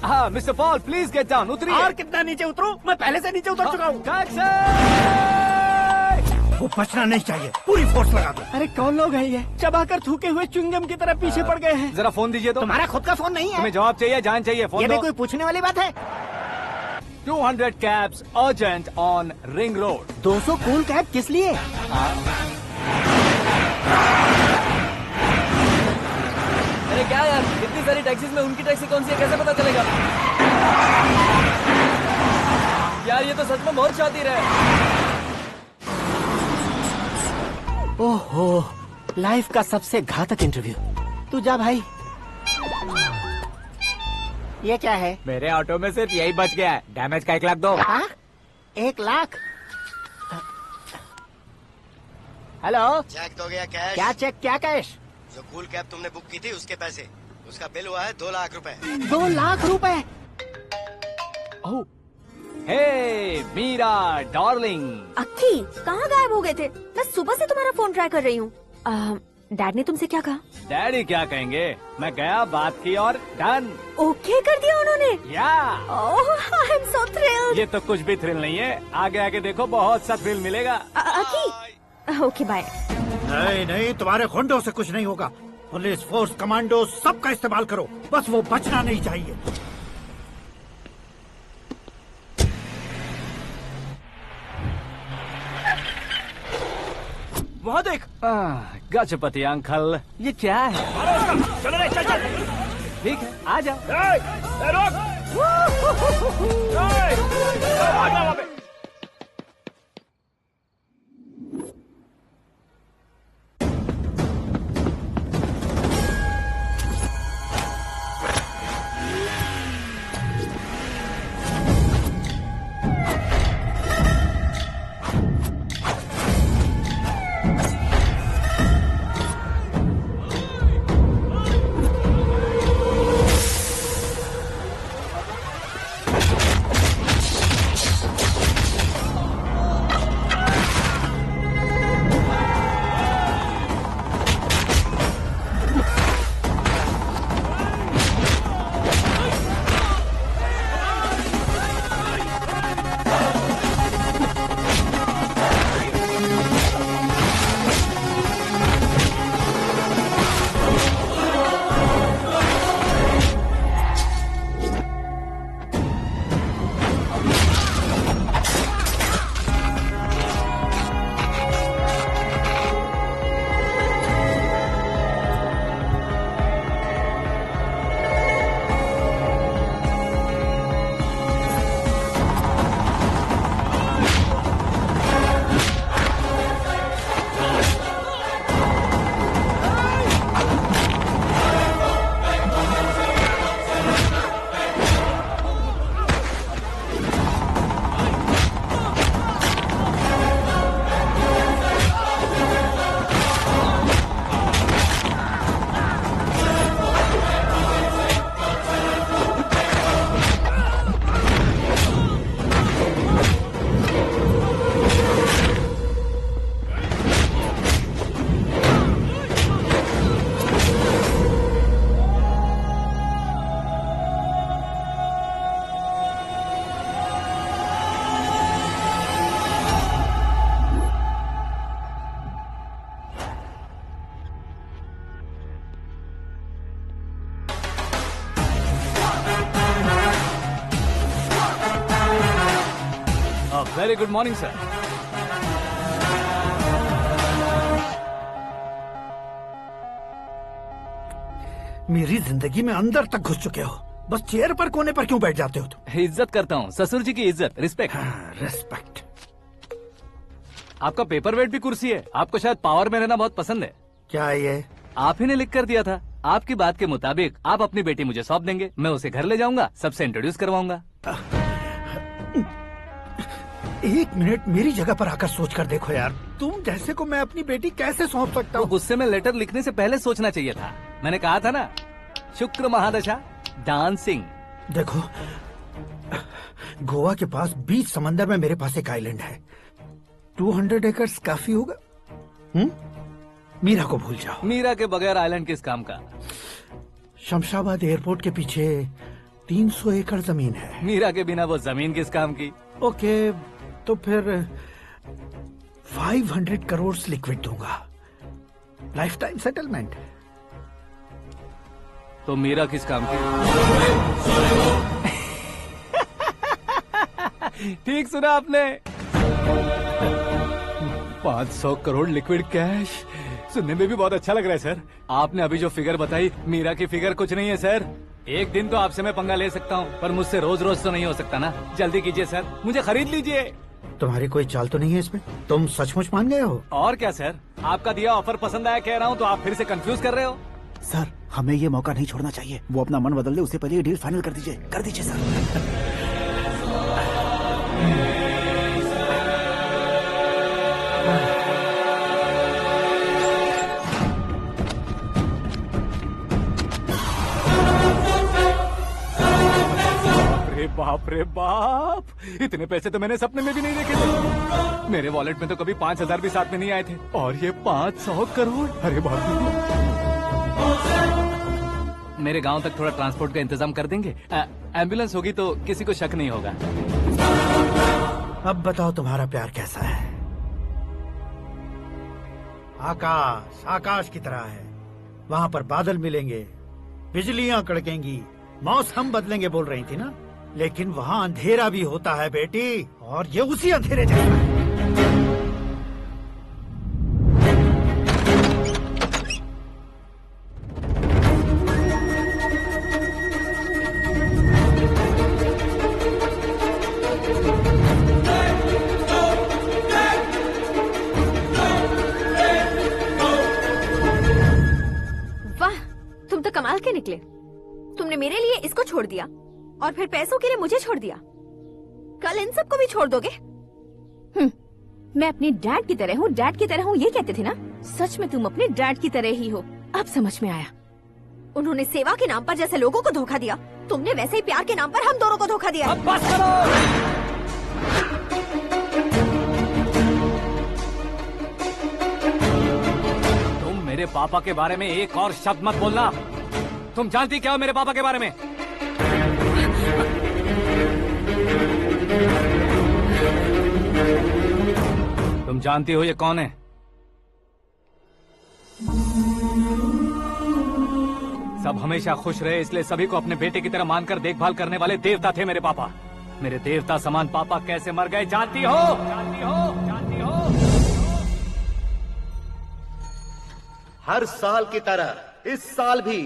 Speaker 1: हाँ mister Paul, please get down. उतरिए।
Speaker 8: और कितना नीचे उतरूं? मैं पहले से नीचे उतर चुका हूँ।
Speaker 16: वो बचना नहीं चाहिए, पूरी फोर्स लगा दो।
Speaker 8: अरे कौन लोग हैं ये? चबाकर थूके हुए च्युइंगम की तरह पीछे पड़ गए हैं।
Speaker 1: जरा फोन दीजिए तो।
Speaker 8: तुम्हारा खुद का फोन नहीं है?
Speaker 1: तुम्हें जवाब चाहिए, जान चाहिए, फोन
Speaker 8: ये भी
Speaker 1: दो।
Speaker 8: कोई पूछने वाली बात है?
Speaker 1: 200 cabs urgent on ring road.
Speaker 8: 200 cool cab किस लिए?
Speaker 13: अरे क्या यार, इतनी सारी टैक्सीज में उनकी टैक्सी कौन सी है, कैसे पता चलेगा? यार ये तो सच में बहुत शातिर है।
Speaker 8: ओहो, लाइफ का सबसे घातक इंटरव्यू। तू जा भाई। ये क्या है?
Speaker 3: मेरे ऑटो में सिर्फ यही बच गया है। डैमेज का 1 लाख दो।
Speaker 8: 1 लाख? हेलो,
Speaker 14: चेक दोगे या कैश?
Speaker 8: क्या चेक, क्या कैश?
Speaker 14: जो कूल कैब तुमने बुक की थी उसके पैसे, उसका बिल हुआ है 2 लाख रुपए।
Speaker 8: 2 लाख रुपए?
Speaker 1: हे मीरा डार्लिंग।
Speaker 17: अक्की, कहाँ गायब हो गए थे? मैं सुबह से तुम्हारा फोन ट्राई कर रही हूँ। डैड ने तुमसे क्या कहा?
Speaker 1: डैडी क्या कहेंगे, मैं गया, बात की और डन।
Speaker 17: ओके कर दिया उन्होंने?
Speaker 1: या।
Speaker 17: ओह, आई एम सो थ्रिल्ड।
Speaker 1: ये तो कुछ भी थ्रिल नहीं है, आगे आगे देखो बहुत सा थ्रिल मिलेगा।
Speaker 17: अक्की, ओके बाय।
Speaker 16: नहीं नहीं, तुम्हारे गुंडों से कुछ नहीं होगा। पुलिस फोर्स, कमांडो, सबका इस्तेमाल करो, बस वो बचना नहीं चाहिए।
Speaker 1: वहाँ देख। गजपति अंकल, ये क्या है?
Speaker 9: चलो रे, चल चल।
Speaker 1: ठीक है, आ जाओ।
Speaker 9: रोक। वहाँ पे।
Speaker 1: Very good morning sir.
Speaker 16: मेरी जिंदगी में अंदर तक घुस चुके हो, बस चेयर पर कोने पर क्यों बैठ जाते हो तुम?
Speaker 1: इज्जत करता हूँ, ससुर जी की इज्जत, रिस्पेक्ट।
Speaker 16: रिस्पेक्ट।
Speaker 1: आपका पेपर वेट भी कुर्सी है। आपको शायद पावर में रहना बहुत पसंद है।
Speaker 16: क्या ये?
Speaker 1: आप ही ने लिख कर दिया था। आपकी बात के मुताबिक आप अपनी बेटी मुझे सौंप देंगे, मैं उसे घर ले जाऊंगा, सबसे इंट्रोड्यूस करवाऊंगा।
Speaker 16: एक मिनट मेरी जगह पर आकर सोच कर देखो यार, तुम जैसे को मैं अपनी बेटी कैसे सौंप सकता हूँ?
Speaker 1: गुस्से में लेटर लिखने से पहले सोचना चाहिए था। मैंने कहा था ना, शुक्र महादशा डांसिंग।
Speaker 16: देखो, गोवा के पास बीच समंदर में मेरे पास एक आइलैंड है, 200 एकर्स काफी होगा। मीरा को भूल जाओ।
Speaker 1: मीरा के बगैर आइलैंड किस काम का?
Speaker 16: शमशाबाद एयरपोर्ट के पीछे 300 एकड़ जमीन है।
Speaker 1: मीरा के बिना वो जमीन किस काम की?
Speaker 16: ओके, तो फिर 500 करोड़ लिक्विड दूंगा, लाइफ टाइम सेटलमेंट।
Speaker 1: तो मीरा किस काम की? ठीक सुना आपने, 500 करोड़ लिक्विड कैश। सुनने में भी बहुत अच्छा लग रहा है सर। आपने अभी जो फिगर बताई, मीरा की फिगर कुछ नहीं है सर। एक दिन तो आपसे मैं पंगा ले सकता हूँ, पर मुझसे रोज रोज तो नहीं हो सकता ना। जल्दी कीजिए सर, मुझे खरीद लीजिए।
Speaker 16: तुम्हारी कोई चाल तो नहीं है इसमें? तुम सचमुच मान गए हो?
Speaker 1: और क्या सर, आपका दिया ऑफर पसंद आया कह रहा हूँ, तो आप फिर से कंफ्यूज कर रहे हो।
Speaker 11: सर, हमें ये मौका नहीं छोड़ना चाहिए। वो अपना मन बदल दे, उससे पहले ये डील फाइनल कर दीजिए। कर दीजिए सर।
Speaker 1: बाप रे बाप, इतने पैसे तो मैंने सपने में भी नहीं देखे थे। मेरे वॉलेट में तो कभी 5000 भी साथ में नहीं आए थे, और ये 500 करोड़। अरे बाप रे। मेरे गांव तक थोड़ा ट्रांसपोर्ट का इंतजाम कर देंगे? एम्बुलेंस होगी तो किसी को शक नहीं होगा।
Speaker 16: अब बताओ तुम्हारा प्यार कैसा है? आकाश आकाश की तरह है, वहाँ पर बादल मिलेंगे, बिजलियां कड़केंगी, मौसम बदलेंगे बोल रही थी ना। लेकिन वहाँ अंधेरा भी होता है बेटी, और ये उसी अंधेरे जैसा है।
Speaker 17: वाह, तुम तो कमाल के निकले। तुमने मेरे लिए इसको छोड़ दिया और फिर पैसों के लिए मुझे छोड़ दिया। कल इन सबको भी छोड़ दोगे?
Speaker 6: मैं अपने डैड की तरह हूँ, डैड की तरह हूँ, ये कहते थे ना। सच में तुम अपने डैड की तरह ही हो, अब समझ में आया।
Speaker 17: उन्होंने सेवा के नाम पर जैसे लोगों को धोखा दिया, तुमने वैसे ही प्यार के नाम पर हम दोनों को धोखा दिया।
Speaker 1: अब बस करो। तुम मेरे पापा के बारे में एक और शब्द मत बोलना। तुम जानती क्या हो मेरे पापा के बारे में? तुम जानती हो ये कौन है? सब हमेशा खुश रहे, इसलिए सभी को अपने बेटे की तरह मानकर देखभाल करने वाले देवता थे मेरे पापा। मेरे देवता समान पापा कैसे मर गए जानती हो? जानती हो? जानती हो?
Speaker 5: हर साल की तरह इस साल भी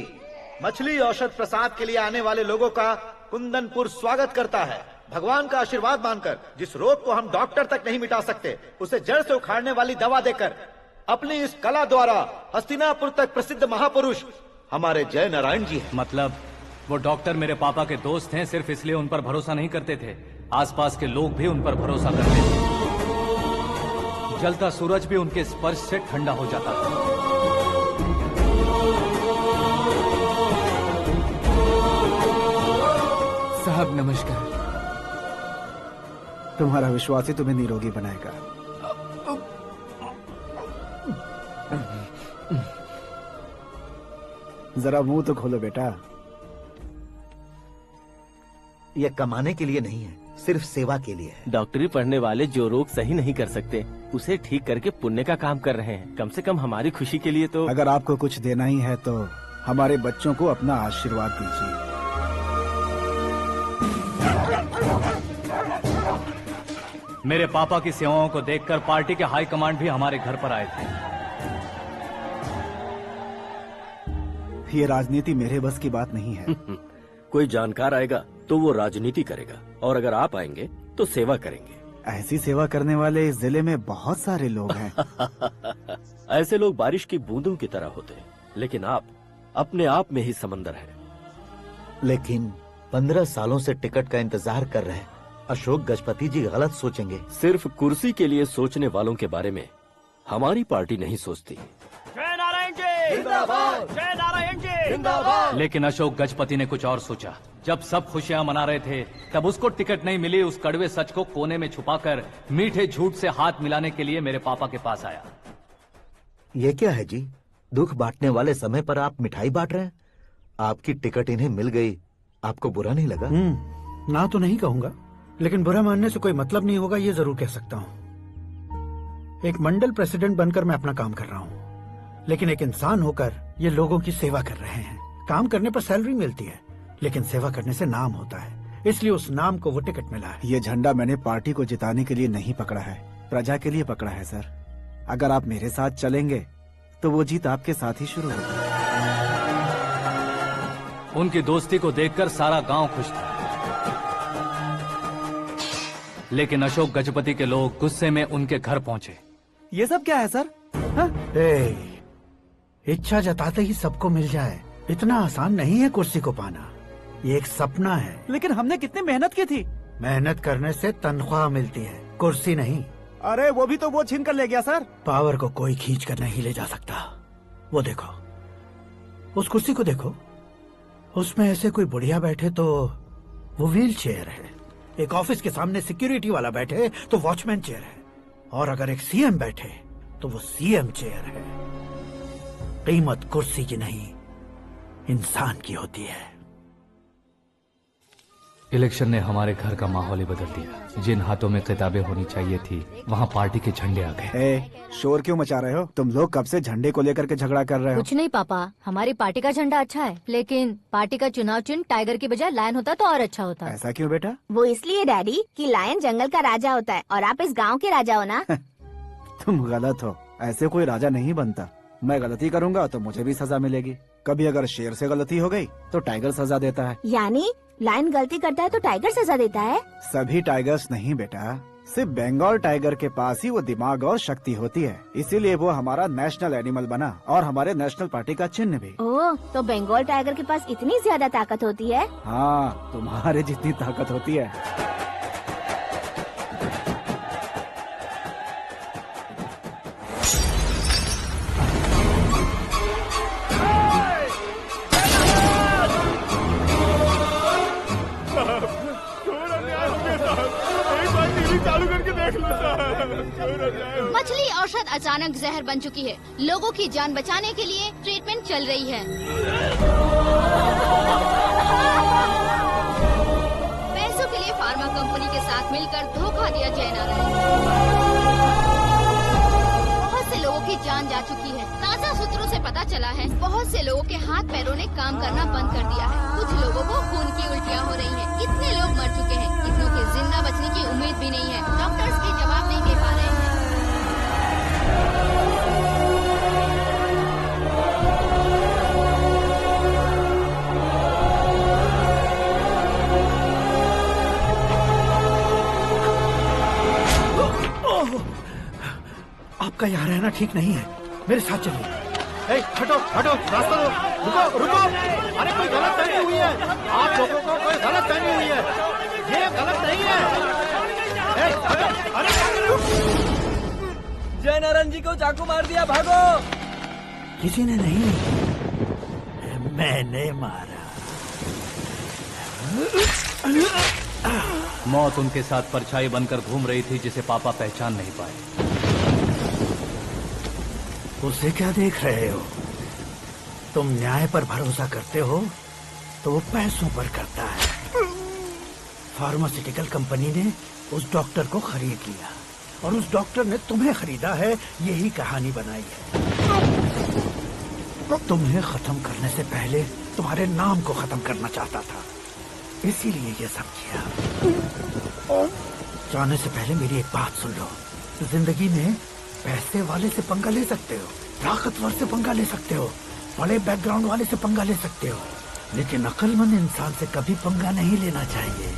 Speaker 5: मछली औषध प्रसाद के लिए आने वाले लोगों का कुंदनपुर स्वागत करता है। भगवान का आशीर्वाद मानकर जिस रोग को हम डॉक्टर तक नहीं मिटा सकते, उसे जड़ से उखाड़ने वाली दवा देकर अपनी इस कला द्वारा हस्तिनापुर तक प्रसिद्ध महापुरुष हमारे जय नारायण जी हैं।
Speaker 1: मतलब वो डॉक्टर मेरे पापा के दोस्त हैं, सिर्फ इसलिए उन पर भरोसा नहीं करते थे, आसपास के लोग भी उन पर भरोसा करते थे। जलता सूरज भी उनके स्पर्श से ठंडा हो जाता था।
Speaker 11: साहब नमस्कार। तुम्हारा विश्वास ही तुम्हें निरोगी बनाएगा। जरा मुंह तो खोलो बेटा।
Speaker 5: यह कमाने के लिए नहीं है, सिर्फ सेवा के लिए है।
Speaker 10: डॉक्टरी पढ़ने वाले जो रोग सही नहीं कर सकते, उसे ठीक करके पुण्य का काम कर रहे हैं। कम से कम हमारी खुशी के लिए तो।
Speaker 11: अगर आपको कुछ देना ही है तो हमारे बच्चों को अपना आशीर्वाद दीजिए।
Speaker 1: मेरे पापा की सेवाओं को देखकर पार्टी के हाई कमांड भी हमारे घर पर आए थे।
Speaker 11: ये राजनीति मेरे बस की बात नहीं है।
Speaker 12: कोई जानकार आएगा तो वो राजनीति करेगा, और अगर आप आएंगे तो सेवा करेंगे।
Speaker 11: ऐसी सेवा करने वाले इस जिले में बहुत सारे लोग हैं।
Speaker 12: ऐसे लोग बारिश की बूंदों की तरह होते हैं, लेकिन आप अपने आप में ही समंदर हैं।
Speaker 5: लेकिन 15 सालों से टिकट का इंतजार कर रहे हैं। अशोक गजपति जी गलत सोचेंगे।
Speaker 12: सिर्फ कुर्सी के लिए सोचने वालों के बारे में हमारी पार्टी नहीं सोचती।
Speaker 4: जय नारायण जी जिंदाबाद, जय नारायण जी जिंदाबाद।
Speaker 1: लेकिन अशोक गजपति ने कुछ और सोचा। जब सब खुशियां मना रहे थे तब उसको टिकट नहीं मिली। उस कड़वे सच को कोने में छुपाकर मीठे झूठ से हाथ मिलाने के लिए मेरे पापा के पास आया।
Speaker 5: ये क्या है जी? दुख बांटने वाले समय पर आप मिठाई बांट रहे हैं। आपकी टिकट इन्हें मिल गई, आपको बुरा नहीं लगा?
Speaker 16: ना तो नहीं कहूंगा, लेकिन बुरा मानने से कोई मतलब नहीं होगा, ये जरूर कह सकता हूँ। एक मंडल प्रेसिडेंट बनकर मैं अपना काम कर रहा हूँ, लेकिन एक इंसान होकर ये लोगों की सेवा कर रहे हैं। काम करने पर सैलरी मिलती है, लेकिन सेवा करने से नाम होता है, इसलिए उस नाम को वो टिकट मिला है।
Speaker 11: ये झंडा मैंने पार्टी को जिताने के लिए नहीं पकड़ा है, प्रजा के लिए पकड़ा है सर। अगर आप मेरे साथ चलेंगे तो वो जीत आपके साथ ही शुरू होगी।
Speaker 1: उनकी दोस्ती को देखकर सारा गांव खुश था, लेकिन अशोक गजपति के लोग गुस्से में उनके घर पहुंचे।
Speaker 11: ये सब क्या है सर?
Speaker 16: इच्छा जताते ही सबको मिल जाए, इतना आसान नहीं है कुर्सी को पाना। ये एक सपना है।
Speaker 11: लेकिन हमने कितनी मेहनत की थी।
Speaker 16: मेहनत करने से तनख्वाह मिलती है, कुर्सी नहीं।
Speaker 11: अरे वो भी तो वो छीन कर ले गया सर।
Speaker 16: पावर को कोई खींच कर नहीं ले जा सकता। वो देखो, उस कुर्सी को देखो, उसमें ऐसे कोई बुढ़िया बैठे तो वो व्हील चेयर है। एक ऑफिस के सामने सिक्योरिटी वाला बैठे तो वॉचमैन चेयर है, और अगर एक सीएम बैठे तो वो सीएम चेयर है। कीमत कुर्सी की नहीं, इंसान की होती है।
Speaker 1: इलेक्शन ने हमारे घर का माहौल ही बदल दिया। जिन हाथों में किताबें होनी चाहिए थी, वहाँ पार्टी के झंडे आ गए।
Speaker 11: शोर क्यों मचा रहे हो? तुम लोग कब से झंडे को लेकर के झगड़ा कर रहे हो?
Speaker 7: कुछ नहीं पापा, हमारी पार्टी का झंडा अच्छा है, लेकिन पार्टी का चुनाव चिन्ह टाइगर की बजाय लायन होता तो और अच्छा होता।
Speaker 11: ऐसा क्यों बेटा?
Speaker 6: वो इसलिए डैडी कि लायन जंगल का राजा होता है और आप इस गांव के राजा हो ना।
Speaker 11: तुम गलत हो, ऐसे कोई राजा नहीं बनता। मैं गलती करूंगा तो मुझे भी सजा मिलेगी। कभी अगर शेर से गलती हो गई तो टाइगर सजा देता है।
Speaker 6: यानी लायन गलती करता है तो टाइगर सजा देता है?
Speaker 11: सभी टाइगर्स नहीं बेटा, सिर्फ बंगाल टाइगर के पास ही वो दिमाग और शक्ति होती है, इसीलिए वो हमारा नेशनल एनिमल बना और हमारे नेशनल पार्टी का चिन्ह भी।
Speaker 6: ओह, तो बंगाल टाइगर के पास इतनी ज्यादा ताकत होती है?
Speaker 11: हाँ, तुम्हारे जितनी ताकत होती है।
Speaker 18: मछली औषध अचानक जहर बन चुकी है। लोगों की जान बचाने के लिए ट्रीटमेंट चल रही है। पैसों के लिए फार्मा कंपनी के साथ मिलकर धोखा दिया जय नारायण। बहुत से लोगों की जान जा चुकी है। ताजा सूत्रों से पता चला है बहुत से लोगों के हाथ पैरों ने काम करना बंद कर दिया है। कुछ लोगों को खून की उल्टियाँ हो रही हैं। कितने लोग मर चुके हैं, कितनों के जिंदा बचने की उम्मीद भी नहीं है। डॉक्टर्स के जवाब नहीं दे पा रहे हैं।
Speaker 16: आपका यहाँ रहना ठीक नहीं है, मेरे साथ चलिए। हटो हटो, रास्ता दो, रुको रुको। अरे कोई गलत फहमी हुई है, आप लोगों को कोई गलत फहमी हुई है, ये गलत नहीं है। हटो, अरे
Speaker 13: जय नारायण जी को चाकू मार दिया, भागो।
Speaker 16: किसी ने नहीं, मैंने मारा।
Speaker 1: मौत उनके साथ परछाई बनकर घूम रही थी, जिसे पापा पहचान नहीं पाए।
Speaker 16: उसे क्या देख रहे हो? तुम न्याय पर भरोसा करते हो तो वो पैसों पर करता है। फार्मास्यूटिकल कंपनी ने उस डॉक्टर को खरीद लिया और उस डॉक्टर ने तुम्हें खरीदा है, यही कहानी बनाई है। तुम्हें खत्म करने से पहले तुम्हारे नाम को खत्म करना चाहता था, इसीलिए ये सब किया। जाने से पहले मेरी एक बात सुन लो। जिंदगी में पैसे वाले से पंगा ले सकते हो, ताकतवर से पंगा ले सकते हो, बड़े बैकग्राउंड वाले से पंगा ले सकते हो, लेकिन अक्लमंद इंसान से कभी पंगा नहीं लेना चाहिए।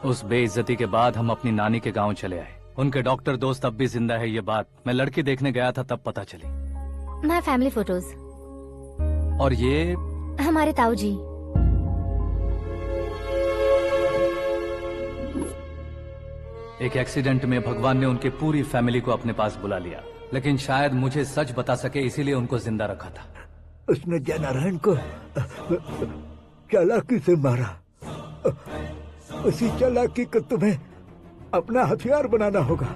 Speaker 1: उस बेइज्जती के बाद हम अपनी नानी के गांव चले आए। उनके डॉक्टर दोस्त अब भी जिंदा है, ये बात मैं लड़की देखने गया था तब पता चली।
Speaker 7: My family photos.
Speaker 1: और ये
Speaker 7: हमारे ताऊ जी।
Speaker 1: एक एक्सीडेंट में भगवान ने उनकी पूरी फैमिली को अपने पास बुला लिया, लेकिन शायद मुझे सच बता सके इसीलिए उनको जिंदा रखा था।
Speaker 19: उसने जयनारायण को चालाकी से मारा। उसी चालाकी को तुम्हें अपना हथियार बनाना होगा।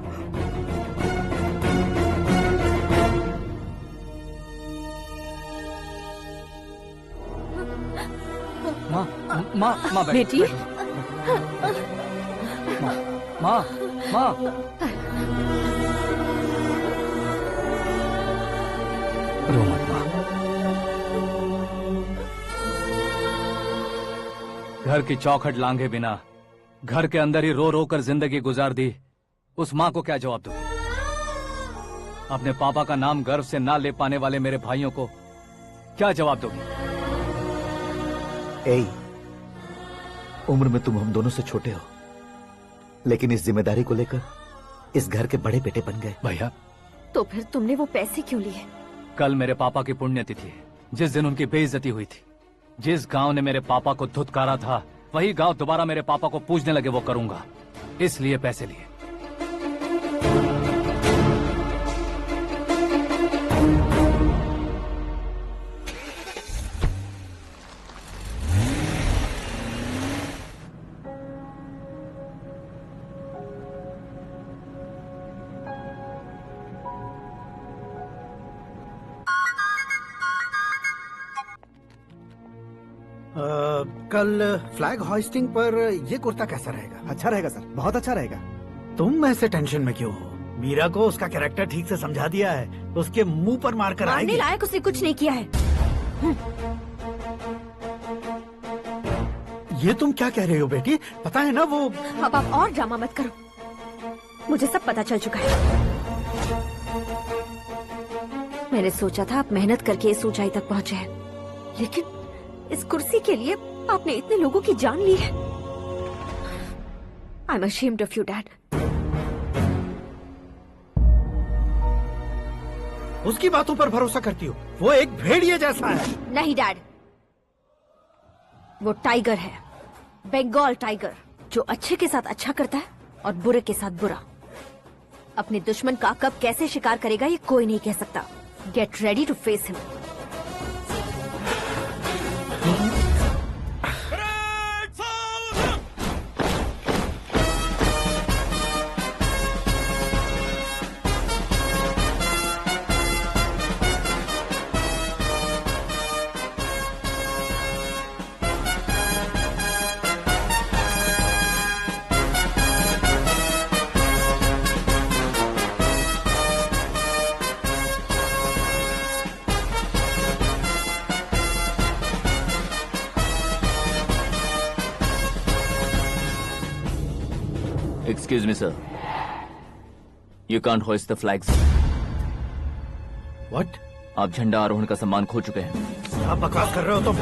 Speaker 1: माँ, माँ, माँ
Speaker 17: बेटी।
Speaker 1: माँ, माँ, माँ। रो मत माँ। घर की चौखट लांघे बिना घर के अंदर ही रो रो कर जिंदगी गुजार दी उस माँ को क्या जवाब दूं? अपने पापा का नाम गर्व से ना ले पाने वाले मेरे भाइयों को क्या जवाब दोगी?
Speaker 5: ए, उम्र में तुम हम दोनों से छोटे हो, लेकिन इस जिम्मेदारी को लेकर इस घर के बड़े बेटे बन गए।
Speaker 1: भैया,
Speaker 17: तो फिर तुमने वो पैसे क्यों लिए?
Speaker 1: कल मेरे पापा की पुण्यतिथि है, जिस दिन उनकी बेइज्जती हुई थी। जिस गांव ने मेरे पापा को धुतकारा था, वही गांव दोबारा मेरे पापा को पूजने लगे वो करूंगा, इसलिए पैसे लिए।
Speaker 16: कल फ्लैग होइस्टिंग पर ये कुर्ता कैसा रहेगा?
Speaker 11: अच्छा रहेगा सर, बहुत अच्छा रहेगा।
Speaker 16: तुम ऐसे टेंशन में क्यों हो? मीरा को उसका कैरेक्टर ठीक से समझा दिया है, उसके मुंह पर मारकर
Speaker 17: मारने
Speaker 16: आएगी।
Speaker 17: लायक उसने कुछ नहीं किया है।
Speaker 16: ये तुम क्या कह रहे हो बेटी? पता है ना वो।
Speaker 17: अब आप और ड्रामा मत करो, मुझे सब पता चल चुका है। मैंने सोचा था आप मेहनत करके इस ऊंचाई तक पहुंचे हैं, लेकिन इस कुर्सी के लिए आपने इतने लोगों की जान ली है। I am ashamed of you, Dad.
Speaker 16: उसकी बातों पर भरोसा करती हो? वो एक भेड़िए जैसा है।
Speaker 17: नहीं डैड, वो टाइगर है, बंगाल टाइगर, जो अच्छे के साथ अच्छा करता है और बुरे के साथ बुरा। अपने दुश्मन का कब कैसे शिकार करेगा ये कोई नहीं कह सकता। Get ready to face him.
Speaker 13: Excuse me, sir. You can't hoist the flags.
Speaker 16: What?
Speaker 13: आप झंडा आरोहण का सम्मान खो चुके हैं।
Speaker 16: क्या बकवास कर रहे हो तुम?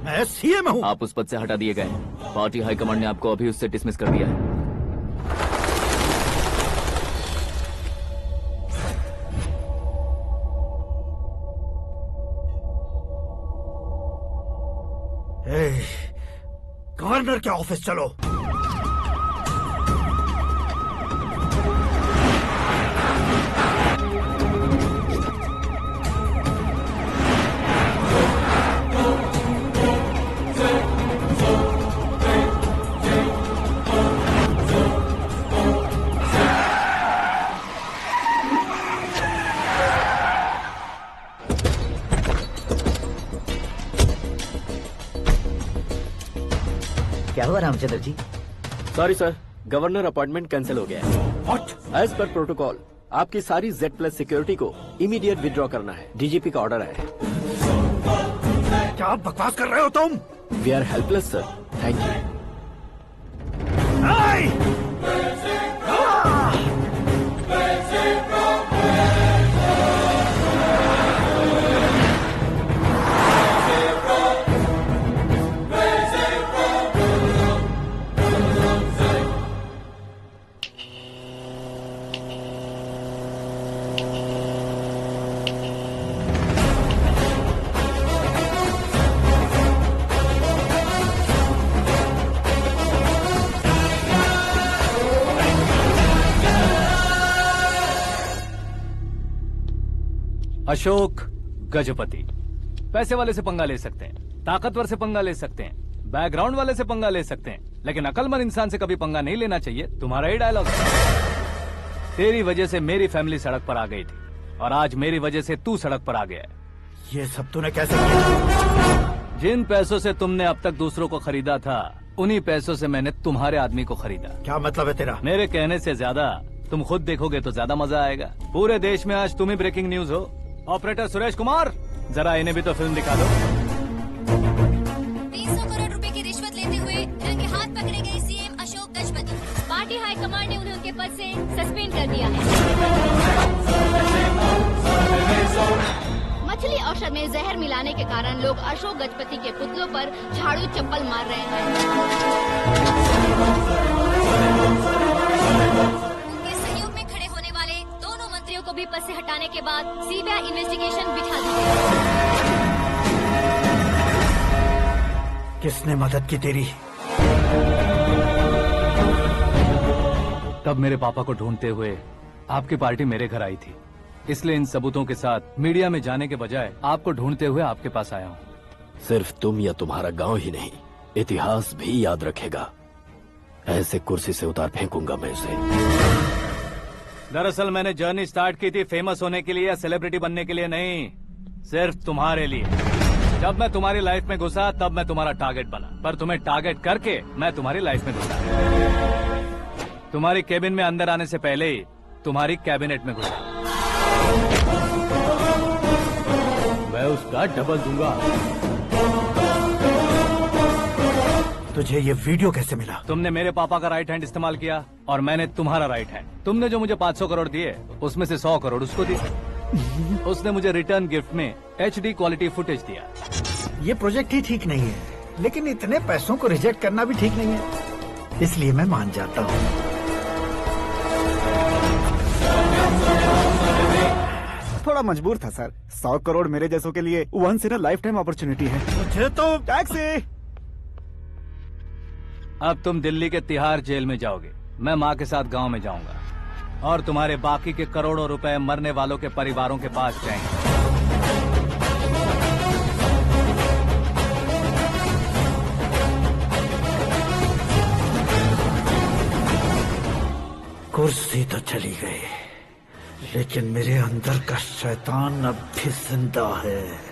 Speaker 16: मैं सीएम हूँ।
Speaker 13: आप उस पद से हटा दिए गए। पार्टी हाईकमांड ने आपको अभी उससे डिसमिस कर दिया है।
Speaker 16: गवर्नर के ऑफिस चलो।
Speaker 8: क्या हुआ Ramchandra ji?
Speaker 12: Sorry sir, governor appointment cancel हो गया है।
Speaker 16: What?
Speaker 12: एज पर प्रोटोकॉल आपकी सारी Z+ सिक्योरिटी को इमीडिएट विड्रॉ करना है। डीजीपी का ऑर्डर आया है।
Speaker 16: क्या आप बकवास कर रहे हो तुम?
Speaker 12: We are helpless sir. Thank you.
Speaker 1: Ashok Gajapati पैसे वाले से पंगा ले सकते हैं, ताकतवर से पंगा ले सकते हैं, बैकग्राउंड वाले से पंगा ले सकते हैं, लेकिन अकलमंद इंसान से कभी पंगा नहीं लेना चाहिए। तुम्हारा ही डायलॉग। तेरी वजह से मेरी फैमिली सड़क पर आ गई थी और आज मेरी वजह से तू सड़क पर आ गया है।
Speaker 16: ये सब तूने कैसे किया?
Speaker 1: जिन पैसों से तुमने अब तक दूसरों को खरीदा था, उन्हीं पैसों से मैंने तुम्हारे आदमी को खरीदा।
Speaker 16: क्या मतलब है तेरा?
Speaker 1: मेरे कहने से ज्यादा तुम खुद देखोगे तो ज्यादा मजा आएगा। पूरे देश में आज तुम ही ब्रेकिंग न्यूज हो। ऑपरेटर सुरेश कुमार, जरा इन्हें भी तो फिल्म दिखा दो।
Speaker 7: 300 करोड़ रुपए की रिश्वत लेते हुए रंगे हाथ पकड़े गए CM Ashok Gajapati. Party high command ने उन्हें उनके पद से सस्पेंड कर दिया है।
Speaker 18: मछली औषध में जहर मिलाने के कारण लोग अशोक गजपति के पुतलों पर झाड़ू चप्पल मार रहे हैं।
Speaker 7: उनके सहयोग में खड़े होने वाले दोनों मंत्रियों को भी पद से हटाने के बाद सीबीआई इन्वेस्टिगेशन बिठा दी गई।
Speaker 16: किसने मदद की तेरी?
Speaker 1: तब मेरे पापा को ढूंढते हुए आपकी पार्टी मेरे घर आई थी, इसलिए इन सबूतों के साथ मीडिया में जाने के बजाय आपको ढूंढते हुए आपके पास आया हूँ।
Speaker 12: सिर्फ तुम या तुम्हारा गांव ही नहीं, इतिहास भी याद रखेगा। ऐसे कुर्सी से उतार फेंकूंगा मैं उसे।
Speaker 1: दरअसल मैंने जर्नी स्टार्ट की थी फेमस होने के लिए या सेलिब्रिटी बनने के लिए नहीं, सिर्फ तुम्हारे लिए। जब मैं तुम्हारी लाइफ में घुसा तब मैं तुम्हारा टारगेट बना, पर तुम्हें टारगेट करके मैं तुम्हारी लाइफ में घुसा। तुम्हारी केबिन में अंदर आने से पहले ही तुम्हारी कैबिनेट में घुसा। मैं उसका डबल दूंगा।
Speaker 16: तुझे ये वीडियो कैसे मिला?
Speaker 1: तुमने मेरे पापा का राइट हैंड इस्तेमाल किया और मैंने तुम्हारा राइट हैंड। तुमने जो मुझे 500 करोड़ दिए, उसमें से 100 करोड़ उसको दिए। उसने मुझे रिटर्न गिफ्ट में HD क्वालिटी फुटेज दिया।
Speaker 16: ये प्रोजेक्ट ही ठीक नहीं है, लेकिन इतने पैसों को रिजेक्ट करना भी ठीक नहीं है, इसलिए मैं मान जाता हूँ।
Speaker 11: थोड़ा मजबूर था सर। 100 करोड़ मेरे जैसों के लिए once in a lifetime opportunity है।
Speaker 16: मुझे तो
Speaker 11: टैक्सी।
Speaker 1: अब तुम दिल्ली के तिहाड़ जेल में जाओगे, मैं माँ के साथ गांव में जाऊंगा और तुम्हारे बाकी के करोड़ों रुपए मरने वालों के परिवारों के पास जाएंगे।
Speaker 16: कुर्सी तो चली गई, लेकिन मेरे अंदर का शैतान अब भी जिंदा है।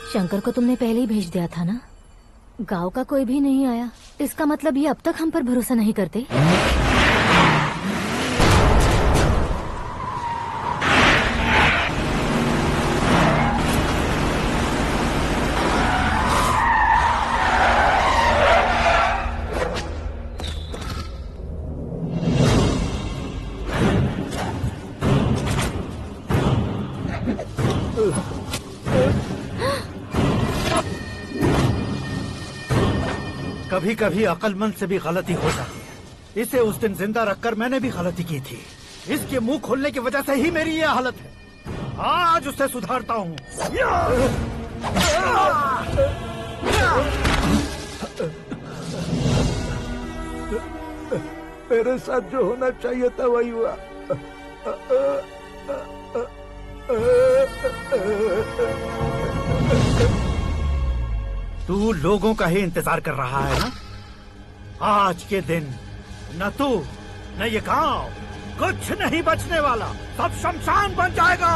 Speaker 7: शंकर को तुमने पहले ही भेज दिया था ना? गांव का कोई भी नहीं आया, इसका मतलब ये अब तक हम पर भरोसा नहीं करते।
Speaker 16: कभी कभी अक्लमंद से भी गलती हो जाती है। इसे उस दिन जिंदा रखकर मैंने भी गलती की थी। इसके मुंह खोलने की वजह से ही मेरी ये हालत है। आज उसे सुधारता हूँ।
Speaker 19: मेरे साथ जो होना चाहिए था वही हुआ।
Speaker 16: तू लोगों का ही इंतजार कर रहा है ना? आज के दिन न तू न ये गांव कुछ नहीं बचने वाला, सब शमशान बन जाएगा।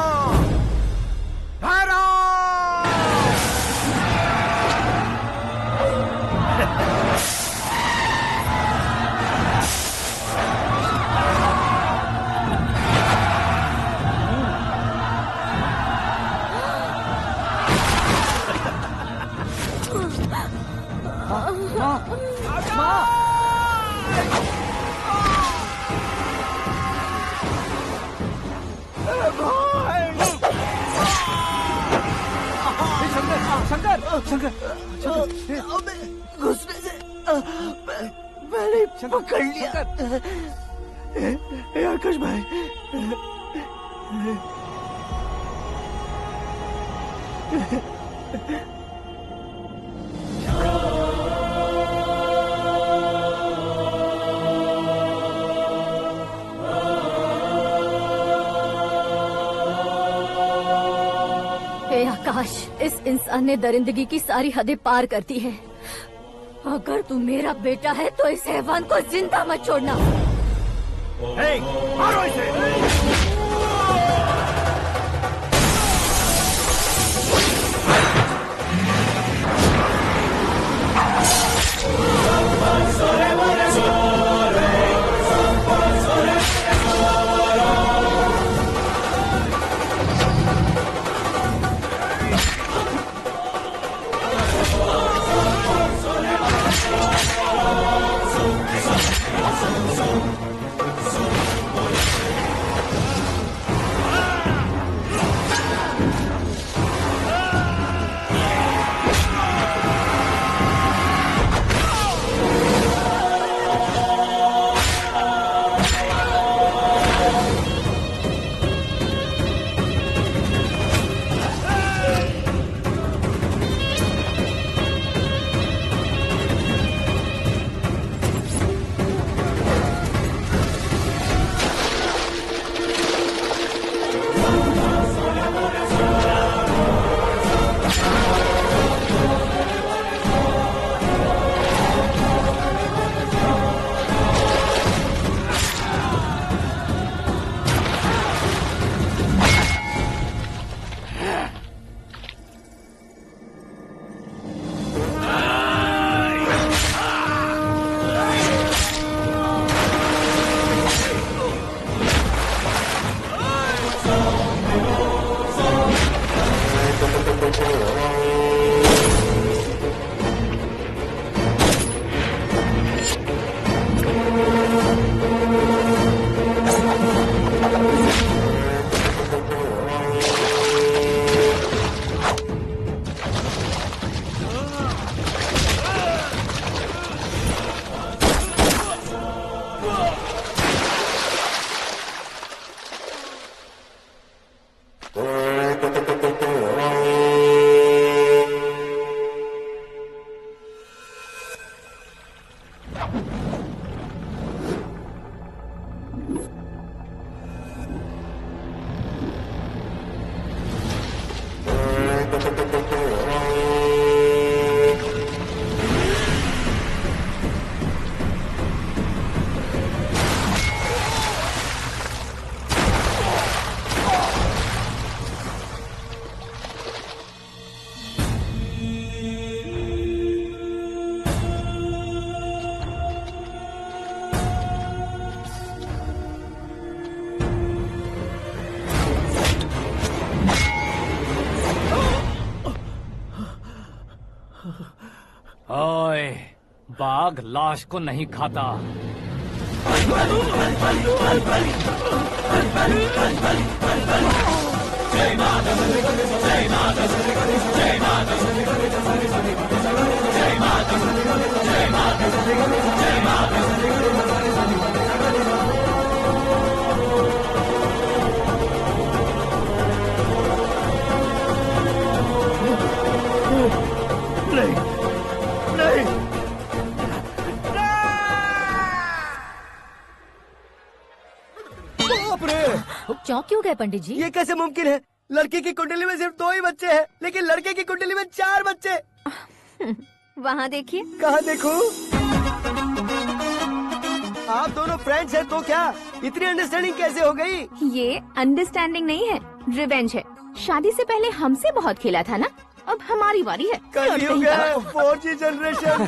Speaker 2: घुसने से मैंने पकड़ लिया। आकाश भाई,
Speaker 7: हे आकाश, इस इंसान ने दरिंदगी की सारी हदें पार कर दी है। अगर तू मेरा बेटा है तो इस हैवान को जिंदा मत छोड़ना।
Speaker 16: मारो इसे।
Speaker 1: ओए, बाघ लाश को नहीं खाता।
Speaker 2: नहीं, नहीं,
Speaker 7: चौंक क्यों गए पंडित जी?
Speaker 2: ये कैसे मुमकिन है? लड़की की कुंडली में सिर्फ 2 ही बच्चे हैं, लेकिन लड़के की कुंडली में 4 बच्चे।
Speaker 17: वहाँ देखिए।
Speaker 2: कहाँ देखूं? आप दोनों फ्रेंड्स हैं तो क्या इतनी अंडरस्टैंडिंग कैसे हो गई?
Speaker 6: ये अंडरस्टैंडिंग नहीं है, रिवेंज है। शादी से पहले हमसे बहुत खेला था ना, अब हमारी बारी है।
Speaker 2: कल 4G जनरेशन।